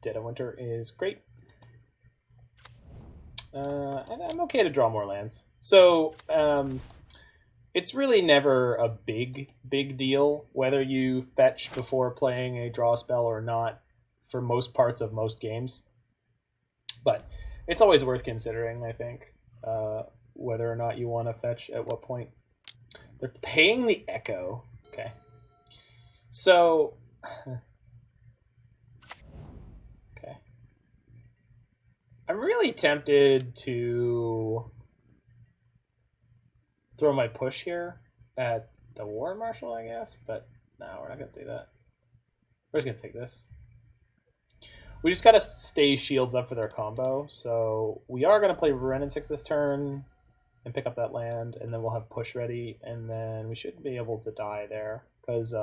Dead of Winter is great. And I'm okay to draw more lands. So it's really never a big deal whether you fetch before playing a draw spell or not for most parts of most games. But it's always worth considering, I think, whether or not you want to fetch at what point. They're paying the Echo. Okay. So... okay. I'm really tempted to throw my push here at the War Marshal, I guess, but no, we're not going to do that. We're just going to take this. We just got to stay shields up for their combo, so we are going to play Wrenn and Six this turn and pick up that land, and then we'll have push ready, and then we should be able to die there, because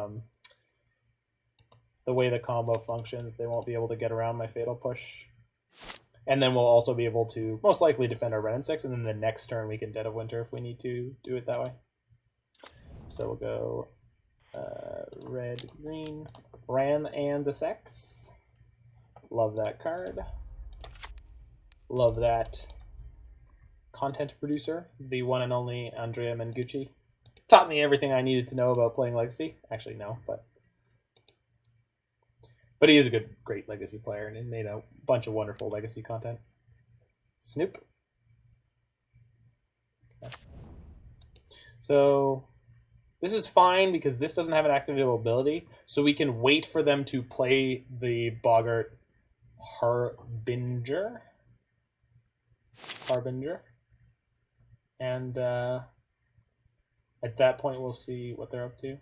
the way the combo functions, they won't be able to get around my Fatal Push. And then we'll also be able to most likely defend our Wrenn and Six, and then the next turn we can Dead of Winter if we need to do it that way. So we'll go red, green, Wrenn and Six. Love that card. Love that content producer, the one and only Andrea Mengucci. Taught me everything I needed to know about playing Legacy. Actually, no, but he is a great Legacy player and made a bunch of wonderful Legacy content. Snoop. Okay. So this is fine because this doesn't have an activatable ability, so we can wait for them to play the Boggart Harbinger. And at that point we'll see what they're up to.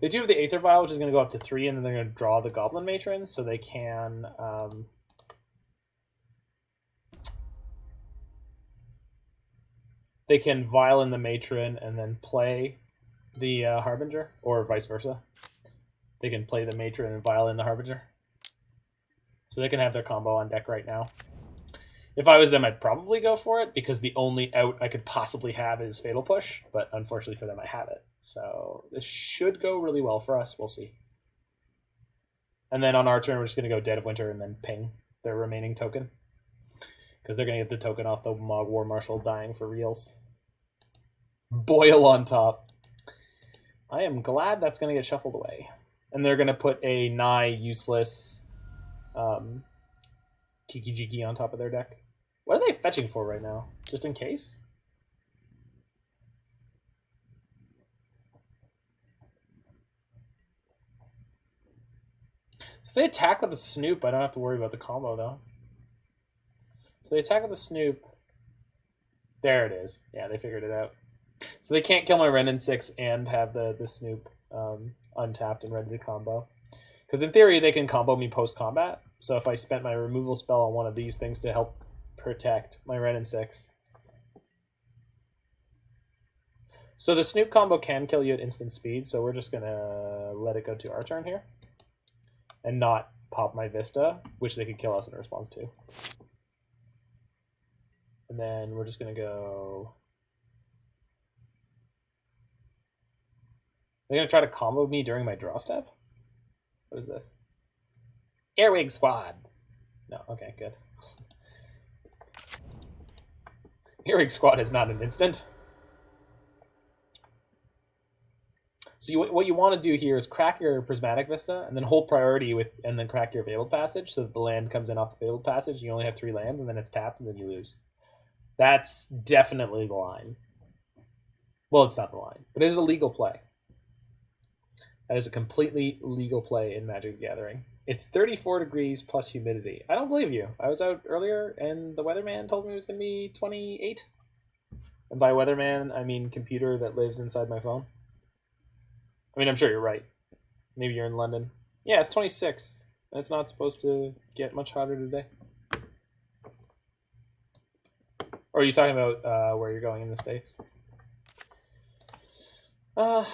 They do have the Aether Vial, which is going to go up to 3, and then they're going to draw the Goblin Matrons, so they can Vial in the Matron and then play the Harbinger, or vice versa. They can play the Matron and Vial in the Harbinger. So they can have their combo on deck right now. If I was them, I'd probably go for it, because the only out I could possibly have is Fatal Push, but unfortunately for them, I have it. So this should go really well for us. We'll see. And then on our turn, we're just going to go Dead of Winter and then ping their remaining token, because they're going to get the token off the Mog War Marshal dying for reals. Boil on top. I am glad that's going to get shuffled away. And they're going to put a nigh useless Kiki Jiki on top of their deck. What are they fetching for right now? Just in case? So they attack with the Snoop. I don't have to worry about the combo, though. So they attack with the Snoop. There it is. Yeah, they figured it out. So they can't kill my Wrenn and Six and have the Snoop untapped and ready to combo. Because in theory, they can combo me post-combat. So if I spent my removal spell on one of these things to help protect my Wrenn and Six. So the Snoop combo can kill you at instant speed, so we're just going to let it go to our turn here. And not pop my Vista, which they could kill us in response to. And then we're just going to go... They're going to try to combo me during my draw step? What is this? Airwig Squad. No, okay, good. Hearing Squad is not an instant. So what you want to do here is crack your Prismatic Vista and then hold priority with, and then crack your Fabled Passage so that the land comes in off the Fabled Passage. You only have 3 lands, and then it's tapped, and then you lose. That's definitely the line. Well, it's not the line, but it is a legal play. That is a completely legal play in Magic the Gathering. It's 34 degrees plus humidity. I don't believe you. I was out earlier, and the weatherman told me it was going to be 28. And by weatherman, I mean computer that lives inside my phone. I mean, I'm sure you're right. Maybe you're in London. Yeah, it's 26. It's not supposed to get much hotter today. Or are you talking about where you're going in the States? I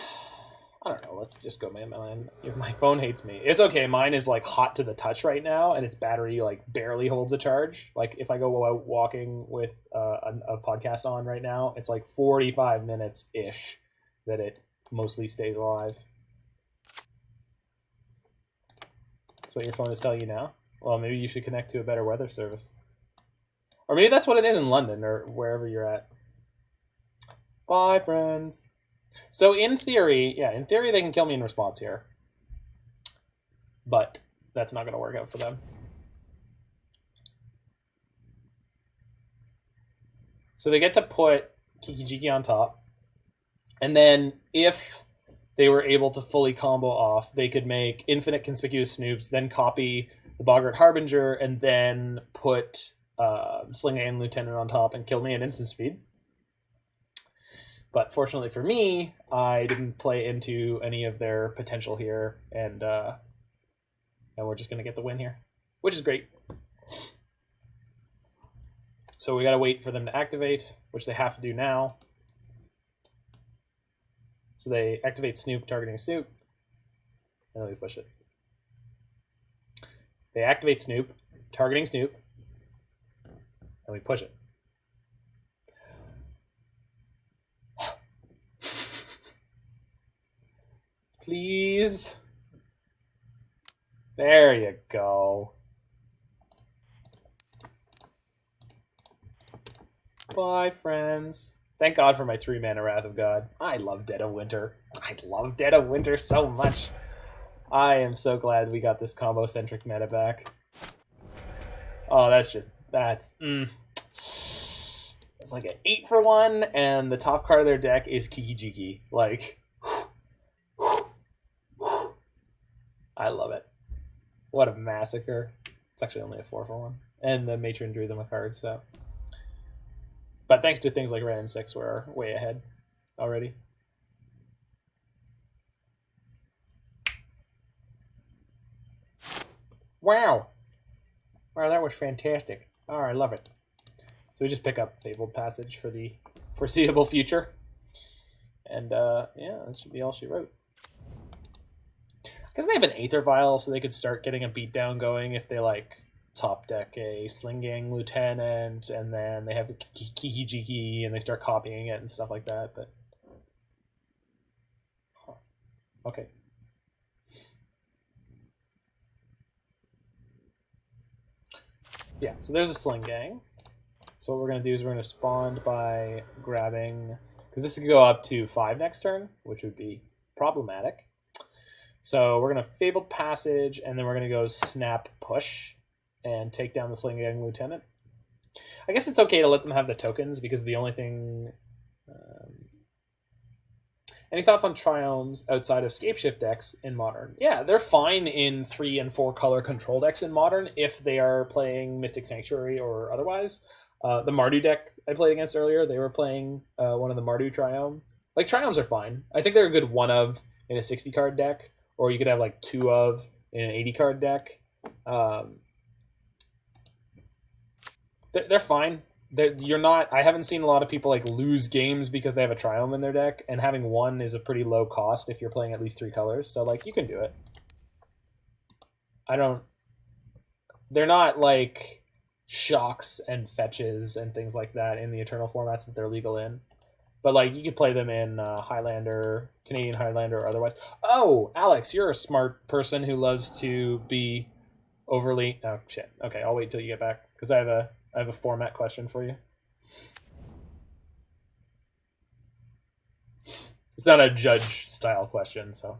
don't know. Let's just go man. My phone hates me. It's okay. Mine is like hot to the touch right now, and its battery like barely holds a charge. Like if I go out walking with a podcast on right now, it's like 45 minutes-ish that it mostly stays alive. That's what your phone is telling you now? Well, maybe you should connect to a better weather service. Or maybe that's what it is in London or wherever you're at. Bye, friends. So in theory, they can kill me in response here. But that's not going to work out for them. So they get to put Kiki-Jiki on top. And then if they were able to fully combo off, they could make infinite conspicuous snoops, then copy the Boggart Harbinger, and then put Kolaghan Lieutenant on top and kill me at instant speed. But fortunately for me, I didn't play into any of their potential here, and we're just going to get the win here, which is great. So we got to wait for them to activate, which they have to do now. So they activate Snoop, targeting Snoop, and then we push it. They activate Snoop, targeting Snoop, and we push it. Please. There you go. Bye, friends. Thank God for my 3-mana Wrath of God. I love Dead of Winter. I love Dead of Winter so much. I am so glad we got this combo-centric meta back. Oh, it's like an 8-for-1, and the top card of their deck is Kiki-Jiki. Like, I love it. What a massacre. It's actually only a 4-for-1. And the Matron drew them a card, so... But thanks to things like Wrenn and Six, we're way ahead already. Wow, that was fantastic. Oh, I love it. So we just pick up Fabled Passage for the foreseeable future. And yeah, that should be all she wrote. Because they have an Aether Vial, so they could start getting a beatdown going if they like top deck a Kolaghan Lieutenant, and then they have a Kiki-Jiki, and they start copying it and stuff like that. But okay. Yeah, so there's a Kolaghan. So what we're going to do is we're going to spawn by grabbing... Because this could go up to 5 next turn, which would be problematic. So we're going to Fabled Passage, and then we're going to go Snap Push and take down the Kolaghan Lieutenant. I guess it's okay to let them have the tokens, because the only thing... Any thoughts on Triomes outside of Scapeshift decks in Modern? Yeah, they're fine in 3 and 4 color control decks in Modern if they are playing Mystic Sanctuary or otherwise. The Mardu deck I played against earlier, they were playing one of the Mardu Triome. Like, Triomes are fine. I think they're a good 1 of in a 60 card deck, or you could have like 2 of in an 80 card deck. They're fine. You're not. I haven't seen a lot of people like lose games because they have a Triome in their deck, and having 1 is a pretty low cost if you're playing at least 3 colors. So like you can do it. They're not like shocks and fetches and things like that in the Eternal formats that they're legal in. But like you could play them in Highlander, Canadian Highlander, or otherwise. Oh, Alex, you're a smart person who loves to be overly. Oh shit. Okay, I'll wait till you get back because I have a format question for you. It's not a judge style question, so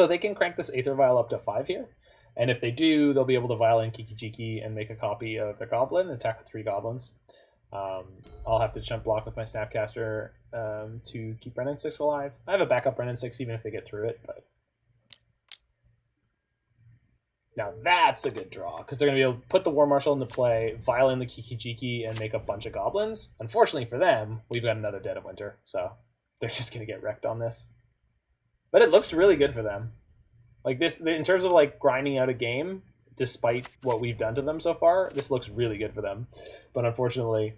they can crank this Aether Vial up to 5 here, and if they do, they'll be able to vial in Kiki Jiki and make a copy of the Goblin and attack with 3 goblins. I'll have to jump block with my Snapcaster to keep Wrenn and Six alive. I have a backup Wrenn and Six even if they get through it, but now that's a good draw because they're going to be able to put the War Marshal into play, vial in the Kiki Jiki, and make a bunch of goblins. Unfortunately for them, we've got another Dead of Winter, so they're just going to get wrecked on this. But it looks really good for them. Like this, in terms of like grinding out a game, despite what we've done to them so far, this looks really good for them. But unfortunately,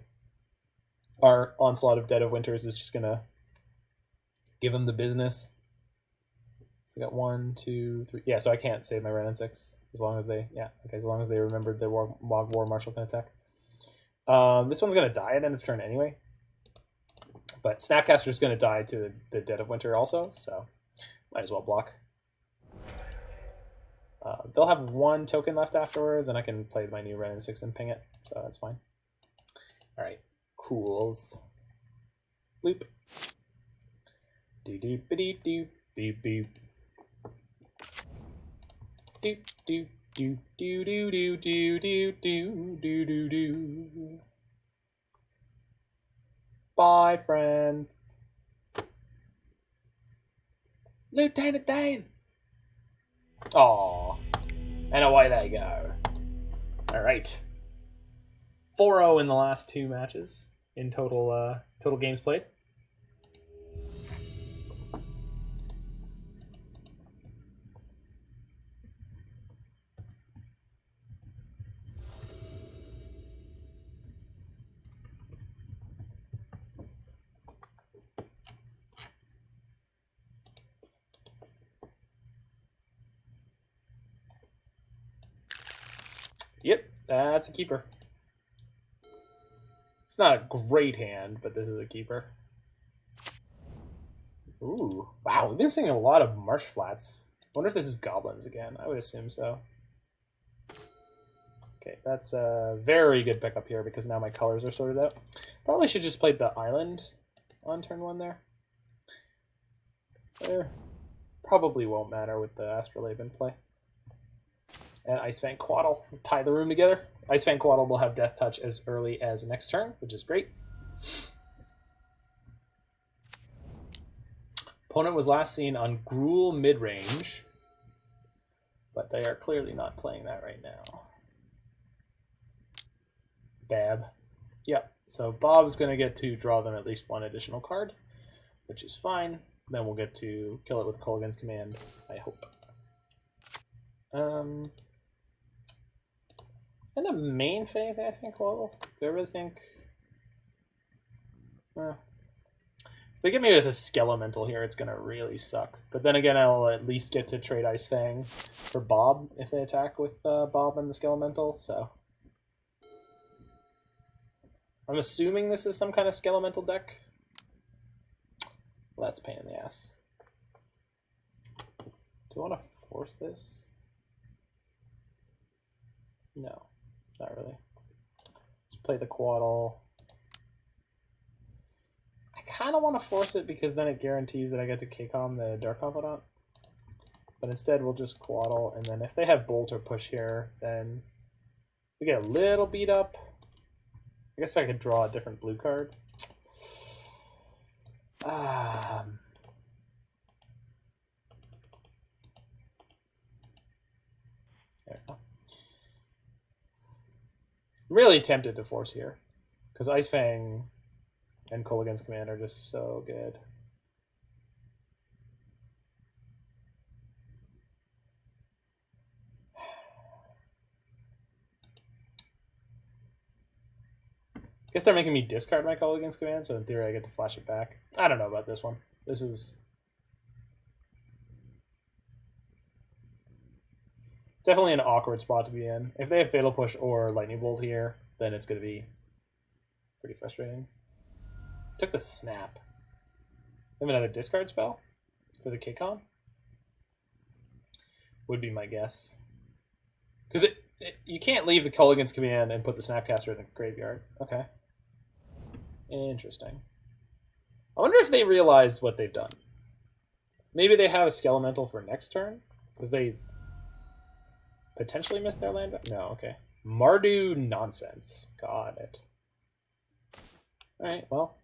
our onslaught of Dead of Winters is just going to give them the business. So we got 1, 2, 3. Yeah, so I can't save my Wrenn and Six as long as they, as long as they remembered the War Marshal can attack. This one's going to die at end of turn anyway. But Snapcaster's going to die to the Dead of Winter also, so might as well block. They'll have 1 token left afterwards, and I can play my new Wrenn and Six and ping it, so that's fine. All right, cools. Loop. Do do ba dee do beep beep. Do do do do do do do do do do do do. Bye, friend. Lieutenant Dane. Aw. And away they go. All right. 4-0 in the last 2 matches in total. Total games played. Yep, that's a keeper. It's not a great hand, but this is a keeper. Ooh, wow, we've been seeing a lot of Marsh Flats. I wonder if this is goblins again. I would assume so. Okay, that's a very good pickup here because now my colors are sorted out. Probably should just play the island on turn 1 there. Probably won't matter with the Astrolabe in play. And Ice-Fang Coatl tie the room together. Ice-Fang Coatl will have Death Touch as early as next turn, which is great. Opponent was last seen on Gruul mid-range, but they are clearly not playing that right now. Bab. Yep, so Bob's going to get to draw them at least 1 additional card, which is fine. Then we'll get to kill it with Kolaghan's Command, I hope. In the main phase, Ice-Fang Coatl, do I really think... if they get me with a Skelemental here, it's going to really suck. But then again, I'll at least get to trade Ice-Fang for Bob if they attack with Bob and the Skelemental, so... I'm assuming this is some kind of Skelemental deck. Well, that's a pain in the ass. Do I want to force this? No. Not really. Just play the Coatl. I kind of want to force it because then it guarantees that I get to K-Com the Dark Confidant. But instead we'll just Coatl, and then if they have Bolt or Push here, then we get a little beat up. I guess if I could draw a different blue card. There we go. I'm really tempted to force here because Ice-Fang and Kolaghan's Command are just so good. I guess they're making me discard my Kolaghan's Command, so in theory I get to flash it back. I don't know about this one. This is definitely an awkward spot to be in. If they have Fatal Push or Lightning Bolt here, then it's going to be pretty frustrating. Took the Snap. They have another discard spell for the K-Con? Would be my guess. Because you can't leave the Kolaghan's Command and put the Snapcaster in the graveyard. Okay. Interesting. I wonder if they realized what they've done. Maybe they have a Skelemental for next turn? Because they potentially missed their land? No, okay. Mardu nonsense. Got it. Alright, well.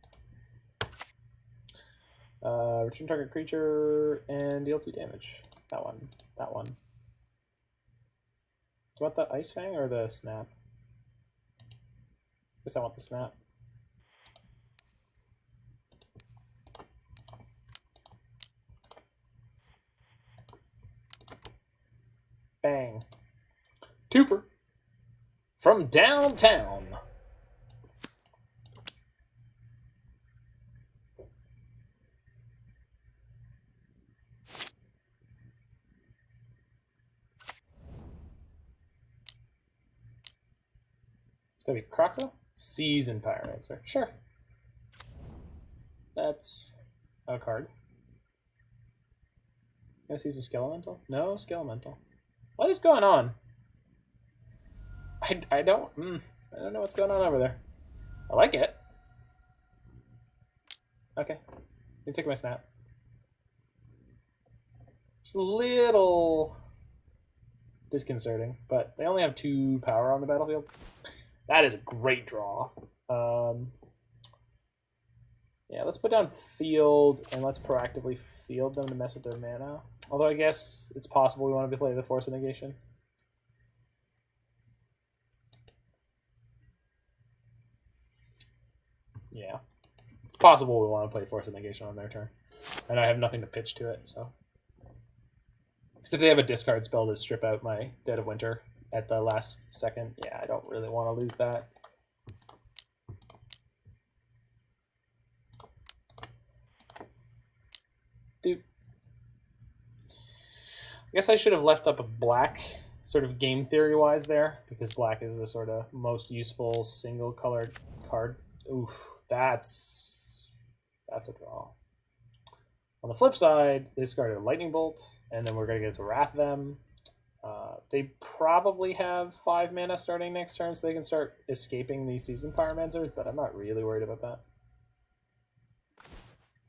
Return target creature and deal 2 damage. That one. That one. Do you want the Ice-Fang or the Snap? Guess I want the Snap. Bang. Twofer. From downtown. It's gonna be Croxa? Season Pyromancer. Sure. That's a card. Can I see some Skelemental? No Skelemental. What is going on? I don't know what's going on over there. I like it. Okay. Let me take my Snap. Just a little disconcerting, but they only have 2 power on the battlefield. That is a great draw. Yeah, let's put down field, and let's proactively field them to mess with their mana. Although I guess it's possible we want to play the Force of Negation. Yeah. It's possible we want to play Force of Negation on their turn. And I have nothing to pitch to it, so. Except they have a discard spell to strip out my Dead of Winter at the last second. Yeah, I don't really want to lose that. Dude. I guess I should have left up a black, sort of game theory-wise there, because black is the sort of most useful single-colored card. Oof, that's a draw. On the flip side, they discarded a Lightning Bolt, and then we're going to get to Wrath them. They probably have 5 mana starting next turn, so they can start escaping these Season Pyromancers, but I'm not really worried about that.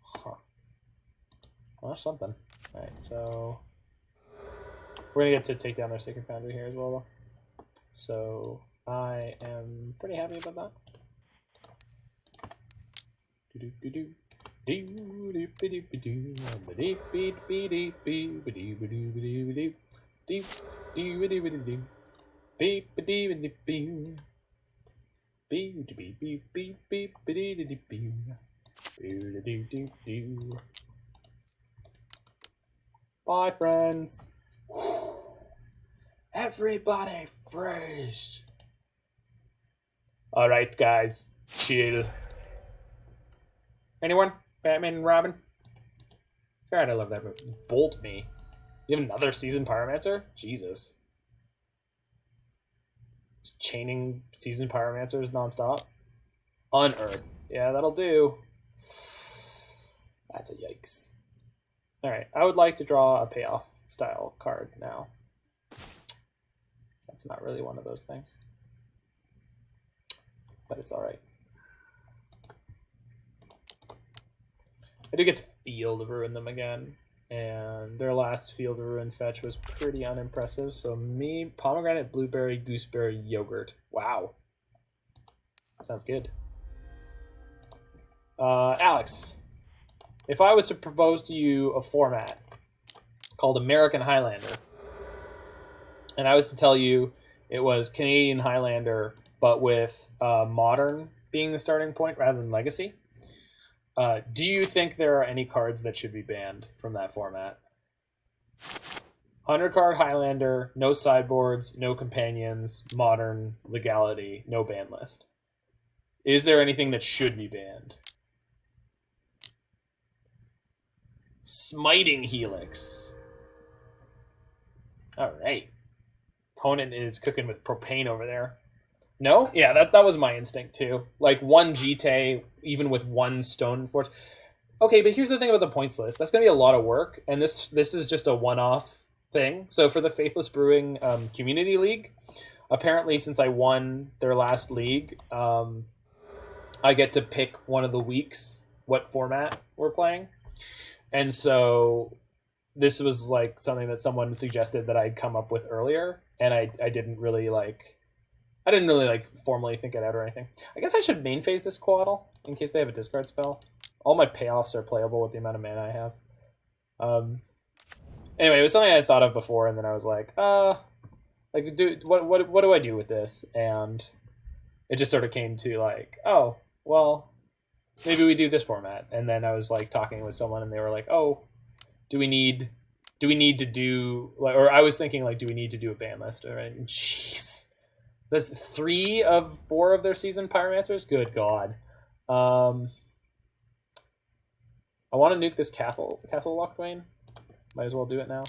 Huh. Well, something. Alright, so we're going to get to take down their Sacred Foundry here as well, though. So I am pretty happy about that. Bye, friends. Everybody freeze. All right, guys, chill. Anyone? Batman and Robin? God, I love that movie. Bolt me. You have another Season Pyromancer? Jesus. Just chaining Season Pyromancers nonstop. Unearth. Yeah, that'll do. That's a yikes. Alright, I would like to draw a payoff style card now. That's not really one of those things. But it's alright. I do get to Field of Ruin them again, and their last Field of Ruin fetch was pretty unimpressive, so me, Pomegranate, Blueberry, Gooseberry, Yogurt. Wow. Sounds good. Alex, if I was to propose to you a format called American Highlander, and I was to tell you it was Canadian Highlander, but with Modern being the starting point rather than Legacy, do you think there are any cards that should be banned from that format? 100-card Highlander, no sideboards, no companions, Modern, Legality, no ban list. Is there anything that should be banned? Smiting Helix. Alright. Opponent is cooking with propane over there. No? Yeah, that was my instinct too. Like 1 Jite, even with 1 Stone Forge. Okay, but here's the thing about the points list. That's going to be a lot of work, and this is just a one-off thing. So for the Faithless Brewing Community League, apparently since I won their last league, I get to pick one of the weeks what format we're playing. And so this was like something that someone suggested that I'd come up with earlier, and I didn't really like formally think it out or anything. I guess I should main phase this Coatl in case they have a discard spell. All my payoffs are playable with the amount of mana I have. Anyway, it was something I had thought of before, and then I was like, what do I do with this? And it just sort of came to like, oh, well, maybe we do this format. And then I was like talking with someone, and they were like, oh, do we need to do like, or I was thinking like, do we need to do a ban list? All right, jeez, that's 3 of 4 of their seasoned pyromancers. Good God. I want to nuke this Castle Loch. Might as well do it now.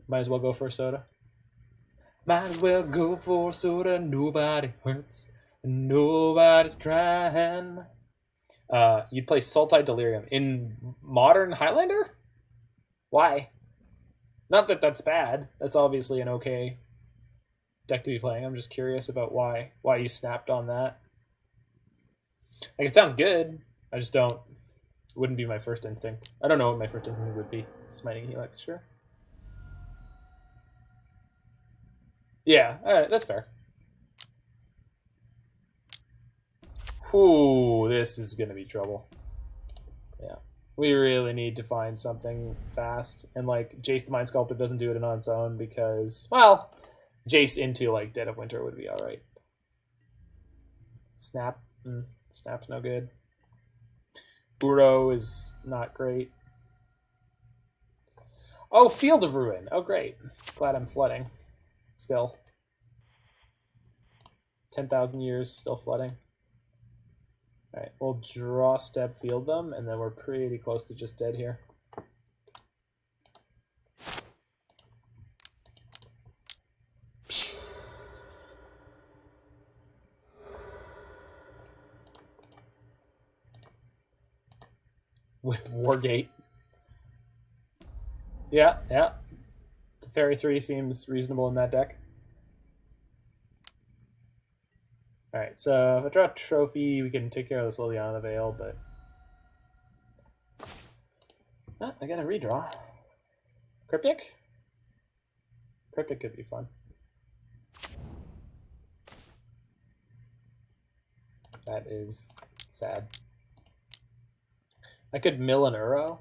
Might as well go for a soda. Might as well go for a soda. Nobody hurts. Nobody's crying. You'd play Sultai Delirium in Modern Highlander? Why? Not that that's bad. That's obviously an okay deck to be playing. I'm just curious about why you snapped on that. Like, it sounds good. I just don't... Wouldn't be my first instinct. I don't know what my first instinct would be. Smiting Helix, sure. Yeah, alright, that's fair. Whew, this is gonna be trouble. Yeah. We really need to find something fast. And like Jace the Mind Sculptor doesn't do it on its own because, well, Jace into like Dead of Winter would be alright. Snap. Snap's no good. Uro is not great. Oh, Field of Ruin. Oh, great. Glad I'm flooding. Still. 10,000 years, still flooding. Alright, we'll draw, step, field them, and then we're pretty close to just dead here. With Wargate. Yeah. Teferi 3 seems reasonable in that deck. Alright, so if I draw a trophy, we can take care of this Liliana Veil, but... Ah, I got a redraw. Cryptic? Cryptic could be fun. That is sad. I could mill an Uro.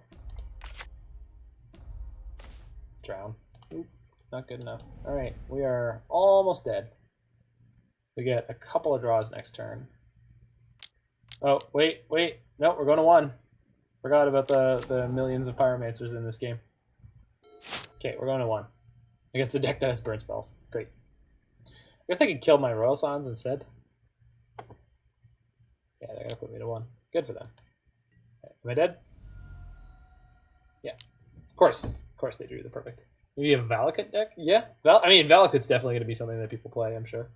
Drown. Oop, not good enough. Alright, we are almost dead. We get a couple of draws next turn. Oh, wait. No, we're going to 1. Forgot about the millions of pyromancers in this game. Okay, we're going to 1. Against a deck that has burn spells. Great. I guess they could kill my Royal Scions instead. Yeah, they're going to put me to 1. Good for them. Am I dead? Yeah. Of course they drew the perfect. Maybe a Valakut deck? Yeah. I mean, Valakut's definitely going to be something that people play, I'm sure.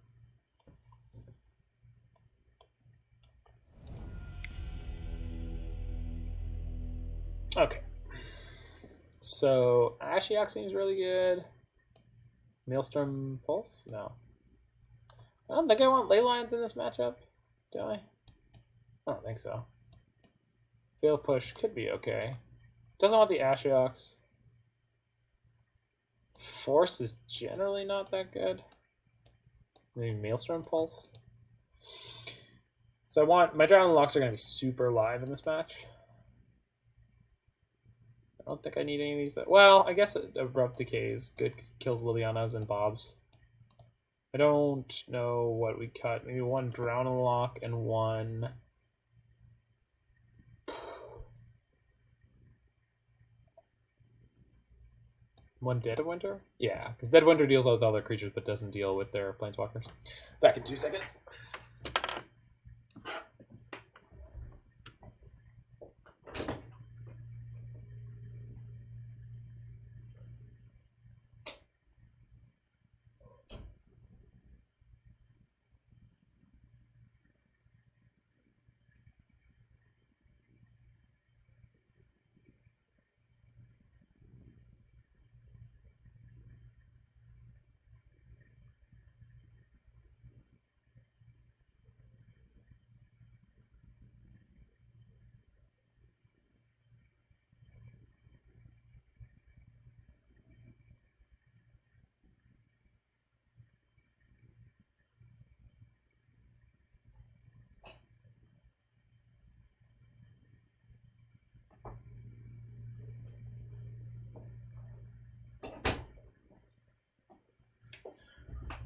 Okay. So, Ashiok seems really good. Maelstrom Pulse? No. I don't think I want Leylines in this matchup. Do I? I don't think so. Fail Push could be okay. Doesn't want the Ashioks. Force is generally not that good. Maybe Maelstrom Pulse. So I want... My Drown and Locks are going to be super live in this match. I don't think I need any of these. Well, I guess Abrupt Decay is good. Kills Liliana's and Bob's. I don't know what we cut. Maybe 1 Drown and Lock and 1... One Dead of Winter? Yeah, because Dead of Winter deals with other creatures but doesn't deal with their planeswalkers. Back in 2 seconds.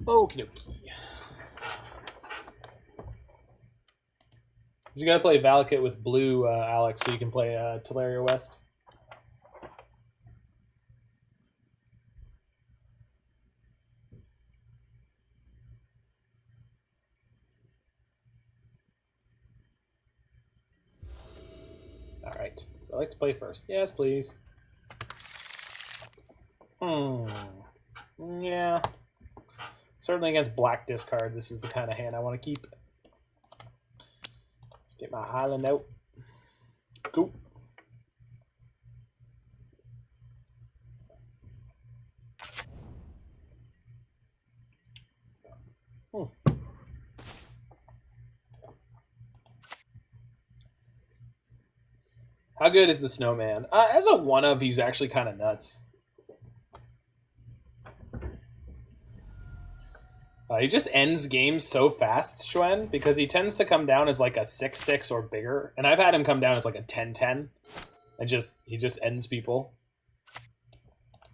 Okie dokie. You gotta play Valakut with blue, Alex, so you can play Teleria West. Alright. I'd like to play first. Yes, please. Yeah. Certainly against black discard, this is the kind of hand I want to keep. Get my island out. Cool. How good is the Snowman? As a 1-of, he's actually kind of nuts. He just ends games so fast, Schwen, because he tends to come down as like a 6-6 or bigger. And I've had him come down as like a 10-10. And he just ends people.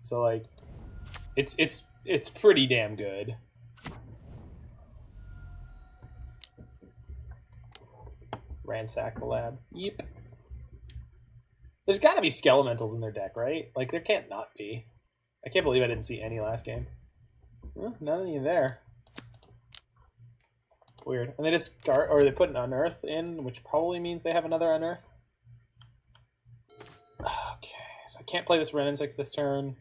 So like it's pretty damn good. Ransack the lab. Yep. There's got to be Skelementals in their deck, right? Like, there can't not be. I can't believe I didn't see any last game. Well, none of you there. Weird. And they discard, or they put an Unearth in, which probably means they have another Unearth. Okay, so I can't play this Wrenn and Six this turn.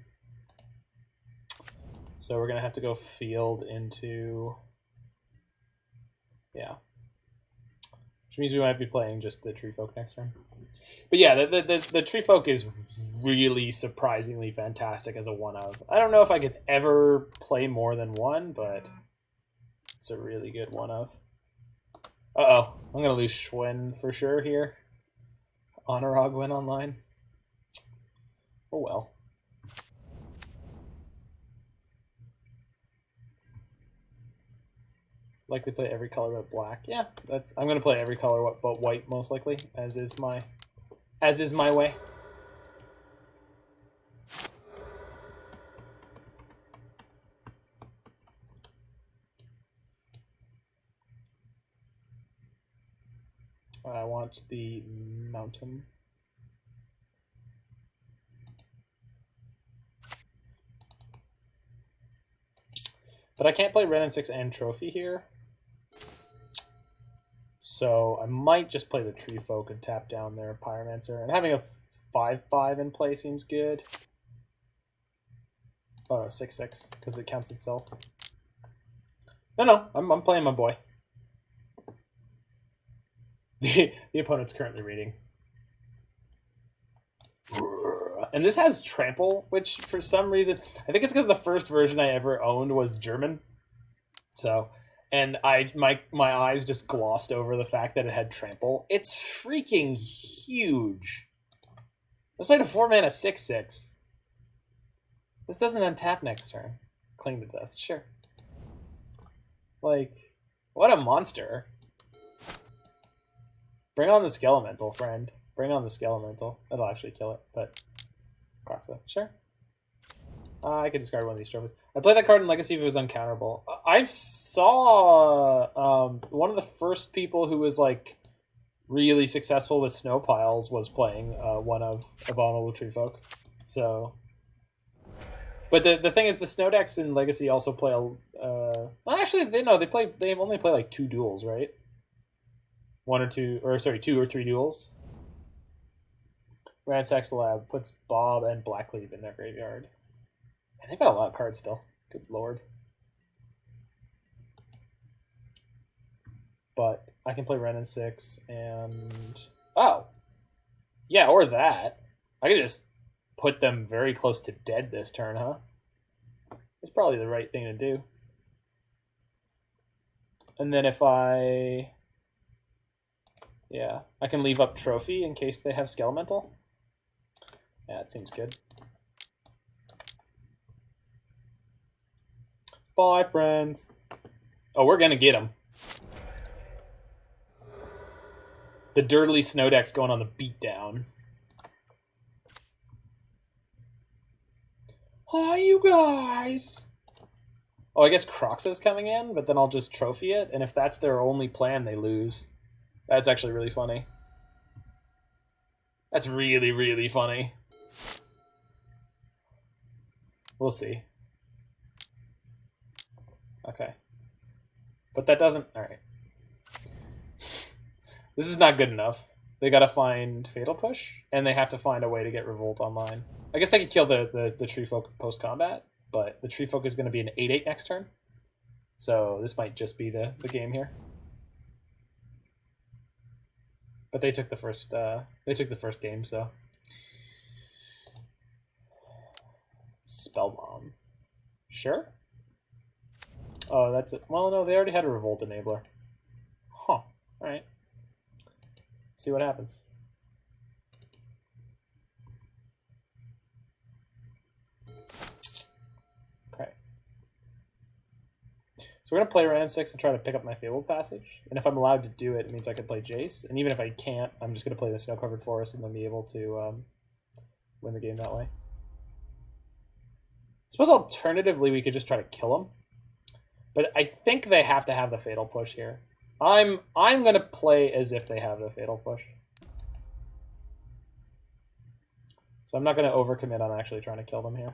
So we're going to have to go field into... Yeah. Which means we might be playing just the Treefolk next turn. But yeah, the Treefolk is really surprisingly fantastic as a 1-of. I don't know if I could ever play more than one, but it's a really good 1-of. Uh-oh. I'm going to lose Schwen for sure here. Honorog went online. Oh well. Likely play every color but black. Yeah, I'm gonna play every color but white most likely, as is my way. I want the mountain. But I can't play Wrenn and Six and Trophy here. So I might just play the Treefolk and tap down their Pyromancer. And having a 5/5 in play seems good. Oh, 6/6, because it counts itself. No, I'm playing my boy. The opponent's currently reading. And this has Trample, which for some reason, I think it's because the first version I ever owned was German. So, and my eyes just glossed over the fact that it had Trample. It's freaking huge. Let's play a 4-mana 6/6. This doesn't untap next turn. Cling to Dust, sure. Like, what a monster. Bring on the Skelemental, friend. Bring on the Skelemental. That'll actually kill it, but... Proxa, sure. I could discard one of these trophies. I played that card in Legacy if it was uncounterable. I saw one of the first people who was like really successful with snow piles was playing one of Abominable Treefolk. So, but the thing is, the snow decks in Legacy also play well, actually, they only play like 2 duels, right? 2 or 3 duels. Ransacks the lab, puts Bob and Blackleaf in their graveyard. And they've got a lot of cards still. Good lord. But I can play Wrenn and Six and... Oh! Yeah, or that. I could just put them very close to dead this turn, huh? It's probably the right thing to do. And then if I... Yeah, I can leave up Trophy in case they have Skelemental. Yeah, it seems good. Bye, friends. Oh, we're gonna get them. The Dirtly Snow deck's going on the beatdown. Hi, you guys. Oh, I guess Croxa's coming in, but then I'll just trophy it, and if that's their only plan, they lose. That's actually really funny. That's really, really funny. We'll see. Okay. But that doesn't... Alright. This is not good enough. They gotta find Fatal Push, and they have to find a way to get Revolt online. I guess they could kill the Treefolk post-combat, but the Treefolk is going to be an 8/8 next turn. So this might just be the game here. But they took the first game, so... Spellbomb. Sure? Oh, that's it. Well, no, they already had a Revolt Enabler. Huh. Alright. See what happens. Okay. So we're going to play Wrenn and Six and try to pick up my Fabled Passage. And if I'm allowed to do it, it means I can play Jace. And even if I can't, I'm just going to play the Snow-Covered Forest and then be able to win the game that way. I suppose alternatively we could just try to kill them. But I think they have to have the Fatal Push here. I'm going to play as if they have the Fatal Push. So I'm not going to overcommit on actually trying to kill them here.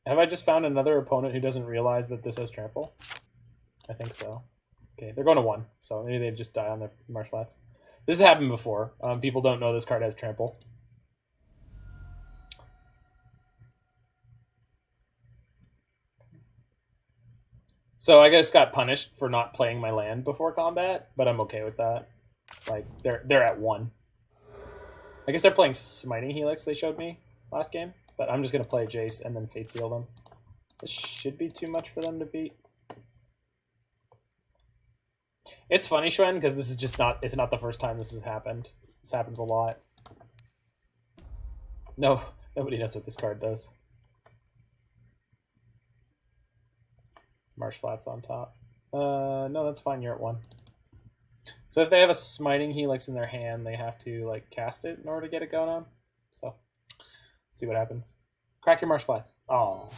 Have I just found another opponent who doesn't realize that this has trample? I think so. Okay, they're going to 1, so maybe they just die on their Marsh Flats. This has happened before. People don't know this card has trample. So I just got punished for not playing my land before combat, but I'm okay with that. Like, they're at 1. I guess they're playing Smiting Helix, they showed me last game, but I'm just going to play Jace and then Fate Seal them. This should be too much for them to beat. It's funny, Wrenn, because this is just not... It's not the first time this has happened. This happens a lot. No, nobody knows what this card does. Marsh Flats on top. No, that's fine. You're at 1. So if they have a Smiting Helix in their hand, they have to like cast it in order to get it going on. So, see what happens. Crack your Marsh Flats. Oh,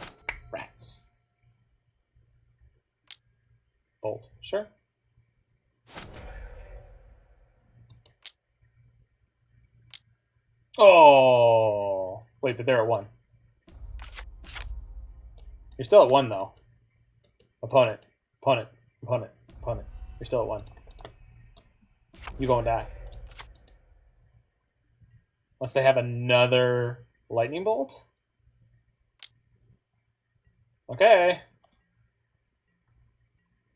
rats. Bolt. Sure. Oh, wait, but they're at 1. You're still at 1 though. Opponent, opponent, opponent, opponent. You're still at 1. You gonna die. Unless they have another lightning bolt. Okay.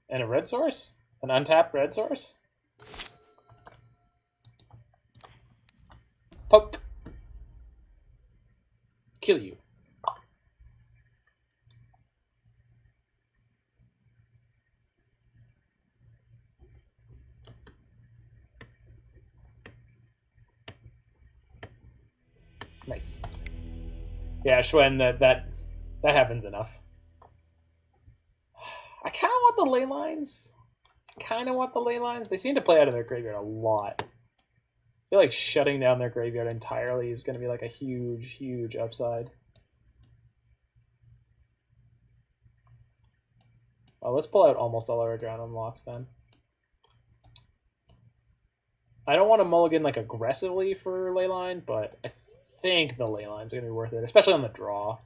And a red source? An untapped red source? Poke. Kill you. Nice. Yeah, Wrenn, that happens enough. I kind of want the ley lines. They seem to play out of their graveyard a lot. I feel like shutting down their graveyard entirely is going to be like a huge, huge upside. Well, let's pull out almost all our Drown unlocks then. I don't want to mulligan like aggressively for Leyline, but I think the Leylines are going to be worth it, especially on the draw.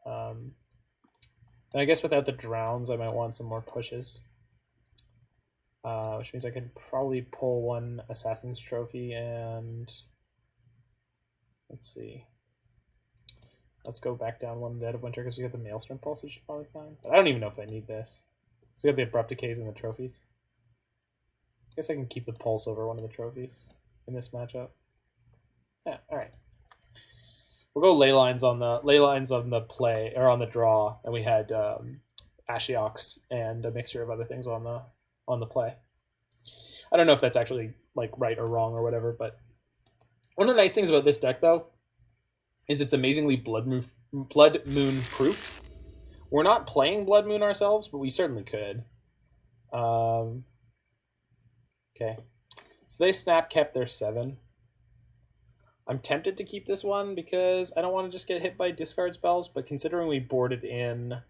And I guess without the Drowns, I might want some more pushes. Which means I could probably pull 1 Assassin's Trophy and... Let's see. Let's go back down 1 Dead of Winter because we got the Maelstrom Pulse, which is probably fine. But I don't even know if I need this. So we got the Abrupt Decays and the trophies. I guess I can keep the Pulse over one of the trophies in this matchup. Yeah, alright. We'll go Leylines on the play, or on the draw, and we had Ashioks and a mixture of other things on the play. I don't know if that's actually like right or wrong or whatever, but one of the nice things about this deck though is it's amazingly Blood Moon proof. We're not playing Blood Moon ourselves, but we certainly could. Okay. So they snap kept their 7. I'm tempted to keep this one because I don't want to just get hit by discard spells, but considering we boarded in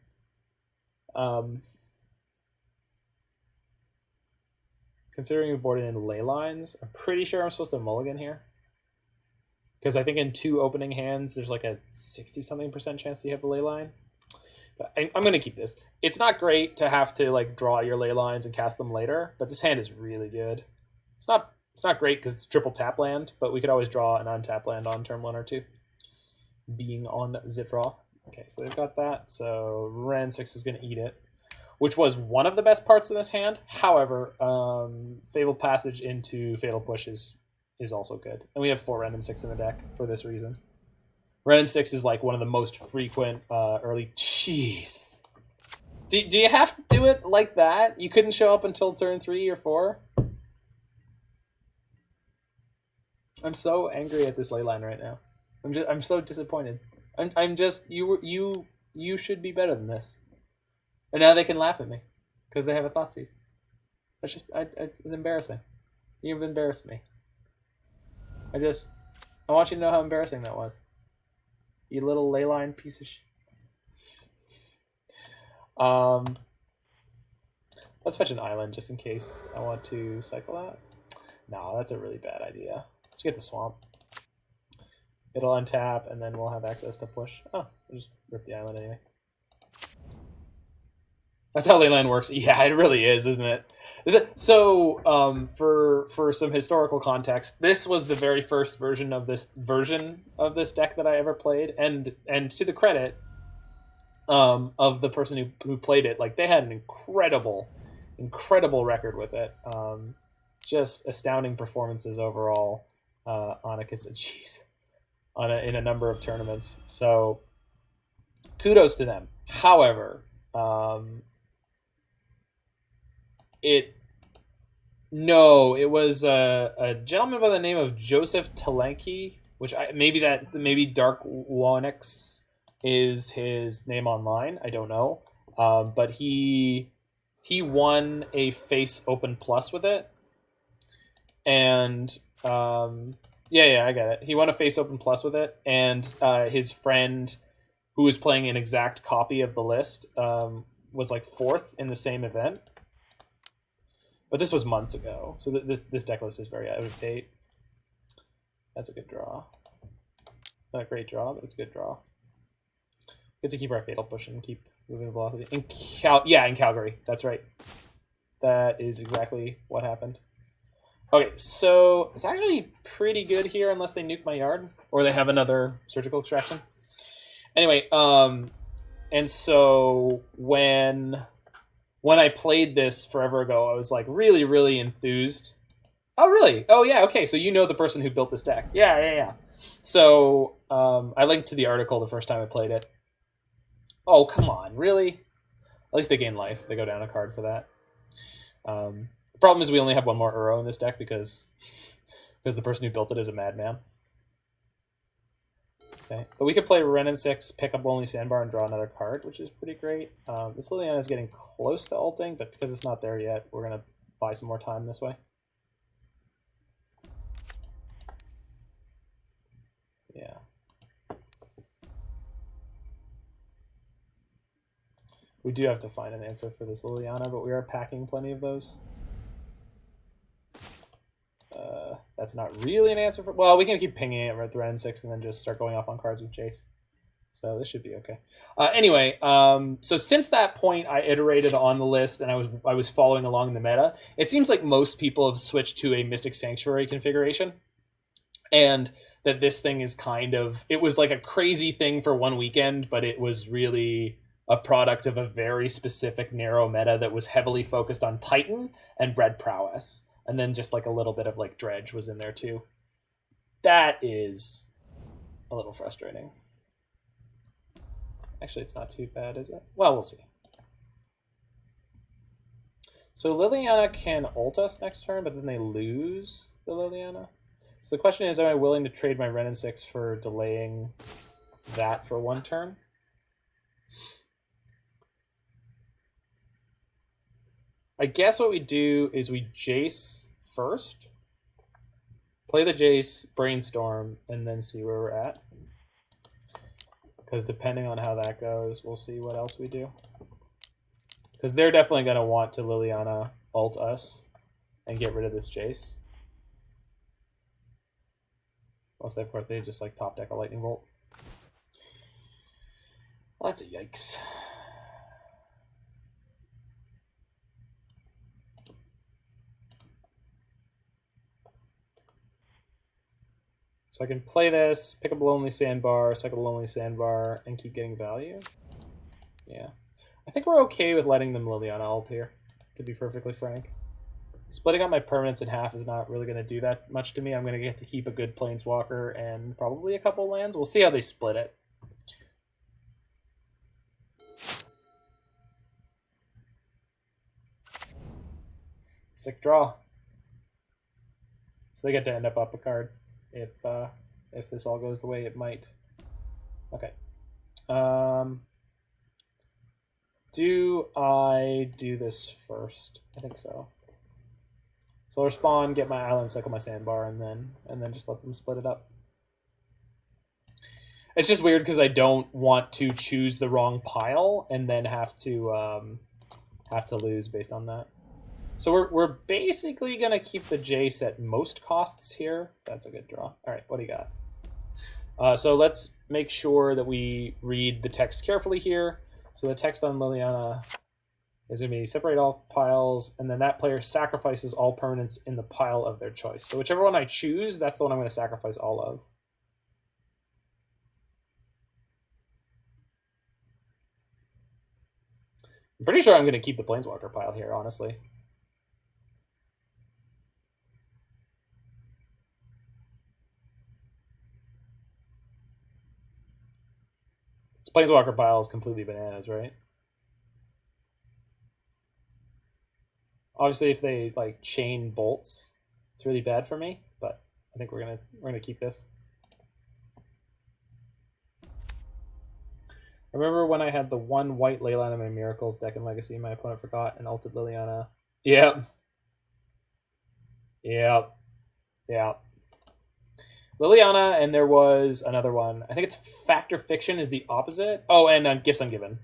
Leylines, I'm pretty sure I'm supposed to mulligan here. Because I think in 2 opening hands, there's like a 60-something% chance that you have a Leyline. But I'm going to keep this. It's not great to have to like draw your Leylines and cast them later, but this hand is really good. It's not great because it's triple tap land, but we could always draw an untap land on turn 1 or 2. Being on the draw. Okay, so they've got that. So Wrenn and Six is going to eat it, which was one of the best parts of this hand. However, Fabled Passage into Fatal Push is also good. And we have 4 Wrenn and Six in the deck for this reason. Wrenn and Six is like one of the most frequent early... Jeez. Do you have to do it like that? You couldn't show up until turn 3 or 4? I'm so angry at this Leyline right now. I'm so disappointed. I'm just you should be better than this. And now they can laugh at me because they have a Thoughtseize. That's just it's embarrassing. You've embarrassed me. I want you to know how embarrassing that was. You little Leyline piece of shit. Let's fetch an island just in case I want to cycle that. No, that's a really bad idea. Let's get the swamp. It'll untap, and then we'll have access to push. Oh, we'll just rip the island anyway. That's how Leyline works. Yeah, it really is, isn't it? Is it? So, for some historical context, this was the very first version of this deck that I ever played, and to the credit of the person who played it, like they had an incredible record with it. Just astounding performances overall in a number of tournaments. So kudos to them. However, it was a gentleman by the name of Jozef Teleki, which maybe Dark Wonix is his name online. I don't know, but he won a face open plus with it, and yeah, I got it. He won a face open plus with it, and his friend, who was playing an exact copy of the list, was like 4th in the same event. But this was months ago, so this deck list is very out of date. That's a good draw. Not a great draw, but it's a good draw. Good to keep our Fatal Push and keep moving velocity. In Calgary. That's right. That is exactly what happened. Okay, so it's actually pretty good here unless they nuke my yard or they have another surgical extraction. Anyway, and so when I played this forever ago, I was like really, really enthused. Oh, really? Oh, yeah. Okay, so you know the person who built this deck. Yeah. So I linked to the article the first time I played it. Oh, come on, really? At least they gain life. They go down a card for that. The problem is we only have 1 more Uro in this deck because the person who built it is a madman. Okay, but we could play Wrenn and Six, pick up Lonely Sandbar, and draw another card, which is pretty great. This Liliana is getting close to ulting, but because it's not there yet, we're going to buy some more time this way. Yeah. We do have to find an answer for this Liliana, but we are packing plenty of those. That's not really an answer for... Well, we can keep pinging it with Wrenn and Six and then just start going off on cards with Jace. So this should be okay. Anyway, so since that point, I iterated on the list and I was following along the meta. It seems like most people have switched to a Mystic Sanctuary configuration. And that this thing is kind of... It was like a crazy thing for one weekend, but it was really a product of a very specific narrow meta that was heavily focused on Titan and Red Prowess. And then just like a little bit of like Dredge was in there too. That is a little frustrating. Actually, it's not too bad, is it? Well, we'll see. So Liliana can ult us next turn, but then they lose the Liliana. So the question is, am I willing to trade my Wrenn and Six for delaying that for 1 turn? I guess what we do is we Jace first, play the Jace, brainstorm, and then see where we're at. Because depending on how that goes, we'll see what else we do. Because they're definitely going to want to Liliana ult us and get rid of this Jace. Unless, of course, they just like top deck a Lightning Bolt. Well, that's a yikes. So I can play this, pick up a Lonely Sandbar, second a Lonely Sandbar, and keep getting value. Yeah. I think we're okay with letting them Liliana ult here, to be perfectly frank. Splitting up my permanents in half is not really going to do that much to me. I'm going to get to keep a good Planeswalker and probably a couple lands. We'll see how they split it. Sick draw. So they get to end up a card if this all goes the way it might. Okay. Do I do this first? I think so. So I'll respond, get my island, cycle my sandbar, and then just let them split it up. It's just weird because I don't want to choose the wrong pile and then have to lose based on that. So we're basically gonna keep the Jace at most costs here. That's a good draw. All right, what do you got? So let's make sure that we read the text carefully here. So the text on Liliana is going to be separate all piles, and then that player sacrifices all permanents in the pile of their choice. So whichever one I choose, that's the one I'm going to sacrifice all of. I'm pretty sure I'm going to keep the Planeswalker pile here, honestly. This Planeswalker pile is completely bananas, right? Obviously, if they like chain bolts, it's really bad for me. But I think we're gonna keep this. Remember when I had the one white Leyline in my Miracles deck in Legacy, my opponent forgot and ulted Liliana. Yep. Yep. Yep. Liliana, and there was another one. I think it's Fact or Fiction is the opposite. Oh, and Gifts Ungiven.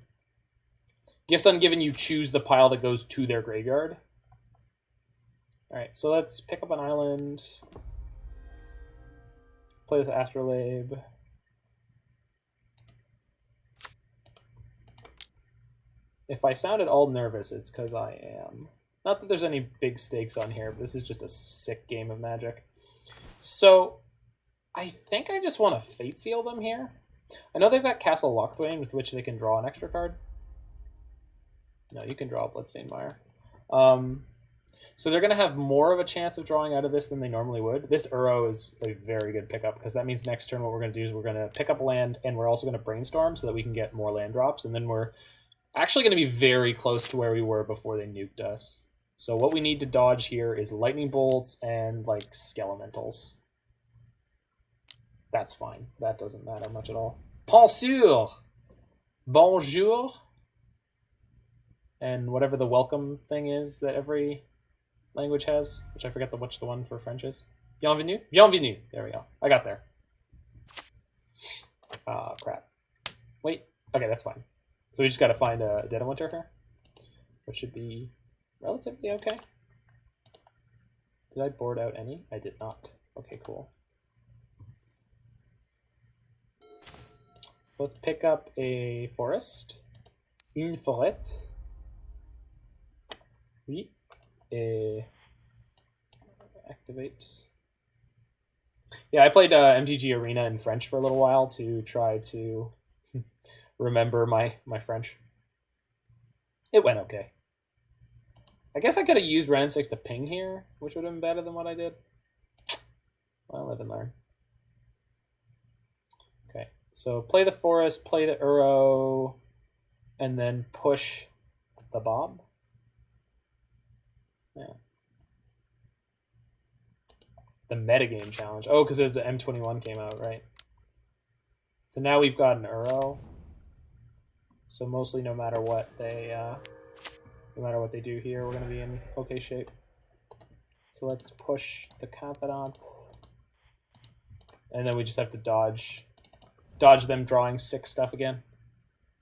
Gifts Ungiven, you choose the pile that goes to their graveyard. Alright, so let's pick up an island. Play this Astrolabe. If I sound at all nervous, it's because I am. Not that there's any big stakes on here, but this is just a sick game of Magic. So, I think I just want to Fate Seal them here. I know they've got Castle Lochthwain, with which they can draw an extra card. No, you can draw a Bloodstained Mire. So they're going to have more of a chance of drawing out of this than they normally would. This Uro is a very good pickup, because that means next turn what we're going to do is we're going to pick up land, and we're also going to Brainstorm so that we can get more land drops, and then we're actually going to be very close to where we were before they nuked us. So what we need to dodge here is Lightning Bolts and, like, Skelementals. That's fine. That doesn't matter much at all. Bonjour! Bonjour! And whatever the welcome thing is that every language has, which I forget which the one for French is. Bienvenue? Bienvenue! There we go. I got there. Ah, crap. Wait. Okay, that's fine. So we just got to find a Dead of Winter here, which should be relatively okay. Did I board out any? I did not. Okay, cool. So let's pick up a forest. Une forêt. Oui. Activate. Yeah, I played MTG Arena in French for a little while to try to remember my French. It went okay. I guess I could have used Wrenn and Six to ping here, which would have been better than what I did. Well, live and learn. Okay, so play the forest, play the Uro, and then push the Bob. Yeah. The metagame challenge. Oh, because the M21 came out, right? So now we've got an Uro. So mostly no matter what, they no matter what they do here, we're going to be in okay shape. So let's push the Confidant. And then we just have to dodge them drawing 6 stuff again.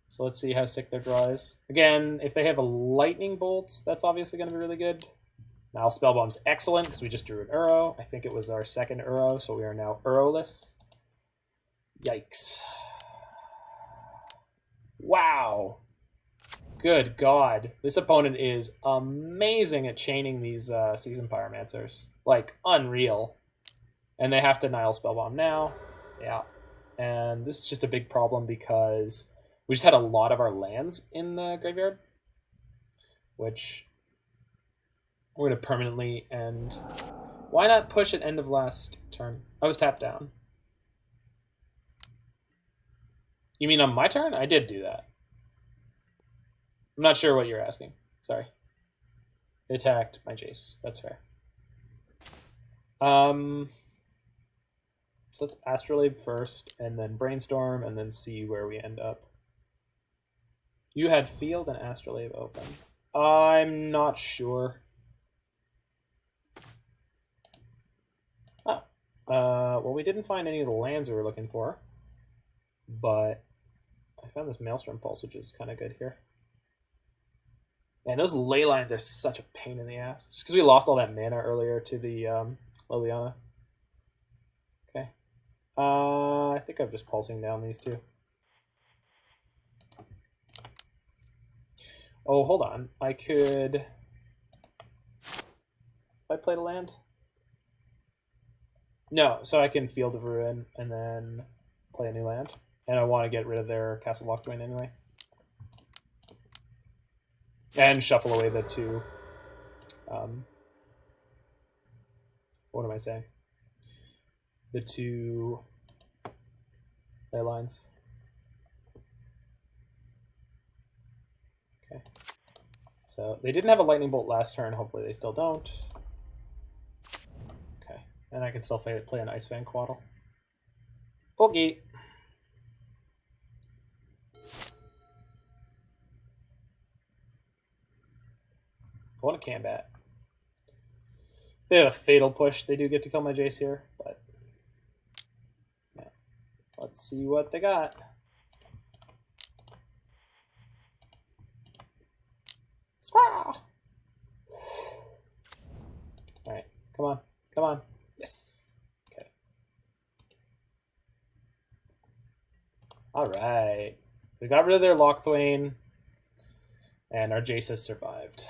So let's see how sick their draw is. Again, if they have a Lightning Bolt, that's obviously going to be really good. Now Spellbomb's excellent because we just drew an Uro. I think it was our second Uro, so we are now Uro-less. Yikes. Wow. Good God. This opponent is amazing at chaining these Season Pyromancers. Like, unreal. And they have to Nihil Spellbomb now. Yeah. And this is just a big problem because we just had a lot of our lands in the graveyard, which we're going to permanently end. Why not push at end of last turn? I was tapped down. You mean on my turn? I did do that. I'm not sure what you're asking. Sorry. They attacked my Jace. That's fair. So let's Astrolabe first, and then Brainstorm, and then see where we end up. You had Field and Astrolabe open. I'm not sure. Oh. Well, we didn't find any of the lands we were looking for, but I found this Maelstrom Pulse, which is kind of good here. Man, those Leylines are such a pain in the ass. Just because we lost all that mana earlier to the Liliana. Okay. I think I'm just pulsing down these two. Oh, hold on. I could... If I played a land? No, so I can Field of Ruin and then play a new land. And I want to get rid of their Castle Lochbane anyway. And shuffle away the two... what am I saying? The two Leylines. Okay. So they didn't have a Lightning Bolt last turn. Hopefully they still don't. Okay. And I can still play an Ice-Fang Coatl. Okay. I want a Combat. If they have a Fatal Push, they do get to kill my Jace here, but yeah. Let's see what they got. Squaw! Alright, come on, come on. Yes. Okay. Alright. So we got rid of their Lochthwain, and our Jace has survived.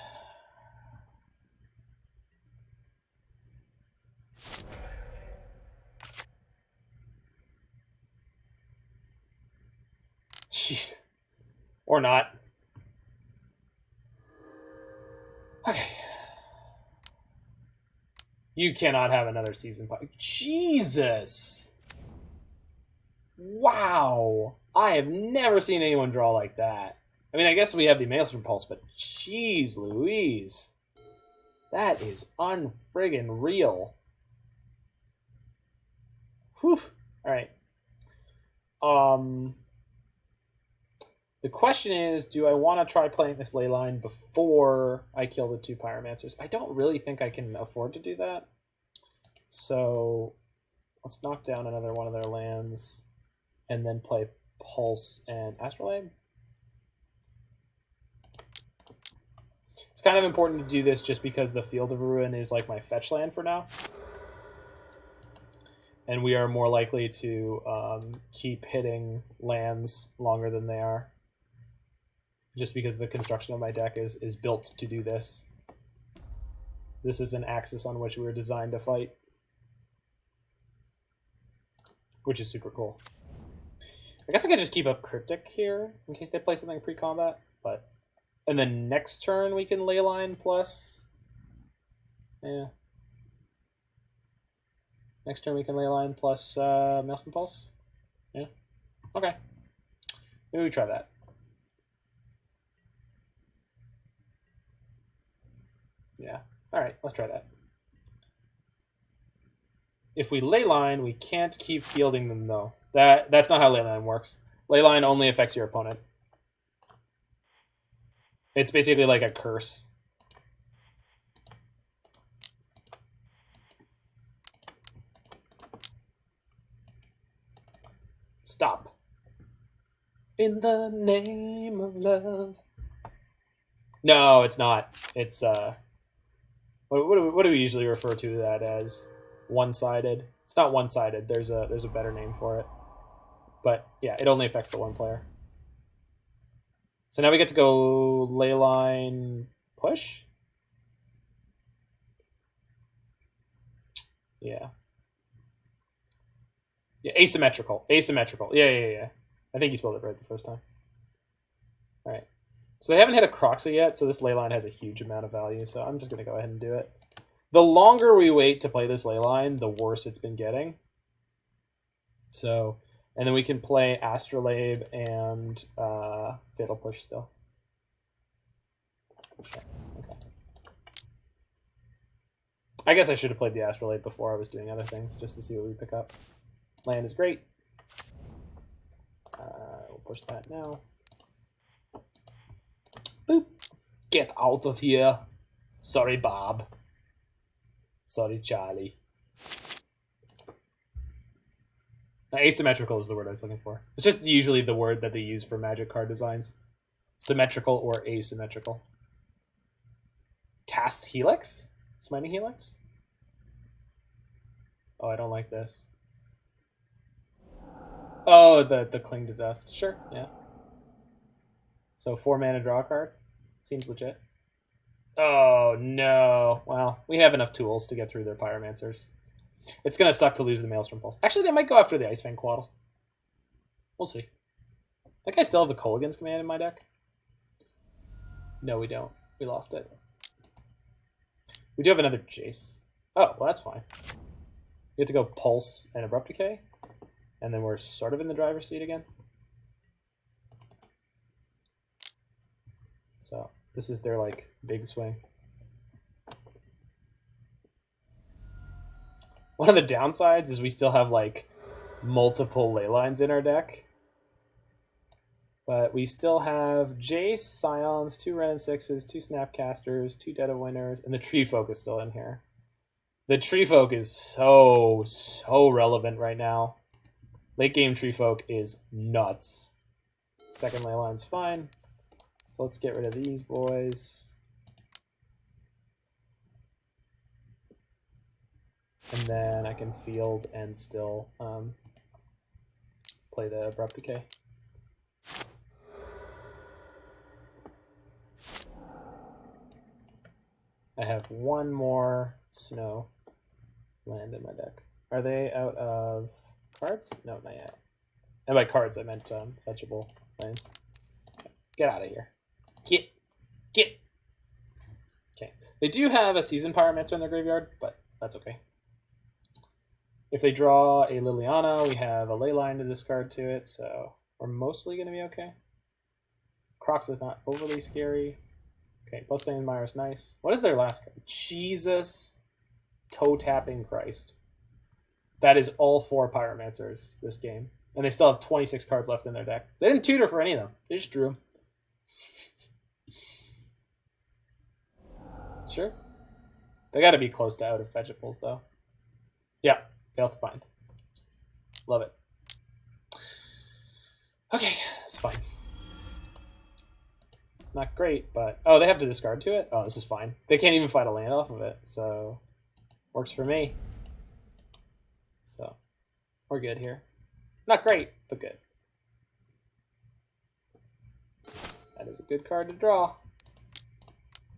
Jeez. Or not. Okay. You cannot have another season. Jesus! Wow! I have never seen anyone draw like that. I mean, I guess we have the Maelstrom Pulse, but jeez Louise. That is unfriggin' real. Whew. Alright. The question is, do I want to try playing this Leyline before I kill the two Pyromancers? I don't really think I can afford to do that. So let's knock down another one of their lands and then play Pulse and Astrolabe. It's kind of important to do this just because the Field of Ruin is like my fetch land for now. And we are more likely to keep hitting lands longer than they are. Just because the construction of my deck is built to do this. This is an axis on which we were designed to fight. Which is super cool. I guess I could just keep up Cryptic here in case they play something pre-combat. But and then next turn we can Leyline plus... Yeah. Next turn we can Leyline plus Maelstrom Pulse. Yeah. Okay. Maybe we try that. Yeah. Alright, let's try that. If we Leyline, we can't keep fielding them though. That's not how Leyline works. Leyline only affects your opponent. It's basically like a curse. Stop. In the name of love. No, it's not. It's what do we usually refer to that as? One-sided. It's not one-sided. There's a better name for it. But yeah, it only affects the one player. So now we get to go Leyline push. Yeah. Yeah, asymmetrical. Asymmetrical. Yeah. I think you spelled it right the first time. All right. So they haven't hit a Croxa yet, so this Leyline has a huge amount of value, so I'm just going to go ahead and do it. The longer we wait to play this Leyline, the worse it's been getting. So, and then we can play Astrolabe and Fatal Push still. Okay. I guess I should have played the Astrolabe before I was doing other things, just to see what we pick up. Land is great. We'll push that now. Boop. Get out of here. Sorry, Bob. Sorry, Charlie. Now, asymmetrical is the word I was looking for. It's just usually the word that they use for Magic card designs. Symmetrical or asymmetrical. Cast Helix? Smiting Helix? Oh, I don't like this. Oh, the Cling to Dust. Sure, yeah. So 4 mana draw a card. Seems legit. Oh, no. Well, we have enough tools to get through their Pyromancers. It's going to suck to lose the Maelstrom Pulse. Actually, they might go after the Ice-Fang Coatl. We'll see. I think I still have the Kolaghan's Command in my deck. No, we don't. We lost it. We do have another Jace. Oh, well, that's fine. We have to go Pulse and Abrupt Decay. And then we're sort of in the driver's seat again. So this is their like big swing. One of the downsides is we still have like multiple Leylines in our deck. But we still have Jace, Scions, 2 Wrenn and Sixes, 2 Snapcasters, 2 Dead of Winters, and the Treefolk is still in here. The Treefolk is so relevant right now. Late game Treefolk is nuts. Second Leyline's fine. So let's get rid of these boys. And then I can field and still play the Abrupt Decay. I have one more snow land in my deck. Are they out of cards? No, not yet. And by cards, I meant fetchable lands. Get out of here. Get. Okay. They do have a Seasoned Pyromancer in their graveyard, but that's okay. If they draw a Liliana, we have a Leyline to discard to it, so we're mostly going to be okay. Crocs is not overly scary. Okay, Bloodstained Mire is nice. What is their last card? Jesus toe-tapping Christ. That is all 4 Pyromancers this game. And they still have 26 cards left in their deck. They didn't tutor for any of them. They just drew them. Sure. They got to be close to out of fetchables, though. Yeah, failed to find. Love it. Okay, it's fine. Not great, but... Oh, they have to discard to it? Oh, this is fine. They can't even fight a land off of it, so... Works for me. So, we're good here. Not great, but good. That is a good card to draw.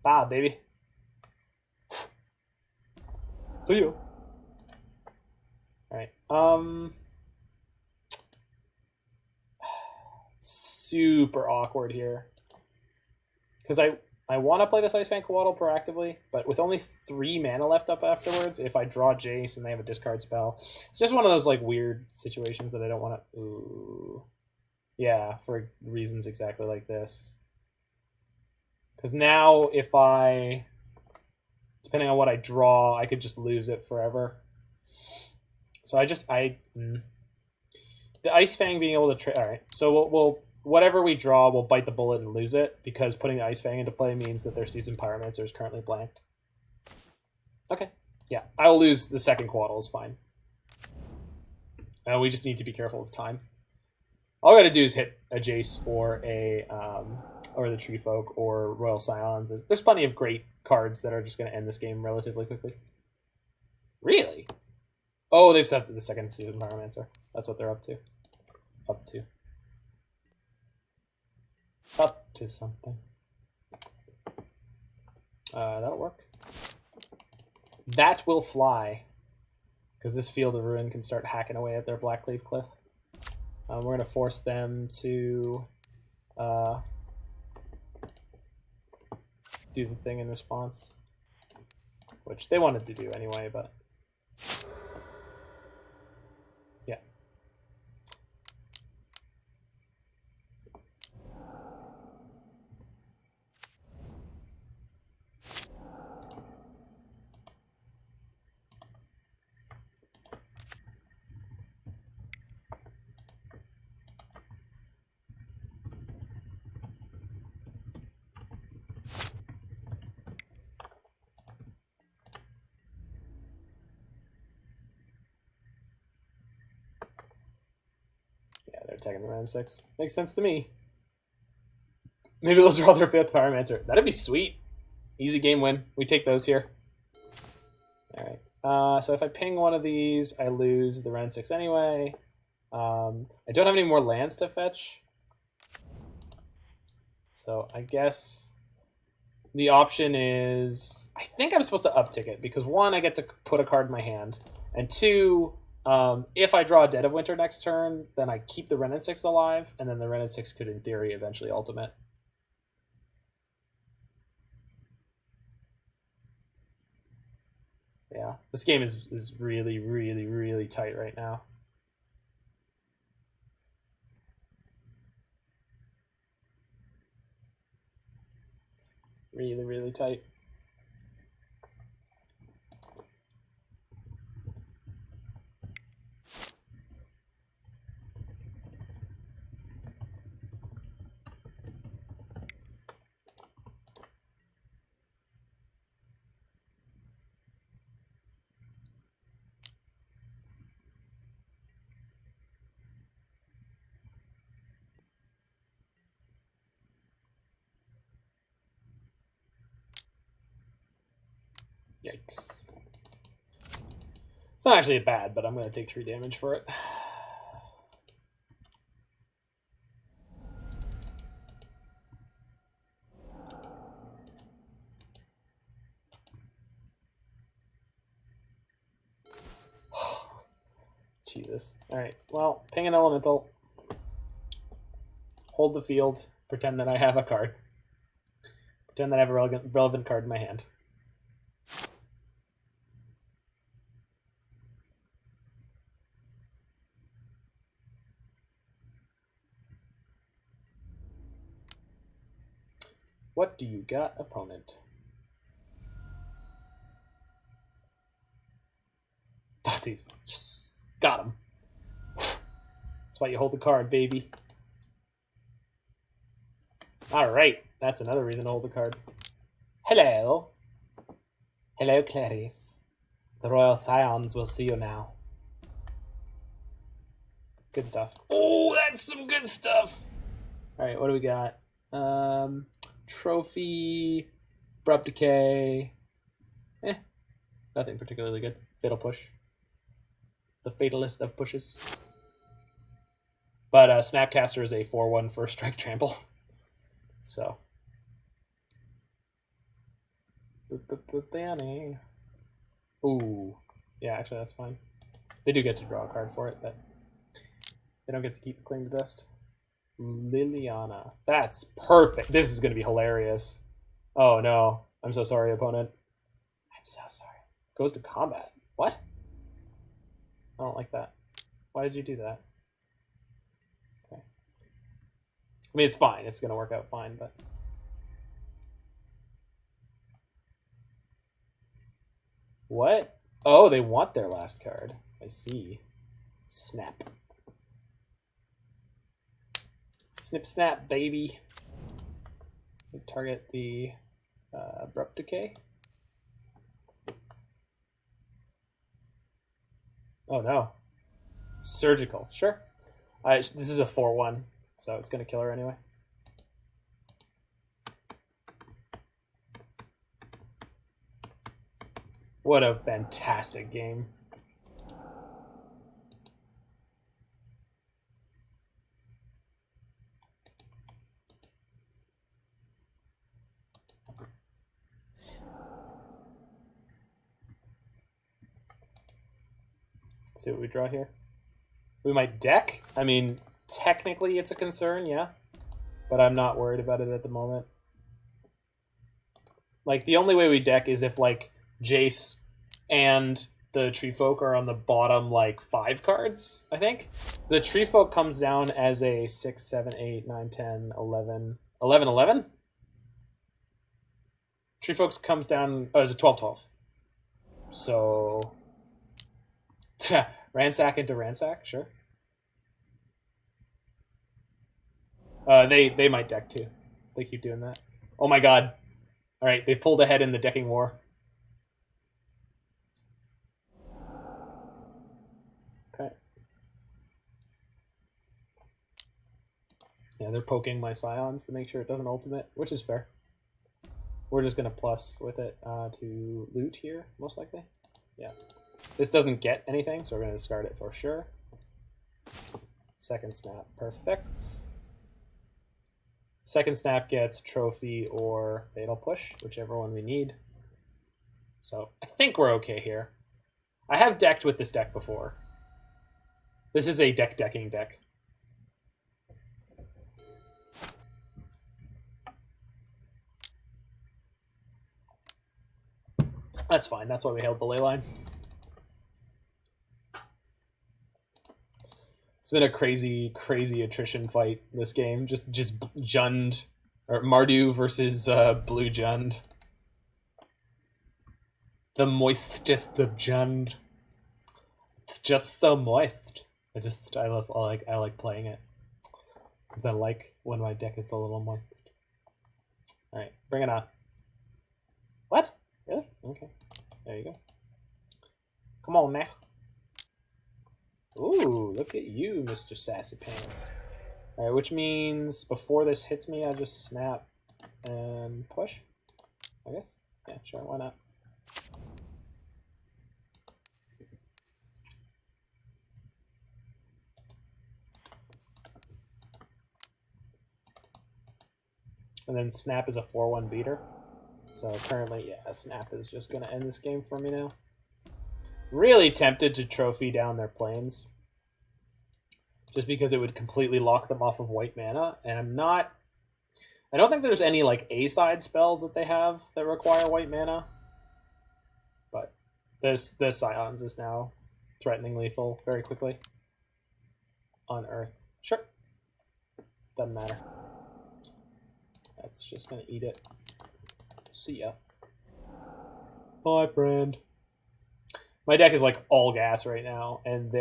Bob, baby. See you. Alright, super awkward here. Because I want to play this Ice-Fang Coatl proactively, but with only 3 mana left up afterwards, if I draw Jace and they have a discard spell, it's just one of those like weird situations that I don't want to... Ooh. Yeah, for reasons exactly like this. Because now if I... Depending on what I draw, I could just lose it forever. So the Ice-Fang being able to trade... Alright, so we'll whatever we draw, we'll bite the bullet and lose it, because putting the Ice-Fang into play means that their Seasoned Pyromancer is currently blanked. Okay. Yeah, I'll lose the second Coatl, is fine. We just need to be careful of time. All I gotta do is hit a Jace or or the Treefolk or Royal Scions. There's plenty of great cards that are just gonna end this game relatively quickly. Really? Oh, they've set the second Seasoned Pyromancer. That's what they're up to. Up to something. That'll work. That will fly, because this Field of Ruin can start hacking away at their Blackleaf Cliff. We're going to force them to do the thing in response, which they wanted to do anyway, but yeah. Attacking the Wrenn and Six. Makes sense to me. Maybe they'll draw their 5th Pyromancer. That'd be sweet. Easy game win. We take those here. Alright. So if I ping one of these, I lose the Wrenn and Six anyway. I don't have any more lands to fetch. So I guess the option is... I think I'm supposed to uptick it, because 1, I get to put a card in my hand, and 2... if I draw a Dead of Winter next turn, then I keep the Wrenn and Six alive, and then the Wrenn and Six could, in theory, eventually ultimate. Yeah, this game is really, really, really tight right now. Really, really tight. Yikes. It's not actually bad, but I'm going to take 3 damage for it. Jesus. Alright, well, ping an elemental. Hold the field. Pretend that I have a card. Pretend that I have a relevant card in my hand. What do you got, opponent? Dotsies. Got him. That's why you hold the card, baby. Alright, that's another reason to hold the card. Hello. Hello, Clarice. The Royal Scions will see you now. Good stuff. Oh, that's some good stuff! Alright, what do we got? Trophy, Abrupt Decay. Nothing particularly good. Fatal Push. The fatalist of pushes. But Snapcaster is a 4/1 first strike trample. So. Ooh. Yeah, actually that's fine. They do get to draw a card for it, but they don't get to keep the Cling to Dust. Liliana. That's perfect. This is going to be hilarious. Oh no. I'm so sorry, opponent. I'm so sorry. Goes to combat. What? I don't like that. Why did you do that? Okay. I mean, it's fine. It's going to work out fine, but... What? Oh, they want their last card. I see. Snap. Snip snap, baby. Target the Abrupt Decay. Oh no. Surgical, sure. This is a 4/1, so it's going to kill her anyway. What a fantastic game. Let's see what we draw here. We might deck. I mean, technically it's a concern, yeah. But I'm not worried about it at the moment. Like, the only way we deck is if, like, Jace and the Treefolk are on the bottom, like, 5 cards, I think. The Treefolk comes down as a 6, 7, 8, 9, 10, 11... 11, 11? Treefolk comes down... Oh, it's a 12, 12. So... Ransack into Ransack, sure. They might deck too. They keep doing that. Oh my god. Alright, they've pulled ahead in the decking war. Okay. Yeah, they're poking my Scions to make sure it doesn't ultimate, which is fair. We're just going to plus with it to loot here, most likely. Yeah. This doesn't get anything, so we're going to discard it for sure. Second snap, perfect. Second snap gets trophy or fatal push, whichever one we need. So I think we're okay here. I have decked with this deck before. This is a decking deck. That's fine. That's why we held the Leyline. It's been a crazy, crazy attrition fight this game. Just Jund, or Mardu versus Blue Jund. The moistest of Jund. It's just so moist. I like playing it because I like when my deck is a little moist. All right, bring it on. What? Really? Okay. There you go. Come on now. Ooh, look at you, Mr. Sassy Pants. Alright, which means before this hits me, I just snap and push, I guess? Yeah, sure, why not? And then snap is a 4/1 beater. So currently, yeah, snap is just going to end this game for me now. Really tempted to trophy down their planes. Just because it would completely lock them off of white mana. And I don't think there's any like A-side spells that they have that require white mana. But this Scions is now threatening lethal very quickly. On Earth. Sure. Doesn't matter. That's just going to eat it. See ya. Bye, friend. My deck is like all gas right now, and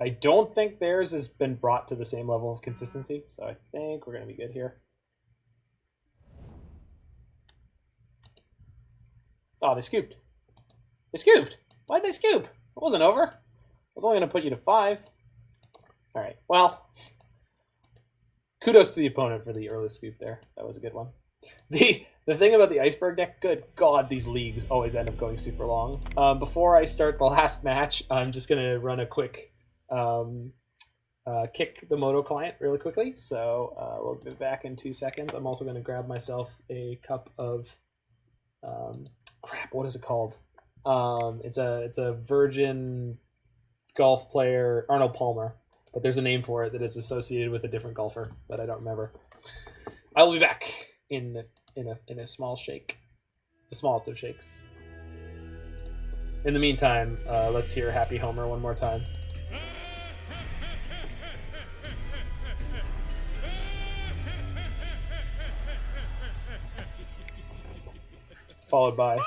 I don't think theirs has been brought to the same level of consistency, so I think we're going to be good here. Oh, they scooped. They scooped! Why'd they scoop? It wasn't over. I was only going to put you to 5. Alright, well, kudos to the opponent for the early scoop there. That was a good one. The thing about the IceBURG deck, good God, these leagues always end up going super long. Before I start the last match, I'm just going to run a quick kick the Moto client really quickly. So we'll be back in 2 seconds. I'm also going to grab myself a cup of, crap, what is it called? It's a Virgin golf player, Arnold Palmer. But there's a name for it that is associated with a different golfer that I don't remember. I will be back in a small shake, the smallest of shakes. In the meantime, let's hear Happy Homer one more time. Followed by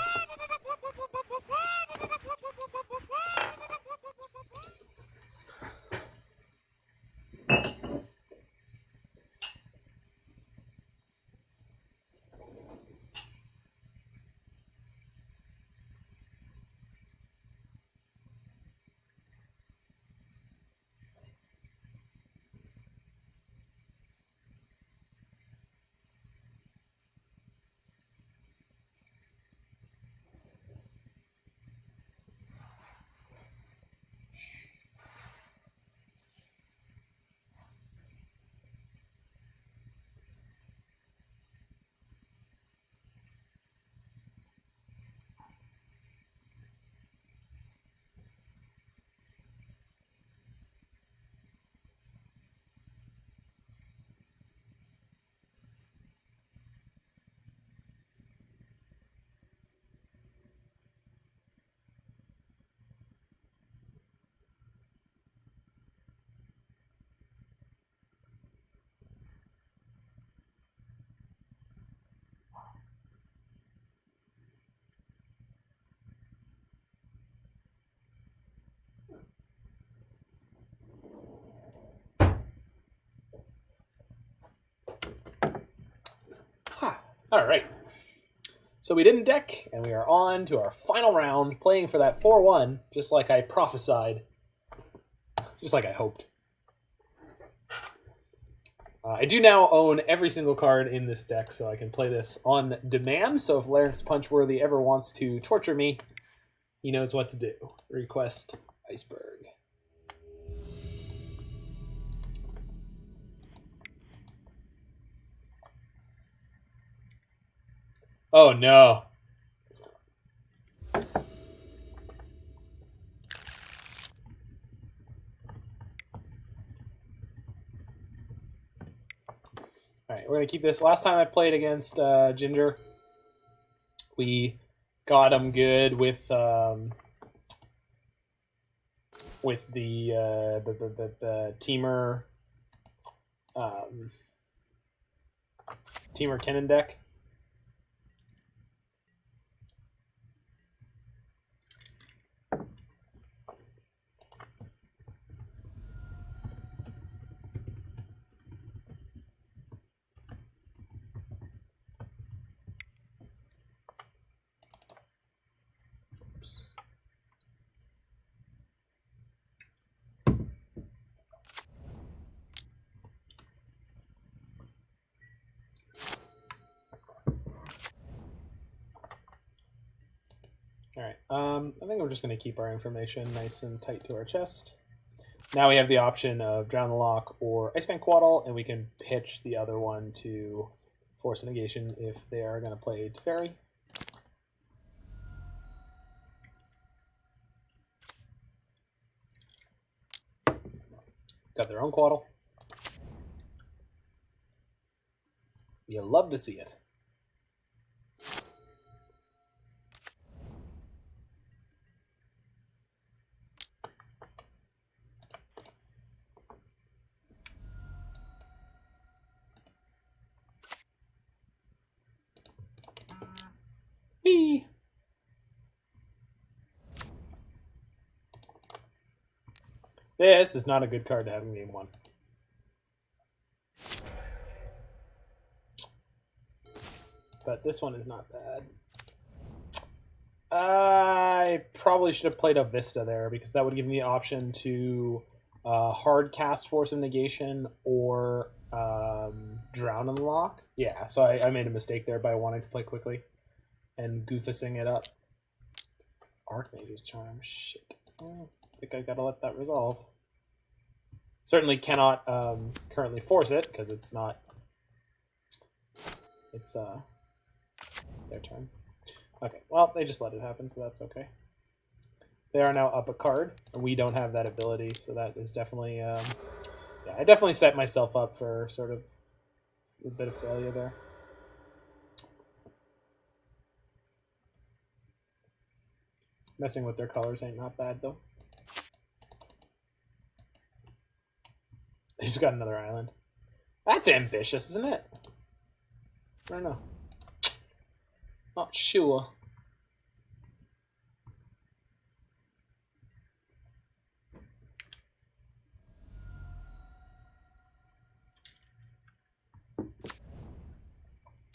All right. So we didn't deck, and we are on to our final round, playing for that 4-1, just like I prophesied. Just like I hoped. I do now own every single card in this deck, so I can play this on demand. So if Larynx Punchworthy ever wants to torture me, he knows what to do. Request IceBURG. Oh no. Alright, we're going to keep this. Last time I played against Ginger, we got him good with the Teamer Kennen deck. Alright, I think we're just going to keep our information nice and tight to our chest. Now we have the option of Drown the Loch or Ice-Fang Coatl, and we can pitch the other one to Force of Negation if they are going to play Teferi. Got their own Coatl. You love to see it. Whee! This is not a good card to have in game one. But this one is not bad. I probably should have played a Vista there because that would give me the option to hard cast Force of Negation or Drown in the Loch. Yeah, so I made a mistake there by wanting to play quickly and goofusing it up. Archmage's Charm. Shit. I think I gotta let that resolve. Certainly cannot currently force it because it's not. It's their turn. Okay, well, they just let it happen, so that's okay. They are now up a card, and we don't have that ability, so that is definitely... yeah, I definitely set myself up for sort of a bit of failure there. Messing with their colors ain't not bad, though. They just got another island. That's ambitious, isn't it? I don't know. Not sure.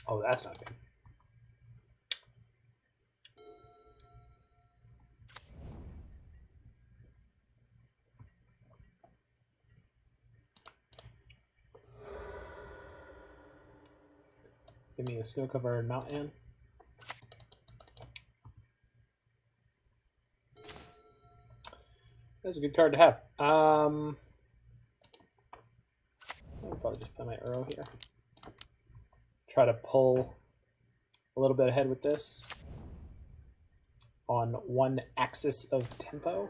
Oh, that's not good. Give me a snow-covered mountain. That's a good card to have. I'll probably just play my Uro here. Try to pull a little bit ahead with this on one axis of tempo.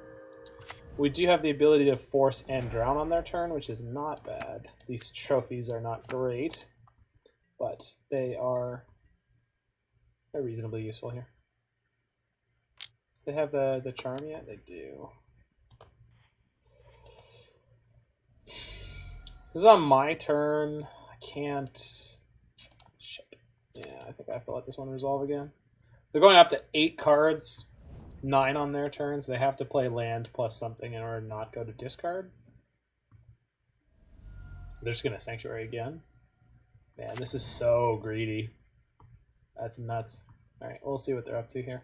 We do have the ability to force and drown on their turn, which is not bad. These trophies are not great, but they're reasonably useful here. Do they have the charm yet? They do. This is on my turn. I can't... Shit. Yeah, I think I have to let this one resolve again. They're going up to 8 cards, 9 on their turns. They have to play land plus something in order to not go to discard. They're just going to Sanctuary again. Man, this is so greedy. That's nuts. All right, we'll see what they're up to here.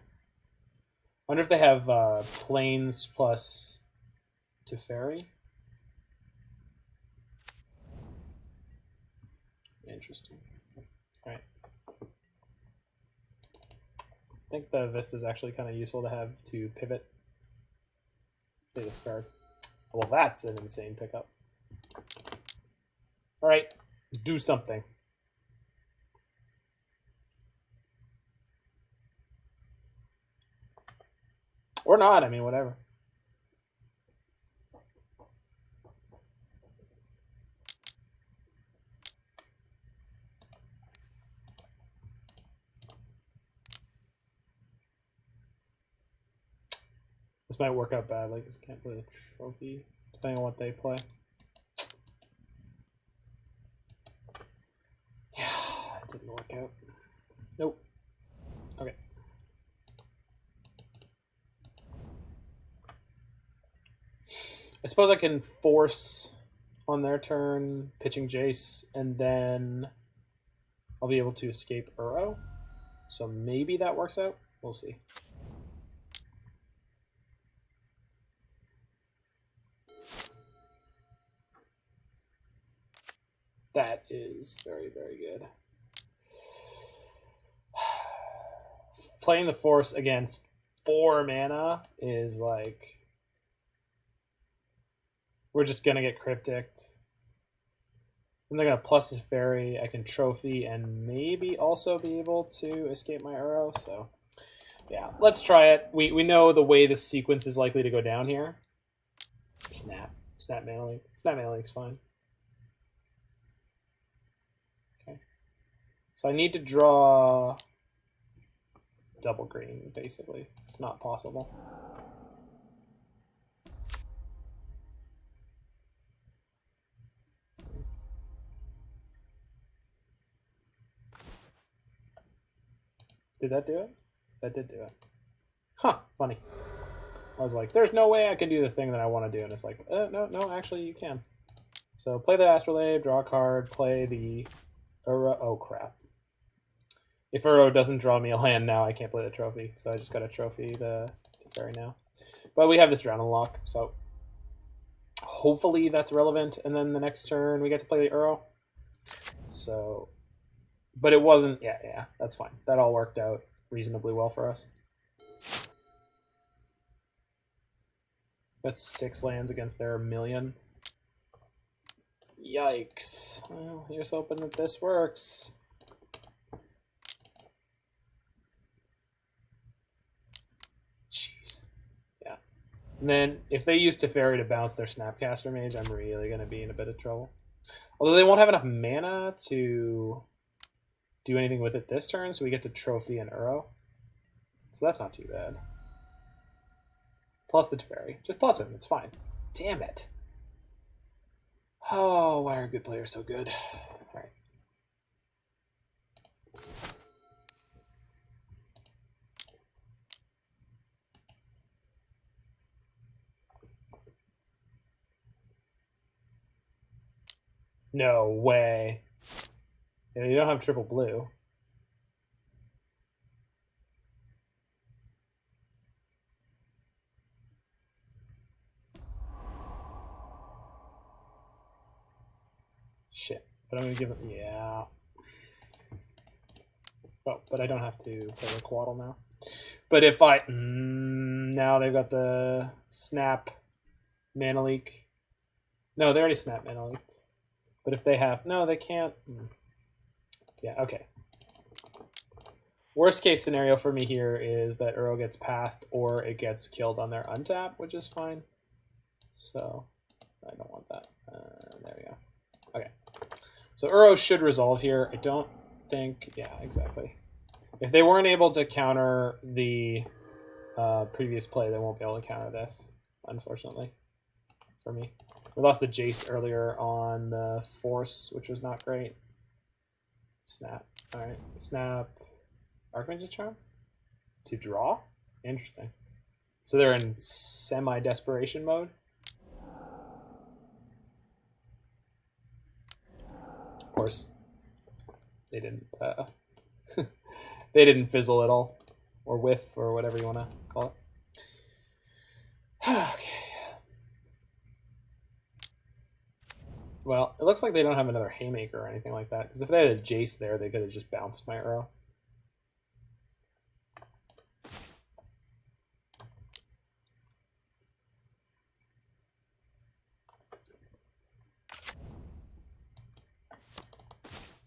Wonder if they have planes plus Teferi. Interesting. All right. I think the Vista is actually kind of useful to have to pivot. They discard. Well, that's an insane pickup. All right, do something. Or not, I mean, whatever. This might work out bad. Like, this can't play the trophy, depending on what they play. Yeah, that didn't work out. Nope. Okay. I suppose I can force on their turn, pitching Jace, and then I'll be able to escape Uro. So maybe that works out. We'll see. That is very, very good. Playing the Force against 4 mana is like... We're just going to get Cryptic. And they're going to plus a fairy. I can trophy and maybe also be able to escape my Uro. So, yeah, let's try it. We know the way this sequence is likely to go down here. Snap. Snap Mana Link. Snap Mana Link's fine. Okay. So I need to draw double green, basically. It's not possible. Did that do it? That did do it. Huh, funny. I was like, there's no way I can do the thing that I want to do. And it's like, no, actually you can. So play the Astrolabe, draw a card, play the Uro. Oh, crap. If Uro doesn't draw me a land now, I can't play the trophy. So I just got to trophy the Teferi now. But we have this Drown and Loch, so hopefully that's relevant. And then the next turn we get to play the Uro. So... But it wasn't, yeah, that's fine. That all worked out reasonably well for us. That's 6 lands against their 1,000,000. Yikes. Well, here's hoping that this works. Jeez. Yeah. And then if they use Teferi to bounce their Snapcaster Mage, I'm really going to be in a bit of trouble. Although they won't have enough mana to... do anything with it this turn, so we get to trophy and Uro. So that's not too bad. Plus the Teferi. Just plus him, it's fine. Damn it. Oh, why are good players so good? Alright. No way. Yeah, you don't have triple blue. Shit. But I'm going to give it... Yeah. Oh, but I don't have to play the Coatl now. But if I... now they've got the Snap Mana Leak. No, they already Snap Mana Leaked. But if they have... No, they can't... Yeah, okay. Worst case scenario for me here is that Uro gets pathed or it gets killed on their untap, which is fine. So I don't want that. There we go. Okay. So Uro should resolve here. I don't think... Yeah, exactly. If they weren't able to counter the previous play, they won't be able to counter this, unfortunately, for me. We lost the Jace earlier on the Force, which was not great. Snap. All right. Snap. Archmage's Charm? To draw? Interesting. So they're in semi-desperation mode? Of course, they didn't they didn't fizzle at all, or whiff, or whatever you want to call it. Okay. Well, it looks like they don't have another Haymaker or anything like that, because if they had a Jace there, they could have just bounced my arrow.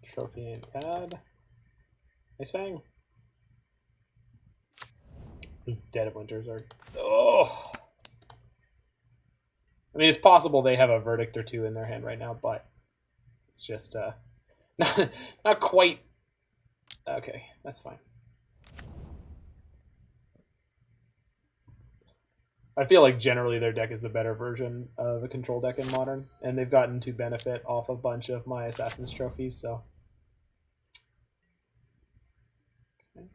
Trophy and add. Ice-Fang. These Dead of Winters are... Oh! I mean, it's possible they have a Verdict or two in their hand right now, but it's just not quite... Okay, that's fine. I feel like generally their deck is the better version of a control deck in Modern, and they've gotten to benefit off a bunch of my Assassin's trophies, so... Okay.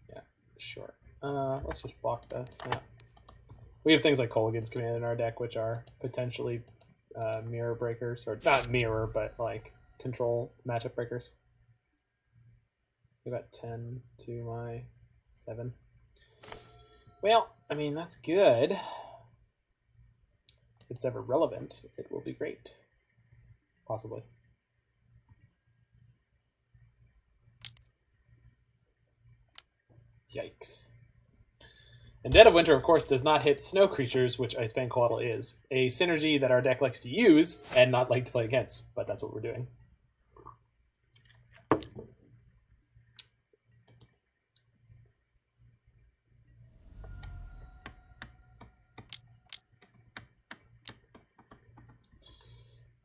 Yeah, sure. Let's just block this. Yeah. We have things like Kolaghan's Command in our deck, which are potentially mirror breakers, or not mirror, but like control matchup breakers. We got 10 to my 7. Well, I mean, that's good. If it's ever relevant, it will be great. Possibly. Yikes. And Dead of Winter, of course, does not hit snow creatures, which Ice-Fang Coatl is. A synergy that our deck likes to use and not like to play against, but that's what we're doing.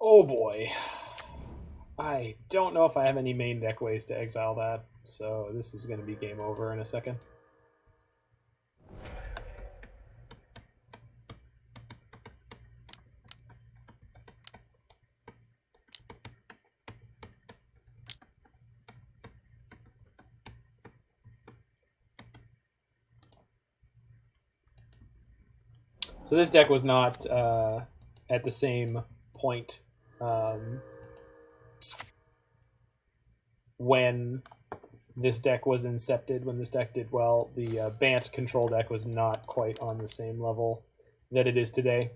Oh boy. I don't know if I have any main deck ways to exile that, so this is going to be game over in a second. So this deck was not at the same point when this deck was incepted, when this deck did well. The Bant control deck was not quite on the same level that it is today.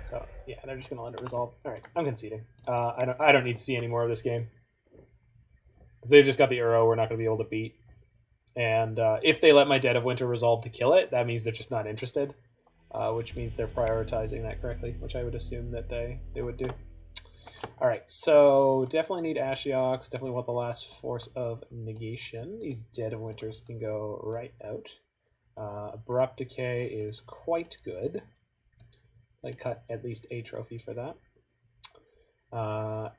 So yeah, they're just gonna let it resolve. All right, I'm conceding. I don't need to see any more of this game. They've just got the Uro we're not gonna be able to beat. And if they let my Dead of Winter resolve to kill it, that means they're just not interested, which means they're prioritizing that correctly, which I would assume that they would do. All right, so definitely need Ashioks, definitely want the last Force of Negation. These Dead of Winters can go right out. Abrupt Decay is quite good. I cut at least a trophy for that.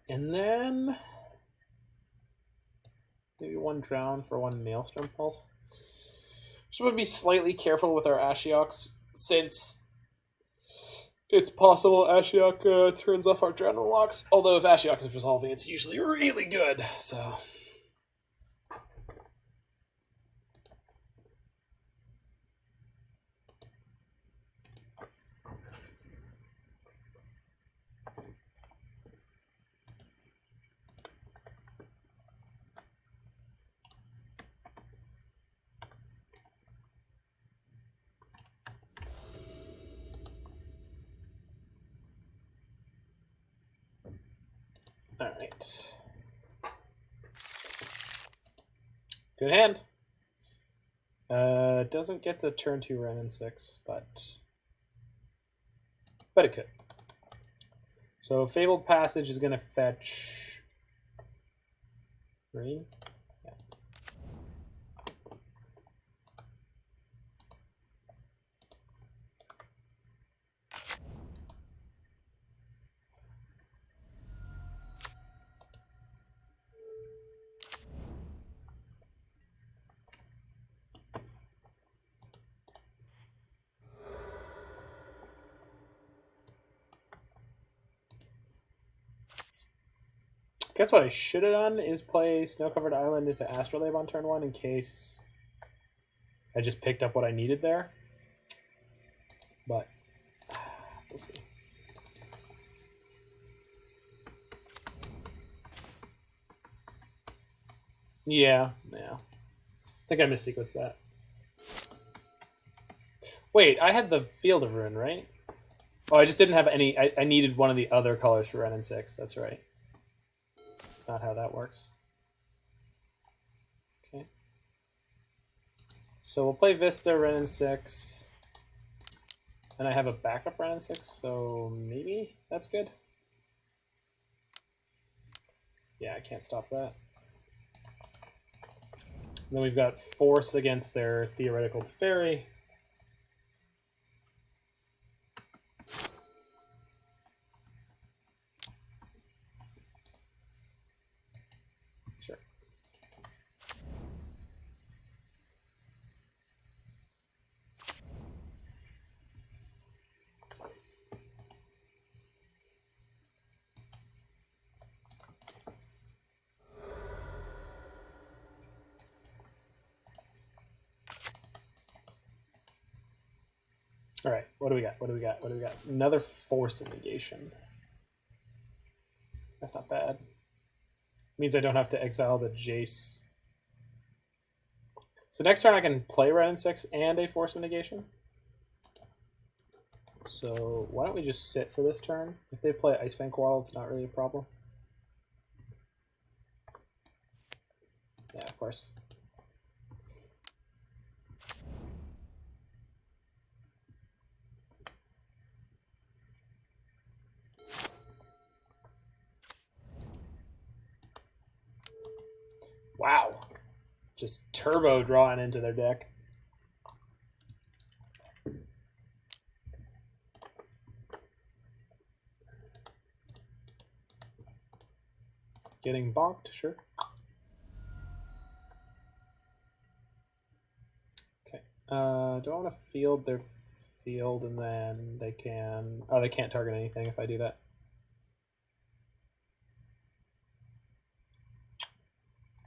And then... maybe one Drown for one Maelstrom Pulse. Just want to be slightly careful with our Ashioks, since it's possible Ashiok turns off our Drown and Locks. Although if Ashiok is resolving, it's usually really good, so... Alright. Good hand. Doesn't get the turn 2 Wrenn and Six, but it could. So Fabled Passage is going to fetch green. Yeah. Guess what I should have done is play Snow-Covered Island into Astrolabe on turn 1 in case I just picked up what I needed there. But we'll see. Yeah. I think I missequenced that. Wait, I had the Field of Ruin, right? Oh, I just didn't have any. I needed one of the other colors for Wrenn and Six. That's right. That's not how that works. Okay. So we'll play Vista, Wrenn and Six. And I have a backup Wrenn and Six, so maybe that's good. Yeah, I can't stop that. And then we've got Force against their Theoretical Teferi. Sure. All right, what do we got? What do we got? What do we got? Another Force of Negation. That's not bad. Means I don't have to exile the Jace. So next turn I can play Wrenn and Six and a Force of Negation. So why don't we just sit for this turn? If they play Ice-Fang Coatl, it's not really a problem. Yeah, of course. Wow. Just turbo drawing into their deck. Getting bonked, sure. Okay. Do I want to field their field and then they can... Oh, they can't target anything if I do that.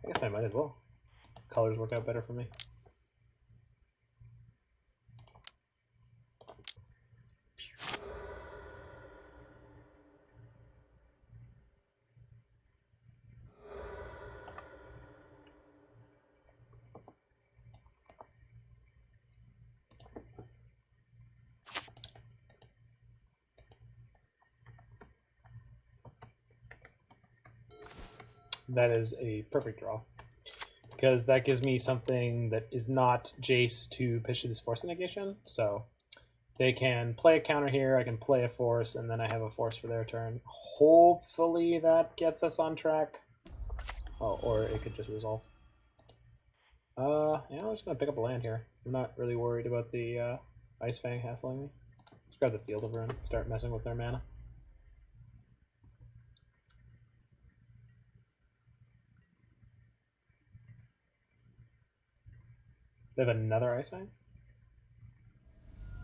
I guess I might as well. Colors work out better for me. That is a perfect draw. Because that gives me something that is not Jace to pitch this Force of Negation. So they can play a counter here, I can play a Force, and then I have a Force for their turn. Hopefully that gets us on track. Oh, or it could just resolve. Yeah, I'm just going to pick up a land here. I'm not really worried about the Ice-Fang hassling me. Let's grab the Field of Ruin, start messing with their mana. They have another Ice-Fang?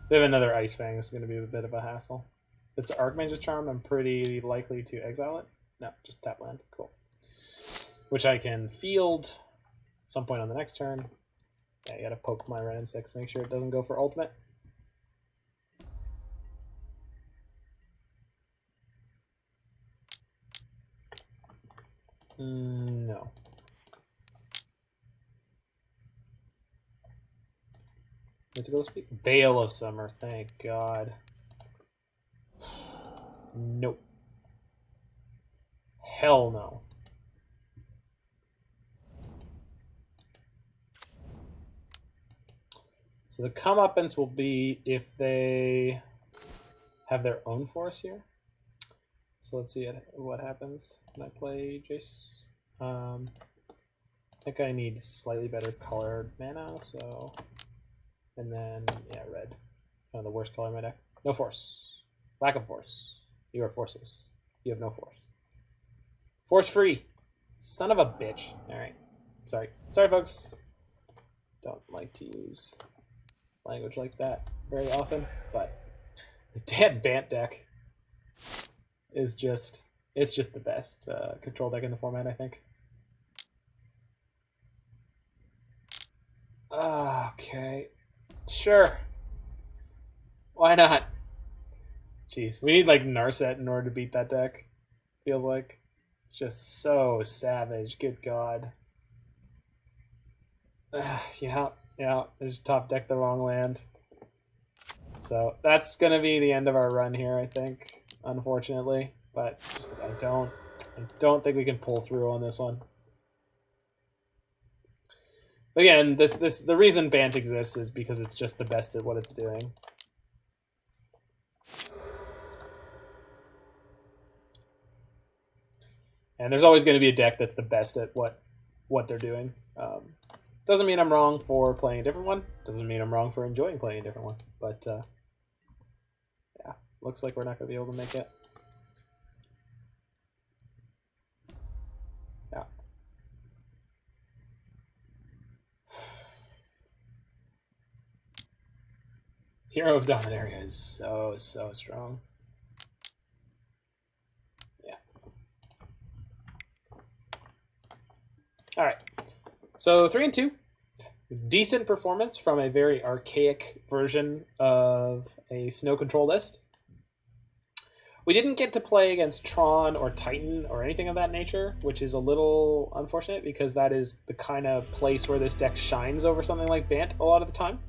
They have another Ice-Fang. This is going to be a bit of a hassle. If it's Archmage's Charm, I'm pretty likely to exile it. No, just tap land. Cool. Which I can field at some point on the next turn. Yeah, you gotta poke my Wrenn and Six, make sure it doesn't go for ultimate. No. Mystical Speak? Veil of Summer, thank God. Nope. Hell no. So the comeuppance will be if they have their own Force here. So let's see what happens when I play Jace. I think I need slightly better colored mana, so... And then, yeah, red. Kind of the worst color in my deck. No Force. Lack of Force. You are Forces. You have no Force. Force free! Son of a bitch. Alright. Sorry. Sorry, folks. Don't like to use language like that very often, but the damn Bant deck is just... It's just the best control deck in the format, I think. Okay. Sure. Why not? Jeez, we need like Narset in order to beat that deck. Feels like it's just so savage. Good God. Yeah, I just top decked the wrong land. So that's gonna be the end of our run here, I think, unfortunately. But just, I don't think we can pull through on this one. Again, the reason Bant exists is because it's just the best at what it's doing. And there's always going to be a deck that's the best at what they're doing. Doesn't mean I'm wrong for playing a different one. Doesn't mean I'm wrong for enjoying playing a different one. But yeah, looks like we're not going to be able to make it. Yeah. Hero of Dominaria is so strong. Yeah. All right. So 3 and 2. Decent performance from a very archaic version of a snow control list. We didn't get to play against Tron or Titan or anything of that nature, which is a little unfortunate because that is the kind of place where this deck shines over something like Bant a lot of the time.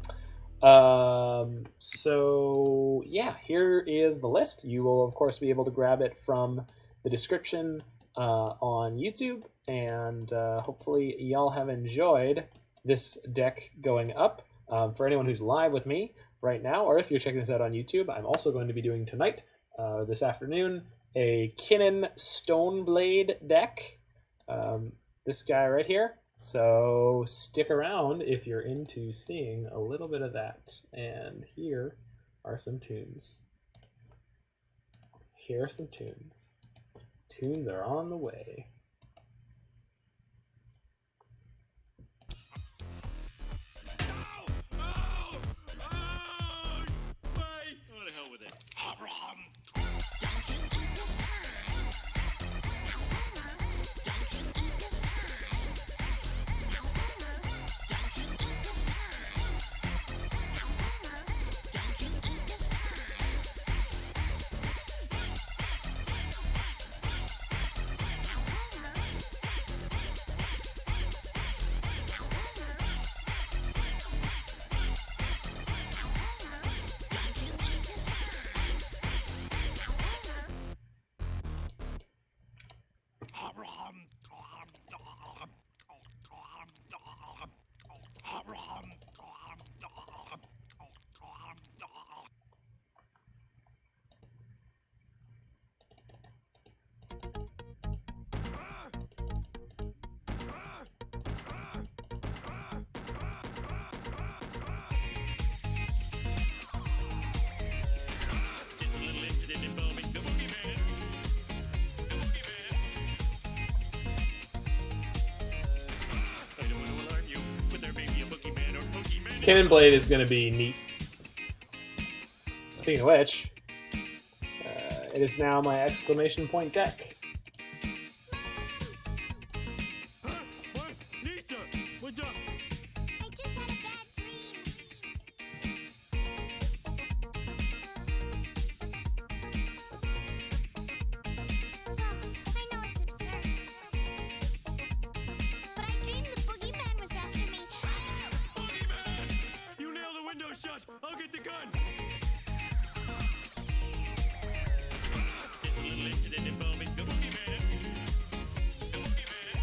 So yeah, here is the list. You will of course be able to grab it from the description on YouTube, and hopefully y'all have enjoyed this deck going up. For anyone who's live with me right now, or if you're checking this out on YouTube, I'm also going to be doing tonight, this afternoon, a Kinnan Stoneblade deck. This guy right here. So stick around if you're into seeing a little bit of that. And here are some tunes. Here are some tunes. Tunes are on the way. Cannon Blade is going to be neat. Speaking of which, it is now my exclamation point deck. I'll get the gun! It's a little incident involving the boogeyman. The boogeyman.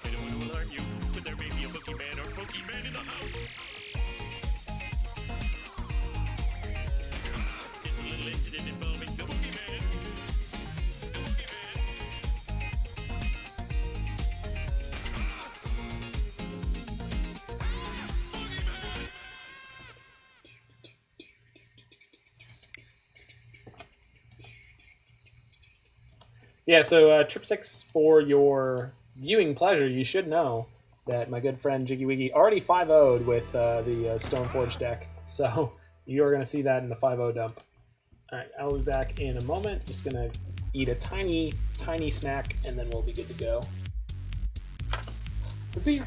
I don't want to alarm you, but there may be a boogeyman or boogeyman in the house. It's a little incident involving the boogeyman. The boogeyman. Yeah, so Trip 6, for your viewing pleasure, you should know that my good friend Jiggy Wiggy already 5-0'd with the Stoneforge deck. So you're going to see that in the 5-0 dump. All right, I'll be back in a moment. Just going to eat a tiny, tiny snack, and then we'll be good to go. The beer.